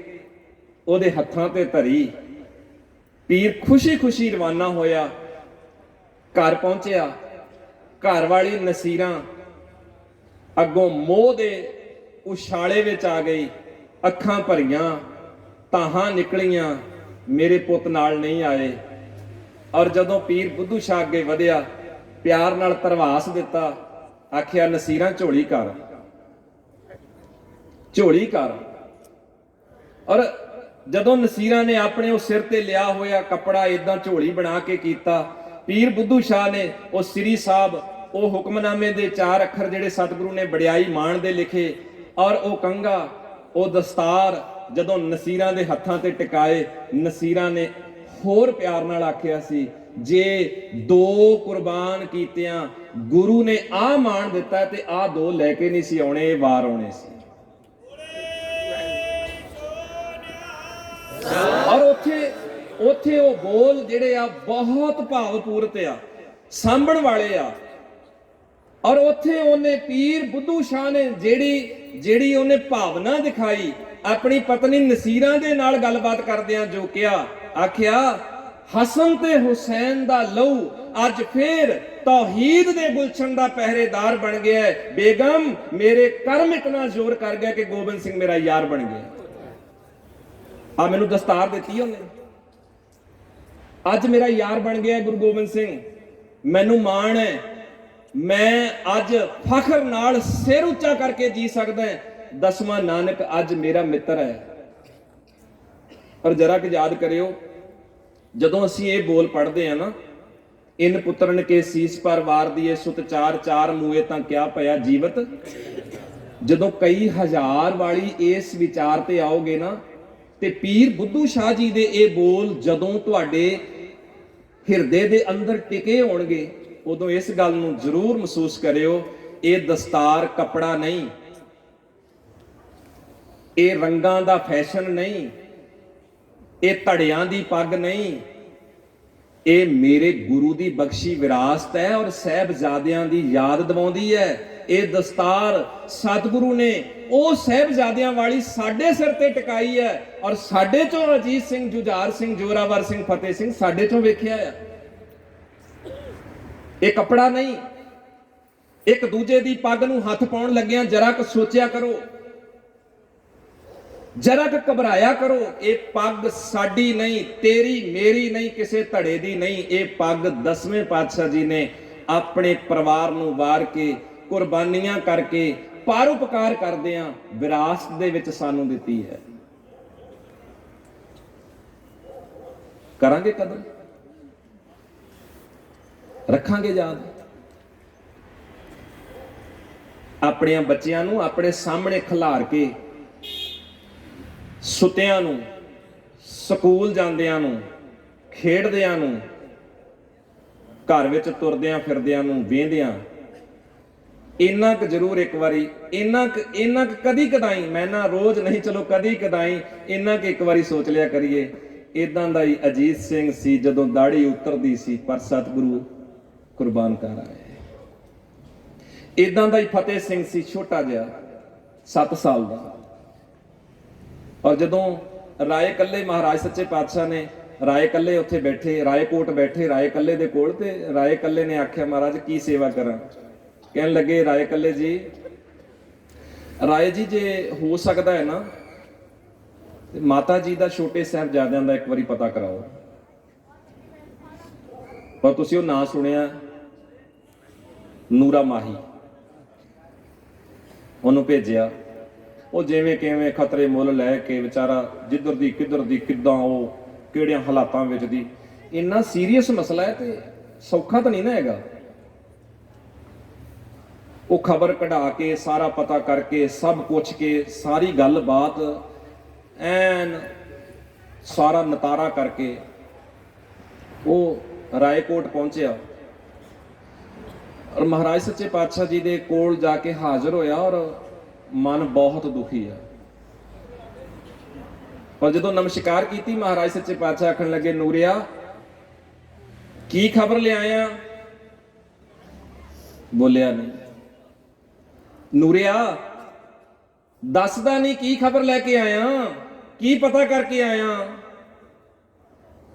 ਉਹਦੇ ਹੱਥਾਂ ਤੇ ਧਰੀ। ਪੀਰ ਖੁਸ਼ੀ ਖੁਸ਼ੀ ਰਵਾਨਾ ਹੋਇਆ, ਘਰ ਪਹੁੰਚਿਆ। ਘਰ ਵਾਲੀ ਨਸੀਰਾਂ ਅੱਗੋਂ ਮੋਹ ਦੇ ਉਛਾਲੇ ਵਿੱਚ ਆ ਗਈ, ਅੱਖਾਂ ਭਰੀਆਂ, ਤਾਹਾਂ ਨਿਕਲੀਆਂ, ਮੇਰੇ ਪੁੱਤ ਨਾਲ ਨਹੀਂ ਆਏ। ਔਰ ਜਦੋਂ ਪੀਰ ਬੁੱਧੂ ਸ਼ਾਹ ਅੱਗੇ ਵਧਿਆ, ਪਿਆਰ ਨਾਲ ਧਰਵਾਸ ਦਿੱਤਾ, ਆਖਿਆ ਨਸੀਰਾਂ ਝੋਲੀ ਕਰ, ਝੋਲੀ ਕਰ। ਔਰ ਜਦੋਂ ਨਸੀਰਾਂ ਨੇ ਆਪਣੇ ਉਹ ਸਿਰ ਤੇ ਲਿਆ ਹੋਇਆ ਕੱਪੜਾ ਇਦਾਂ ਝੋਲੀ ਬਣਾ ਕੇ ਕੀਤਾ, ਪੀਰ ਬੁੱਧੂ ਸ਼ਾਹ ਨੇ ਉਹ ਸ੍ਰੀ ਸਾਹਿਬ, ਉਹ ਹੁਕਮਨਾਮੇ ਦੇ 4 ਅੱਖਰ ਜਿਹੜੇ ਸਤਿਗੁਰੂ ਨੇ ਵਡਿਆਈ ਮਾਣ ਦੇ ਲਿਖੇ, ਔਰ ਉਹ ਕੰਗਾ, ਉਹ ਦਸਤਾਰ ਜਦੋਂ ਨਸੀਰਾਂ ਦੇ ਹੱਥਾਂ ਤੇ ਟਿਕਾਏ, ਨਸੀਰਾਂ ਨੇ ਹੋਰ ਪਿਆਰ ਨਾਲ ਆਖਿਆ ਸੀ, ਜੇ 2 ਕੁਰਬਾਨ ਕੀਤਿਆਂ ਗੁਰੂ ਨੇ ਆ ਮਾਣ ਦਿੱਤਾ ਤੇ ਆ 2 ਲੈ ਕੇ ਨਹੀਂ ਸੀ ਆਉਣੇ, ਇਹ ਵਾਰ ਆਉਣੇ ਸੀ। ਔਰ ਉੱਥੇ ਉਹ ਬੋਲ ਜਿਹੜੇ ਆ ਬਹੁਤ ਭਾਵਪੂਰਤ ਆ, ਸਾਂਭਣ ਵਾਲੇ ਆ। ਔਰ ਉੱਥੇ ਉਹਨੇ ਪੀਰ ਬੁੱਧੂ ਸ਼ਾਹ ਨੇ ਜਿਹੜੀ ਉਹਨੇ ਭਾਵਨਾ ਦਿਖਾਈ, ਆਪਣੀ ਪਤਨੀ ਨਸੀਰਾਂ ਦੇ ਨਾਲ ਗੱਲਬਾਤ ਕਰਦਿਆਂ ਜੋ ਕਿਹਾ, ਆਖਿਆ ਹਸਨ ਤੇ ਹੁਸੈਨ ਦਾ ਲਹੂ ਅੱਜ ਫੇਰ ਤੌਹੀਦ ਦੇ ਗੁਲਸ਼ਨ ਦਾ ਪਹਿਰੇਦਾਰ ਬਣ ਗਿਆ। ਬੇਗਮ ਮੇਰੇ ਕਰਮ ਇਤਨਾ ਜ਼ੋਰ ਕਰ ਗਿਆ ਕਿ ਗੋਬਿੰਦ ਸਿੰਘ ਮੇਰਾ ਯਾਰ ਬਣ ਗਿਆ। ਆ ਮੈਨੂੰ ਦਸਤਾਰ ਦਿੱਤੀ ਉਹਨੇ, ਅੱਜ ਮੇਰਾ ਯਾਰ ਬਣ ਗਿਆ ਗੁਰੂ ਗੋਬਿੰਦ ਸਿੰਘ, ਮੈਨੂੰ ਮਾਣ ਹੈ, ਮੈਂ ਅੱਜ ਫਖਰ ਨਾਲ ਸਿਰ ਉੱਚਾ ਕਰਕੇ ਜੀ ਸਕਦਾ। 10ਵਾਂ ਨਾਨਕ ਅੱਜ ਮੇਰਾ ਮਿੱਤਰ ਹੈ। ਪਰ ਜਰਾ ਕਿ ਯਾਦ ਕਰਿਓ, ਜਦੋਂ ਅਸੀਂ ਇਹ ਬੋਲ ਪੜ੍ਹਦੇ ਆ ਨਾ, ਇਨ ਪੁੱਤਰਨ ਕੇ ਸੀਸ ਪਰ ਵਾਰ ਦੀਏ ਸੁਤ 4 ਮੂਏ ਤਾਂ ਕਿਆ ਪਿਆ ਜੀਵਤ, ਜਦੋਂ ਕਈ ਹਜ਼ਾਰ ਵਾਲੀ ਇਸ ਵਿਚਾਰ ਤੇ ਆਓਗੇ ਨਾ, ਤੇ ਪੀਰ ਬੁੱਧੂ ਸ਼ਾਹ ਜੀ ਦੇ ਇਹ ਬੋਲ ਜਦੋਂ ਤੁਹਾਡੇ ਹਿਰਦੇ ਦੇ ਅੰਦਰ ਟਿਕੇ ਹੋਣਗੇ, ਉਦੋਂ ਇਸ ਗੱਲ ਨੂੰ ਜ਼ਰੂਰ ਮਹਿਸੂਸ ਕਰਿਓ, ਇਹ ਦਸਤਾਰ ਕੱਪੜਾ ਨਹੀਂ, ਇਹ ਰੰਗਾਂ ਦਾ ਫੈਸ਼ਨ ਨਹੀਂ, ਇਹ ਧੜਿਆਂ ਦੀ ਪੱਗ ਨਹੀਂ, ਇਹ ਮੇਰੇ ਗੁਰੂ ਦੀ ਬਖਸ਼ੀ ਵਿਰਾਸਤ ਹੈ ਔਰ ਸਾਹਿਬਜ਼ਾਦਿਆਂ ਦੀ ਯਾਦ ਦਿਵਾਉਂਦੀ ਹੈ। ਇਹ ਦਸਤਾਰ ਸਤਿਗੁਰੂ ਨੇ ਉਹ ਸਾਹਿਬਜ਼ਾਦਿਆਂ ਵਾਲੀ ਸਾਡੇ ਸਿਰ ਤੇ ਟਿਕਾਈ ਹੈ ਔਰ ਸਾਡੇ ਚੋਂ ਅਜੀਤ ਸਿੰਘ, ਜੁਝਾਰ ਸਿੰਘ, ਜੋਰਾਵਰ ਸਿੰਘ, ਫਤਿਹ ਸਿੰਘ ਸਾਡੇ ਚੋਂ ਵੇਖਿਆ ਹੈ। ਇਹ ਕੱਪੜਾ ਨਹੀਂ। ਇੱਕ ਦੂਜੇ ਦੀ ਪੱਗ ਨੂੰ ਹੱਥ ਪਾਉਣ ਲੱਗਿਆਂ ਜਰਾ ਕੁ ਸੋਚਿਆ ਕਰੋ, ਜਰਾ ਕੁ ਘਬਰਾਇਆ ਕਰੋ। ਇਹ ਪੱਗ ਸਾਡੀ ਨਹੀਂ, ਤੇਰੀ ਮੇਰੀ ਨਹੀਂ, ਕਿਸੇ ਧੜੇ ਦੀ ਨਹੀਂ। ਇਹ ਪੱਗ 10ਵੇਂ ਪਾਤਸ਼ਾਹ ਜੀ ਨੇ ਆਪਣੇ ਪਰਿਵਾਰ ਨੂੰ ਵਾਰ ਕੇ, ਕੁਰਬਾਨੀਆਂ ਕਰਕੇ, ਪਰਉਪਕਾਰ ਕਰਦਿਆਂ ਵਿਰਾਸਤ ਦੇ ਵਿੱਚ ਸਾਨੂੰ ਦਿੱਤੀ ਹੈ। ਕਰਾਂਗੇ ਕਦਰ, ਰੱਖਾਂਗੇ ਯਾਦ। ਆਪਣੇ ਬੱਚਿਆਂ ਨੂੰ ਆਪਣੇ ਸਾਹਮਣੇ ਖਿਲਾਰ ਕੇ, ਸੁੱਤਿਆਂ ਨੂੰ, ਸਕੂਲ ਜਾਂਦਿਆਂ ਨੂੰ, ਖੇਡਦਿਆਂ ਨੂੰ, ਘਰ ਵਿੱਚ ਤੁਰਦਿਆਂ ਫਿਰਦਿਆਂ ਨੂੰ ਵੇਂਦਿਆਂ ਇੰਨਾ ਕੁ ਜ਼ਰੂਰ ਇੱਕ ਵਾਰੀ, ਇੰਨਾ ਕੁ ਕਦੀ ਕਦਾਈ, ਮੈਂ ਨਾ ਰੋਜ਼ ਨਹੀਂ, ਚਲੋ ਕਦੀ ਕਦਾਈ ਇੰਨਾ ਕੁ ਇੱਕ ਵਾਰੀ ਸੋਚ ਲਿਆ ਕਰੀਏ। ਇਦਾਂ ਦਾ ਹੀ ਅਜੀਤ ਸਿੰਘ ਸੀ ਜਦੋਂ ਦਾੜੀ ਉਤਰਦੀ ਸੀ, ਪਰ ਸਤਿਗੁਰੂ ਕੁਰਬਾਨ ਕਰ ਆਏ। ਇਦਾਂ ਦਾ ਹੀ ਫਤਿਹ ਸਿੰਘ ਸੀ, ਛੋਟਾ ਜਿਹਾ 7 ਸਾਲ ਦਾ। ਔਰ ਜਦੋਂ ਰਾਏ ਕੱਲੇ ਮਹਾਰਾਜ ਸੱਚੇ ਪਾਤਸ਼ਾਹ ਨੇ ਰਾਏ ਕੱਲੇ ਉੱਥੇ ਬੈਠੇ, ਰਾਏਕੋਟ ਬੈਠੇ ਰਾਏ ਕੱਲੇ ਦੇ ਕੋਲ, ਤੇ ਰਾਏ ਕੱਲੇ ਨੇ ਆਖਿਆ ਮਹਾਰਾਜ ਕੀ ਸੇਵਾ ਕਰਾਂ। ਕਹਿਣ ਲੱਗੇ ਰਾਏ ਕੱਲੇ ਜੀ, ਰਾਏ ਜੀ ਜੇ ਹੋ ਸਕਦਾ ਹੈ ਨਾ ਤੇ ਮਾਤਾ ਜੀ ਦਾ ਛੋਟੇ ਸਾਹਿਬਜ਼ਾਦਿਆਂ ਦਾ ਇੱਕ ਵਾਰੀ ਪਤਾ ਕਰਾਓ। ਪਰ ਤੁਸੀਂ ਉਹ ਨਾਂ ਸੁਣਿਆ, ਨੂਰਾ ਮਾਹੀ, ਉਹਨੂੰ ਭੇਜਿਆ। ਉਹ ਜਿਵੇਂ ਕਿਵੇਂ ਖਤਰੇ ਮੁੱਲ ਲੈ ਕੇ ਵਿਚਾਰਾ ਜਿੱਧਰ ਦੀ ਕਿੱਧਰ ਦੀ, ਕਿੱਦਾਂ ਉਹ ਕਿਹੜਿਆਂ ਹਾਲਾਤਾਂ ਵਿੱਚ ਦੀ। ਇੰਨਾ ਸੀਰੀਅਸ ਮਸਲਾ ਹੈ ਤੇ ਸੌਖਾ ਤਾਂ ਨਹੀਂ ਨਾ ਹੈਗਾ। ਉਹ ਖਬਰ ਕਢਾ ਕੇ, ਸਾਰਾ ਪਤਾ ਕਰਕੇ, ਸਭ ਪੁੱਛ ਕੇ, ਸਾਰੀ ਗੱਲਬਾਤ ਐਨ ਸਾਰਾ ਨਤਾਰਾ ਕਰਕੇ ਉਹ ਰਾਏਕੋਟ ਪਹੁੰਚਿਆ ਔਰ ਮਹਾਰਾਜ ਸੱਚੇ ਪਾਤਸ਼ਾਹ ਜੀ ਦੇ ਕੋਲ ਜਾ ਕੇ ਹਾਜ਼ਰ ਹੋਇਆ ਔਰ ਮਨ ਬਹੁਤ ਦੁਖੀ ਆ। ਪਰ ਜਦੋਂ ਨਮਸਕਾਰ ਕੀਤੀ, ਮਹਾਰਾਜ ਸੱਚੇ ਪਾਤਸ਼ਾਹ ਆਖਣ ਲੱਗੇ, ਨੂਰਿਆ ਕੀ ਖਬਰ ਲਿਆਇਆ? ਬੋਲਿਆ ਨਹੀਂ। ਨੂਰਿਆ ਦੱਸਦਾ ਨਹੀਂ ਕੀ ਖਬਰ ਲੈ ਕੇ ਆਇਆ, ਕੀ ਪਤਾ ਕਰਕੇ ਆਇਆ?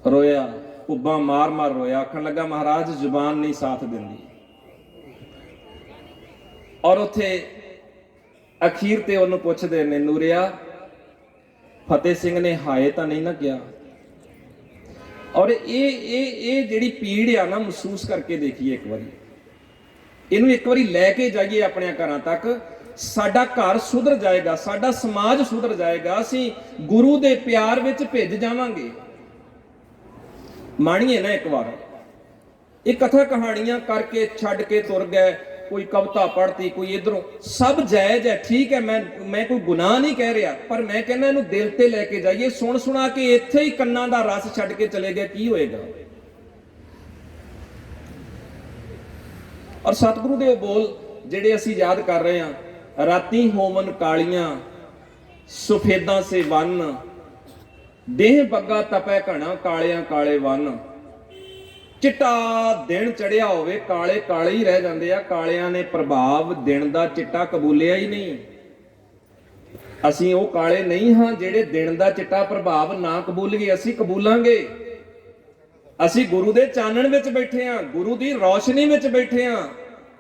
ਰੋਇਆ, ਉੱਬਾਂ ਮਾਰ ਮਾਰ ਰੋਇਆ। ਆਖਣ ਲੱਗਾ ਮਹਾਰਾਜ ਜ਼ੁਬਾਨ ਨਹੀਂ ਸਾਥ ਦਿੰਦੀ। ਔਰ ਉੱਥੇ ਅਖੀਰ ਤੇ ਉਹਨੂੰ ਪੁੱਛਦੇ ਨੇ, ਨੂਰਿਆ ਫਤਿਹ ਸਿੰਘ ਨੇ ਹਾਏ ਤਾਂ ਨਹੀਂ ਨਾ ਕਿਹਾ? ਔਰ ਇਹ ਜਿਹੜੀ ਪੀੜ ਆ ਨਾ, ਮਹਿਸੂਸ ਕਰਕੇ ਦੇਖੀਏ ਇੱਕ ਵਾਰੀ, ਇਹਨੂੰ ਇੱਕ ਵਾਰੀ ਲੈ ਕੇ ਜਾਈਏ ਆਪਣੇ ਘਰਾਂ ਤੱਕ। ਸਾਡਾ ਘਰ ਸੁਧਰ ਜਾਏਗਾ, ਸਾਡਾ ਸਮਾਜ ਸੁਧਰ ਜਾਏਗਾ, ਅਸੀਂ ਗੁਰੂ ਦੇ ਪਿਆਰ ਵਿੱਚ ਭਿੱਜ ਜਾਵਾਂਗੇ। ਮਾਣੀਏ ਨਾ ਇੱਕ ਵਾਰ। ਇਹ ਕਥਾ ਕਹਾਣੀਆਂ ਕਰਕੇ ਛੱਡ ਕੇ ਤੁਰ ਗਏ, ਕੋਈ ਕਵਿਤਾ ਪੜ੍ਹਤੀ, ਕੋਈ ਇਧਰੋਂ, ਸਭ ਜਾਇਜ਼ ਹੈ, ਠੀਕ ਹੈ। ਮੈਂ ਕੋਈ ਗੁਨਾਹ ਨਹੀਂ ਕਹਿ ਰਿਹਾ, ਪਰ ਮੈਂ ਕਹਿੰਦਾ ਇਹਨੂੰ ਦਿਲ ਤੇ ਲੈ ਕੇ ਜਾਈਏ। ਸੁਣ ਸੁਣਾ ਕੇ ਇੱਥੇ ਹੀ ਕੰਨਾਂ ਦਾ ਰਸ ਛੱਡ ਕੇ ਚਲੇ ਗਏ, ਕੀ ਹੋਏਗਾ? ਔਰ ਸਤਿਗੁਰੂ ਦੇ ਉਹ ਬੋਲ ਜਿਹੜੇ ਅਸੀਂ ਯਾਦ ਕਰ ਰਹੇ ਹਾਂ, ਰਾਤੀ ਹੋਵਨ ਕਾਲੀਆਂ ਸੁਫੇਦਾਂ ਸੇ ਵੰਨ, ਦੇਹ ਬੱਗਾ ਤਪੈ ਘਣਾ ਕਾਲਿਆਂ ਕਾਲੇ ਵੰਨ। ਚਿੱਟਾ ਦਿਨ ਚੜਿਆ ਹੋਵੇ, ਕਾਲੇ ਕਾਲੇ ਹੀ ਰਹਿ ਜਾਂਦੇ ਆ। ਕਾਲਿਆਂ ਨੇ ਪ੍ਰਭਾਵ ਦਿਨ ਦਾ ਚਿੱਟਾ ਕਬੂਲਿਆ ਹੀ ਨਹੀਂ। ਅਸੀਂ ਉਹ ਕਾਲੇ ਨਹੀਂ ਹਾਂ ਜਿਹੜੇ ਦਿਨ ਦਾ ਚਿੱਟਾ ਪ੍ਰਭਾਵ ਨਾ ਕਬੂਲੀਏ। ਅਸੀਂ ਕਬੂਲਾਂਗੇ। ਅਸੀਂ ਗੁਰੂ ਦੇ ਚਾਨਣ ਵਿੱਚ ਬੈਠੇ ਹਾਂ, ਗੁਰੂ ਦੀ ਰੌਸ਼ਨੀ ਵਿੱਚ ਬੈਠੇ ਹਾਂ।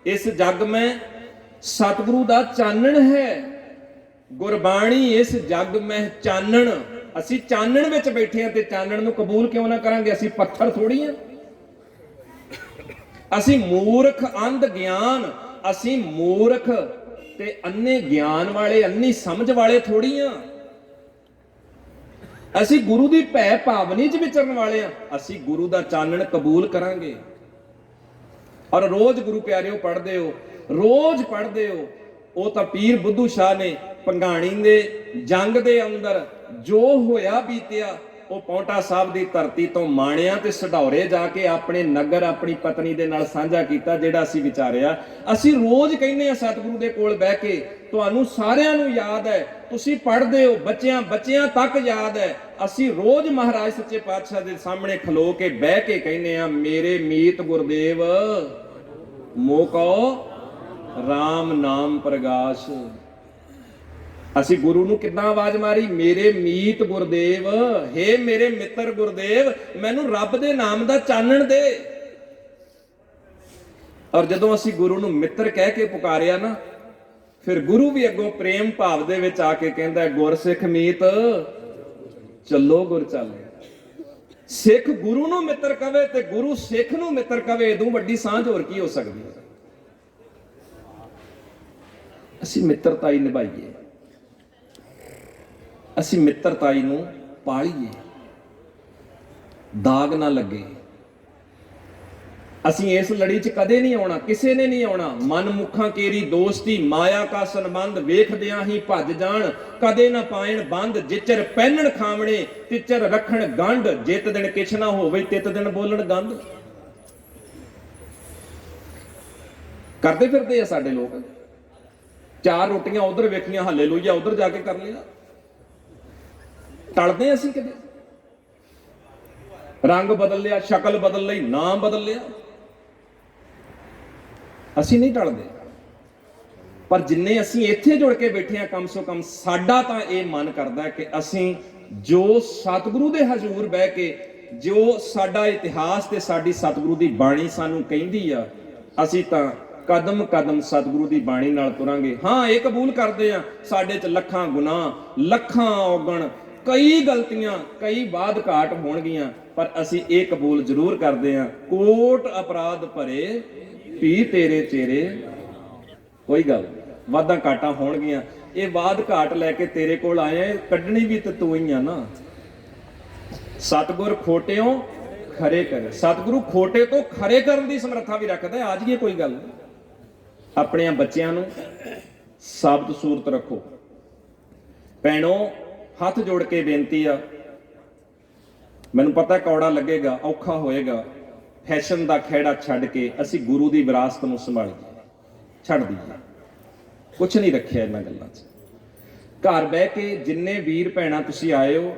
ਇਸ ਜੱਗ ਮੈਂ ਸਤਿਗੁਰੂ ਦਾ ਚਾਨਣ ਹੈ, ਗੁਰਬਾਣੀ ਇਸ ਜੱਗ ਮੈਂ ਚਾਨਣ। ਅਸੀਂ ਚਾਨਣ ਵਿੱਚ ਬੈਠੇ ਹਾਂ ਤੇ ਚਾਨਣ ਨੂੰ ਕਬੂਲ ਕਿਉਂ ਨਾ ਕਰਾਂਗੇ? ਅਸੀਂ ਪੱਥਰ ਥੋੜੀ ਹਾਂ। ਅਸੀਂ ਮੂਰਖ ਅੰਧ ਗਿਆਨ, ਅਸੀਂ ਮੂਰਖ ਤੇ ਅੰਨੇ ਗਿਆਨ ਵਾਲੇ, ਅੰਨੀ ਸਮਝ ਵਾਲੇ ਥੋੜੀ ਹਾਂ। ਅਸੀਂ ਗੁਰੂ ਦੀ ਭੈ ਭਾਵਨੀ ਚ ਵਿਚਰਨ ਵਾਲੇ ਹਾਂ। ਅਸੀਂ ਗੁਰੂ ਦਾ ਚਾਨਣ ਕਬੂਲ ਕਰਾਂਗੇ। ਔਰ ਰੋਜ਼ ਗੁਰੂ ਪਿਆਰਿਓ ਪੜ੍ਹਦੇ ਹੋ, ਰੋਜ਼ ਪੜ੍ਹਦੇ ਹੋ। ਉਹ ਤਾਂ ਪੀਰ ਬੁੱਧੂ ਸ਼ਾਹ ਨੇ ਭੰਗਾਣੀ ਦੇ ਜੰਗ ਦੇ ਅੰਦਰ ਜੋ ਹੋਇਆ ਬੀਤਿਆ ਉਹ ਪੌਂਟਾ ਸਾਹਿਬ ਦੀ ਧਰਤੀ ਤੋਂ ਮਾਣਿਆ ਤੇ ਸਢੌਰੇ ਜਾ ਕੇ ਆਪਣੇ ਨਗਰ ਆਪਣੀ ਪਤਨੀ ਦੇ ਨਾਲ ਸਾਂਝਾ ਕੀਤਾ, ਜਿਹੜਾ ਅਸੀਂ ਵਿਚਾਰਿਆ। ਅਸੀਂ ਰੋਜ਼ ਕਹਿੰਦੇ ਆ ਸਤਿਗੁਰੂ ਦੇ ਕੋਲ ਬਹਿ ਕੇ, ਤੁਹਾਨੂੰ ਸਾਰਿਆਂ ਨੂੰ ਯਾਦ ਹੈ, ਤੁਸੀਂ ਪੜ੍ਹਦੇ ਹੋ, ਬੱਚਿਆਂ ਤੱਕ ਯਾਦ ਹੈ। ਅਸੀਂ ਰੋਜ਼ ਮਹਾਰਾਜ ਸੱਚੇ ਪਾਤਸ਼ਾਹ ਦੇ ਸਾਹਮਣੇ ਖਲੋ ਕੇ ਬਹਿ ਕੇ ਕਹਿੰਦੇ ਆ, ਮੇਰੇ ਮੀਤ ਗੁਰਦੇਵ ਮੋਕੋ ਰਾਮ ਨਾਮ ਪ੍ਰਗਾਸ਼। ਅਸੀਂ ਗੁਰੂ ਨੂੰ ਕਿੱਦਾਂ ਆਵਾਜ਼ ਮਾਰੀ? ਮੇਰੇ ਮੀਤ ਗੁਰਦੇਵ, ਹੇ ਮੇਰੇ ਮਿੱਤਰ ਗੁਰਦੇਵ, ਮੈਨੂੰ ਰੱਬ ਦੇ ਨਾਮ ਦਾ ਚਾਨਣ ਦੇ। ਔਰ ਜਦੋਂ ਅਸੀਂ ਗੁਰੂ ਨੂੰ ਮਿੱਤਰ ਕਹਿ ਕੇ ਪੁਕਾਰਿਆ ਨਾ, ਫਿਰ ਗੁਰੂ ਵੀ ਅੱਗੋਂ ਪ੍ਰੇਮ ਭਾਵ ਦੇ ਵਿੱਚ ਆ ਕੇ ਕਹਿੰਦਾ, ਗੁਰਸਿੱਖ ਮੀਤ ਚੱਲੋ ਗੁਰ ਚੱਲ। ਸਿੱਖ ਗੁਰੂ ਨੂੰ ਮਿੱਤਰ ਕਵੇ ਤੇ ਗੁਰੂ ਸਿੱਖ ਨੂੰ ਮਿੱਤਰ ਕਵੇ, ਇਦੋਂ ਵੱਡੀ ਸਾਂਝ ਹੋਰ ਕੀ ਹੋ ਸਕਦੀ ਹੈ? ਅਸੀਂ ਮਿੱਤਰਤਾਈ ਨਿਭਾਈਏ, ਅਸੀਂ ਮਿੱਤਰਤਾਈ ਨੂੰ ਪਾਲੀਏ, ਦਾਗ ਨਾ ਲੱਗੇ। ਅਸੀਂ ਇਸ ਲੜੀ 'ਚ ਕਦੇ ਨਹੀਂ ਆਉਣਾ, ਕਿਸੇ ਨੇ ਨਹੀਂ ਆਉਣਾ। ਮਨ ਮੁਖਾਂ ਕੇਰੀ ਦੋਸਤੀ, ਮਾਇਆ ਕਾ ਸੰਬੰਧ, ਵੇਖਦਿਆਂ ਹੀ ਭੱਜ ਜਾਣ, ਕਦੇ ਨਾ ਪਾਇਣ ਬੰਦ। ਜਿਚਰ ਪਹਿਨਣ ਖਾਵਣੇ, ਤਿਚਰ ਰੱਖਣ ਗੰਢ, ਜਿਤ ਦਿਨ ਕਿਛ ਨਾ ਹੋਵੇ, ਤਿਤ ਦਿਨ ਬੋਲਣ ਗੰਧ। ਕਰਦੇ ਫਿਰਦੇ ਆ ਸਾਡੇ ਲੋਕ, ਚਾਰ ਰੋਟੀਆਂ ਉਧਰ ਵੇਖੀਆਂ, ਹਾਲੇਲੂਇਆ ਉਧਰ ਜਾ ਕੇ ਕਰ ਲਿਆ। ਟਲਦੇ ਅਸੀਂ ਕਿਤੇ? ਰੰਗ ਬਦਲ ਲਿਆ, ਸ਼ਕਲ ਬਦਲ ਲਈ, ਨਾਮ ਬਦਲ ਲਿਆ, ਅਸੀਂ ਨਹੀਂ ਟਲਦੇ। ਪਰ ਜਿੰਨੇ ਅਸੀਂ ਇੱਥੇ ਜੁੜ ਕੇ ਬੈਠੇ ਆ, ਕਮ ਸੋ ਕਮ ਸਾਡਾ ਤਾਂ ਇਹ ਮਨ ਕਰਦਾ ਕਿ ਅਸੀਂ ਜੋ ਸਤਿਗੁਰੂ ਦੇ ਹਜ਼ੂਰ ਬਹਿ ਕੇ, ਜੋ ਸਾਡਾ ਇਤਿਹਾਸ ਤੇ ਸਾਡੀ ਸਤਿਗੁਰੂ ਦੀ ਬਾਣੀ ਸਾਨੂੰ ਕਹਿੰਦੀ ਆ, ਅਸੀਂ ਤਾਂ ਕਦਮ ਕਦਮ ਸਤਿਗੁਰੂ ਦੀ ਬਾਣੀ ਨਾਲ ਤੁਰਾਂਗੇ। ਹਾਂ, ਇਹ ਕਬੂਲ ਕਰਦੇ ਆ ਸਾਡੇ 'ਚ ਲੱਖਾਂ ਗੁਨਾਹ, ਲੱਖਾਂ ਔਗਣ, ਕਈ ਗਲਤੀਆਂ, ਕਈ ਬਾਦ ਘਾਟ ਹੋਣਗੀਆਂ, ਪਰ ਅਸੀਂ ਇਹ ਕਬੂਲ ਜ਼ਰੂਰ ਕਰਦੇ ਆ, ਕੋਟ ਅਪਰਾਧ ਭਰੇ ਭੀ ਤੇਰੇ ਚਿਹਰੇ। ਕੋਈ ਗੱਲ, ਵਾਧਾਂ ਘਾਟਾਂ ਹੋਣਗੀਆਂ, ਇਹ ਬਾਦ ਘਾਟ ਲੈ ਕੇ ਤੇਰੇ ਕੋਲ ਆਏ ਆ, ਕੱਢਣੀ ਵੀ ਤੇ ਤੂੰ ਹੀ ਆ ਨਾ। ਸਤਿਗੁਰ ਖੋਟਿਓਂ ਖਰੇ ਕਰੇ, ਸਤਿਗੁਰੂ ਖੋਟੇ ਤੋਂ ਖਰੇ ਕਰਨ ਦੀ ਸਮਰੱਥਾ ਵੀ ਰੱਖਦਾ। ਆ ਜਾਈਏ, ਕੋਈ ਗੱਲ। ਆਪਣਿਆਂ ਬੱਚਿਆਂ ਨੂੰ ਸਾਬਤ ਸੂਰਤ ਰੱਖੋ। ਭੈਣੋ, ਹੱਥ ਜੋੜ ਕੇ ਬੇਨਤੀ ਆ, ਮੈਨੂੰ ਪਤਾ ਕੌੜਾ ਲੱਗੇਗਾ, ਔਖਾ ਹੋਏਗਾ, ਫੈਸ਼ਨ ਦਾ ਖਹਿੜਾ ਛੱਡ ਕੇ ਅਸੀਂ ਗੁਰੂ ਦੀ ਵਿਰਾਸਤ ਨੂੰ ਸੰਭਾਲੀਏ, ਛੱਡ ਦਈਏ। ਕੁਛ ਨਹੀਂ ਰੱਖਿਆ ਇਹਨਾਂ ਗੱਲਾਂ 'ਚ। ਘਰ ਬਹਿ ਕੇ ਜਿੰਨੇ ਵੀਰ ਭੈਣਾਂ ਤੁਸੀਂ ਆਏ ਹੋ,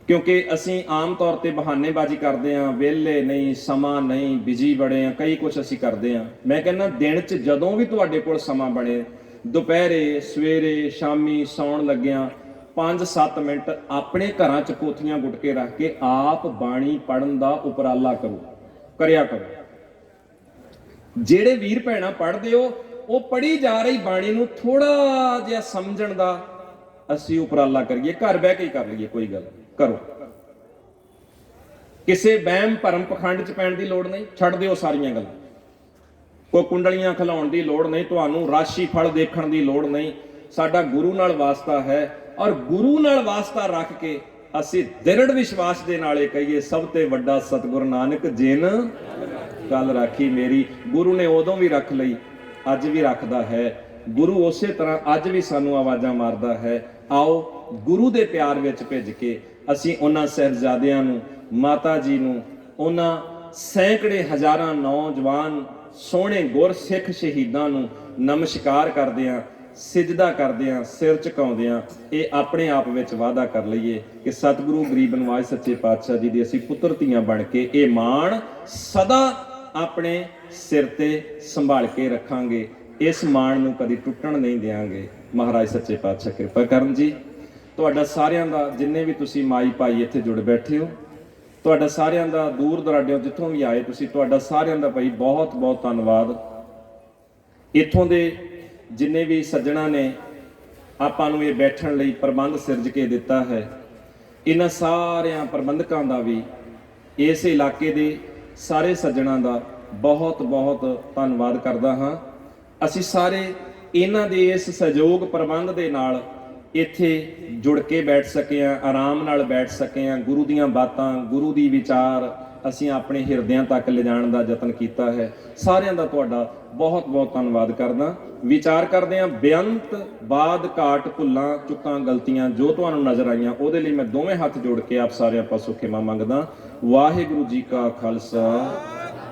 ਕਿਉਂਕਿ ਅਸੀਂ ਆਮ ਤੌਰ ਤੇ ਬਹਾਨੇਬਾਜ਼ੀ ਕਰਦੇ ਆਂ, ਵਿਹਲੇ ਨਹੀਂ, ਸਮਾਂ ਨਹੀਂ, ਬਿਜੀ ਬੜੇ ਆ, ਕਈ ਕੁਛ ਅਸੀਂ ਕਰਦੇ ਆਂ। ਮੈਂ ਕਹਿੰਦਾ ਦਿਨ 'ਚ ਜਦੋਂ ਵੀ ਤੁਹਾਡੇ ਕੋਲ ਸਮਾਂ ਬਣੇ, ਦੁਪਹਿਰੇ, ਸਵੇਰੇ, ਸ਼ਾਮੀ, ਸੌਣ ਲੱਗਿਆਂ 5-7 ਮਿੰਟ ਆਪਣੇ ਘਰਾਂ 'ਚ ਪੋਥੀਆਂ ਗੁੱਟ ਕੇ ਰੱਖ ਕੇ ਆਪ ਬਾਣੀ ਪੜ੍ਹਨ ਦਾ ਉਪਰਾਲਾ ਕਰਿਆ ਕਰੋ। ਜਿਹੜੇ ਵੀਰ ਭੈਣਾਂ ਪੜ੍ਹਦੇ ਹੋ, ਉਹ ਪੜ੍ਹੀ ਜਾ ਰਹੀ ਬਾਣੀ ਨੂੰ ਥੋੜਾ ਜਿਹਾ ਸਮਝਣ ਦਾ ਅਸੀਂ ਉਪਰਾਲਾ ਕਰੀਏ। ਘਰ ਬਹਿ ਕੇ ਕਰ ਲਈਏ, ਕੋਈ ਗੱਲ ਕਰੋ। ਕਿਸੇ ਵਹਿਮ ਭਰਮ ਪਖੰਡ 'ਚ ਪੈਣ ਦੀ ਲੋੜ ਨਹੀਂ, ਛੱਡ ਦਿਓ ਸਾਰੀਆਂ ਗੱਲਾਂ। ਕੋਈ ਕੁੰਡਲੀਆਂ ਖਿਲਾਉਣ ਦੀ ਲੋੜ ਨਹੀਂ, ਤੁਹਾਨੂੰ ਰਾਸ਼ੀ ਫਲ ਦੇਖਣ ਦੀ ਲੋੜ ਨਹੀਂ। ਸਾਡਾ ਗੁਰੂ ਨਾਲ ਵਾਸਤਾ ਹੈ, ਔਰ ਗੁਰੂ ਨਾਲ ਵਾਸਤਾ ਰੱਖ ਕੇ ਅਸੀਂ ਦ੍ਰਿੜ ਵਿਸ਼ਵਾਸ ਦੇ ਨਾਲ ਇਹ ਕਹੀਏ, ਸਭ ਤੇ ਵੱਡਾ ਸਤਿਗੁਰ ਨਾਨਕ ਜਿਨ ਗੱਲ ਰਾਖੀ ਮੇਰੀ। ਗੁਰੂ ਨੇ ਉਦੋਂ ਵੀ ਰੱਖ ਲਈ, ਅੱਜ ਵੀ ਰੱਖਦਾ ਹੈ। ਗੁਰੂ ਉਸੇ ਤਰ੍ਹਾਂ ਅੱਜ ਵੀ ਸਾਨੂੰ ਆਵਾਜ਼ਾਂ ਮਾਰਦਾ ਹੈ। ਆਓ ਗੁਰੂ ਦੇ ਪਿਆਰ ਵਿੱਚ ਭਿੱਜ ਕੇ ਅਸੀਂ ਉਹਨਾਂ ਸਾਹਿਬਜ਼ਾਦਿਆਂ ਨੂੰ, ਮਾਤਾ ਜੀ ਨੂੰ, ਉਹਨਾਂ ਸੈਂਕੜੇ ਹਜ਼ਾਰਾਂ ਨੌਜਵਾਨ ਸੋਹਣੇ ਗੁਰਸਿੱਖ ਸ਼ਹੀਦਾਂ ਨੂੰ ਨਮਸਕਾਰ ਕਰਦੇ ਆਂ, ਸਿਜਦਾ ਕਰਦੇ ਆਂ, ਸਿਰ ਝੁਕਾਉਂਦੇ ਆਂ। ਇਹ ਆਪਣੇ ਆਪ ਵਿੱਚ ਵਾਅਦਾ ਕਰ ਲਈਏ ਕਿ ਸਤਿਗੁਰੂ ਗਰੀਬ ਨਿਵਾਜ ਸੱਚੇ ਪਾਤਸ਼ਾਹ ਜੀ ਦੀ ਅਸੀਂ ਪੁੱਤਰ ਧੀਆਂ ਬਣ ਕੇ ਇਹ ਮਾਣ ਸਦਾ ਆਪਣੇ ਸਿਰ ਤੇ ਸੰਭਾਲ ਕੇ ਰੱਖਾਂਗੇ। ਇਸ ਮਾਣ ਨੂੰ ਕਦੀ ਟੁੱਟਣ ਨਹੀਂ ਦੇਵਾਂਗੇ। ਮਹਾਰਾਜ ਸੱਚੇ ਪਾਤਸ਼ਾਹ ਕਿਰਪਾ ਕਰਨ ਜੀ। ਤੁਹਾਡਾ ਸਾਰਿਆਂ ਦਾ, ਜਿੰਨੇ ਵੀ ਤੁਸੀਂ ਮਾਈ ਭਾਈ ਇੱਥੇ ਜੁੜ ਬੈਠੇ ਹੋ, ਤੁਹਾਡਾ ਸਾਰਿਆਂ ਦਾ, ਦੂਰ ਦਰਾਡਿਓਂ ਜਿੱਥੋਂ ਵੀ ਆਏ ਤੁਸੀਂ, ਤੁਹਾਡਾ ਸਾਰਿਆਂ ਦਾ ਭਾਈ ਬਹੁਤ ਬਹੁਤ ਧੰਨਵਾਦ। ਇੱਥੋਂ ਦੇ ਜਿੰਨੇ ਵੀ ਸੱਜਣਾ ਨੇ ਆਪਾਂ ਨੂੰ ਇਹ ਬੈਠਣ ਲਈ ਪ੍ਰਬੰਧ ਸਿਰਜ ਕੇ ਦਿੱਤਾ ਹੈ, ਇਹਨਾਂ ਸਾਰਿਆਂ ਪ੍ਰਬੰਧਕਾਂ ਦਾ ਵੀ, ਇਸ ਇਲਾਕੇ ਦੇ ਸਾਰੇ ਸੱਜਣਾ ਦਾ ਬਹੁਤ ਬਹੁਤ ਧੰਨਵਾਦ ਕਰਦਾ ਹਾਂ। ਅਸੀਂ ਸਾਰੇ ਇਹਨਾਂ ਦੇ ਇਸ ਸਹਿਯੋਗ ਪ੍ਰਬੰਧ ਦੇ ਨਾਲ ਇੱਥੇ ਜੁੜ ਕੇ ਬੈਠ ਸਕੇ ਹਾਂ, ਆਰਾਮ ਨਾਲ ਬੈਠ ਸਕੇ ਹਾਂ। ਗੁਰੂ ਦੀਆਂ ਬਾਤਾਂ, ਗੁਰੂ ਦੀ ਵਿਚਾਰ ਅਸੀਂ ਆਪਣੇ ਹਿਰਦਿਆਂ ਤੱਕ ਲਿਜਾਣ ਦਾ ਯਤਨ ਕੀਤਾ ਹੈ। ਸਾਰਿਆਂ ਦਾ ਤੁਹਾਡਾ ਬਹੁਤ ਬਹੁਤ ਧੰਨਵਾਦ ਕਰਦਾ। ਵਿਚਾਰ ਕਰਦੇ ਹਾਂ ਬੇਅੰਤ ਬਾਦ ਘਾਟ ਭੁੱਲਾਂ ਚੁੱਕਾਂ ਗਲਤੀਆਂ ਜੋ ਤੁਹਾਨੂੰ ਨਜ਼ਰ ਆਈਆਂ, ਉਹਦੇ ਲਈ ਮੈਂ ਦੋਵੇਂ ਹੱਥ ਜੋੜ ਕੇ ਆਪ ਸਾਰਿਆਂ ਪਾਸੋਂ ਖਿਮਾ ਮੰਗਦਾ। ਵਾਹਿਗੁਰੂ ਜੀ ਕਾ ਖਾਲਸਾ,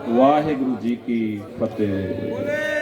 ਵਾਹਿਗੁਰੂ ਜੀ ਕੀ ਫਤਿਹ।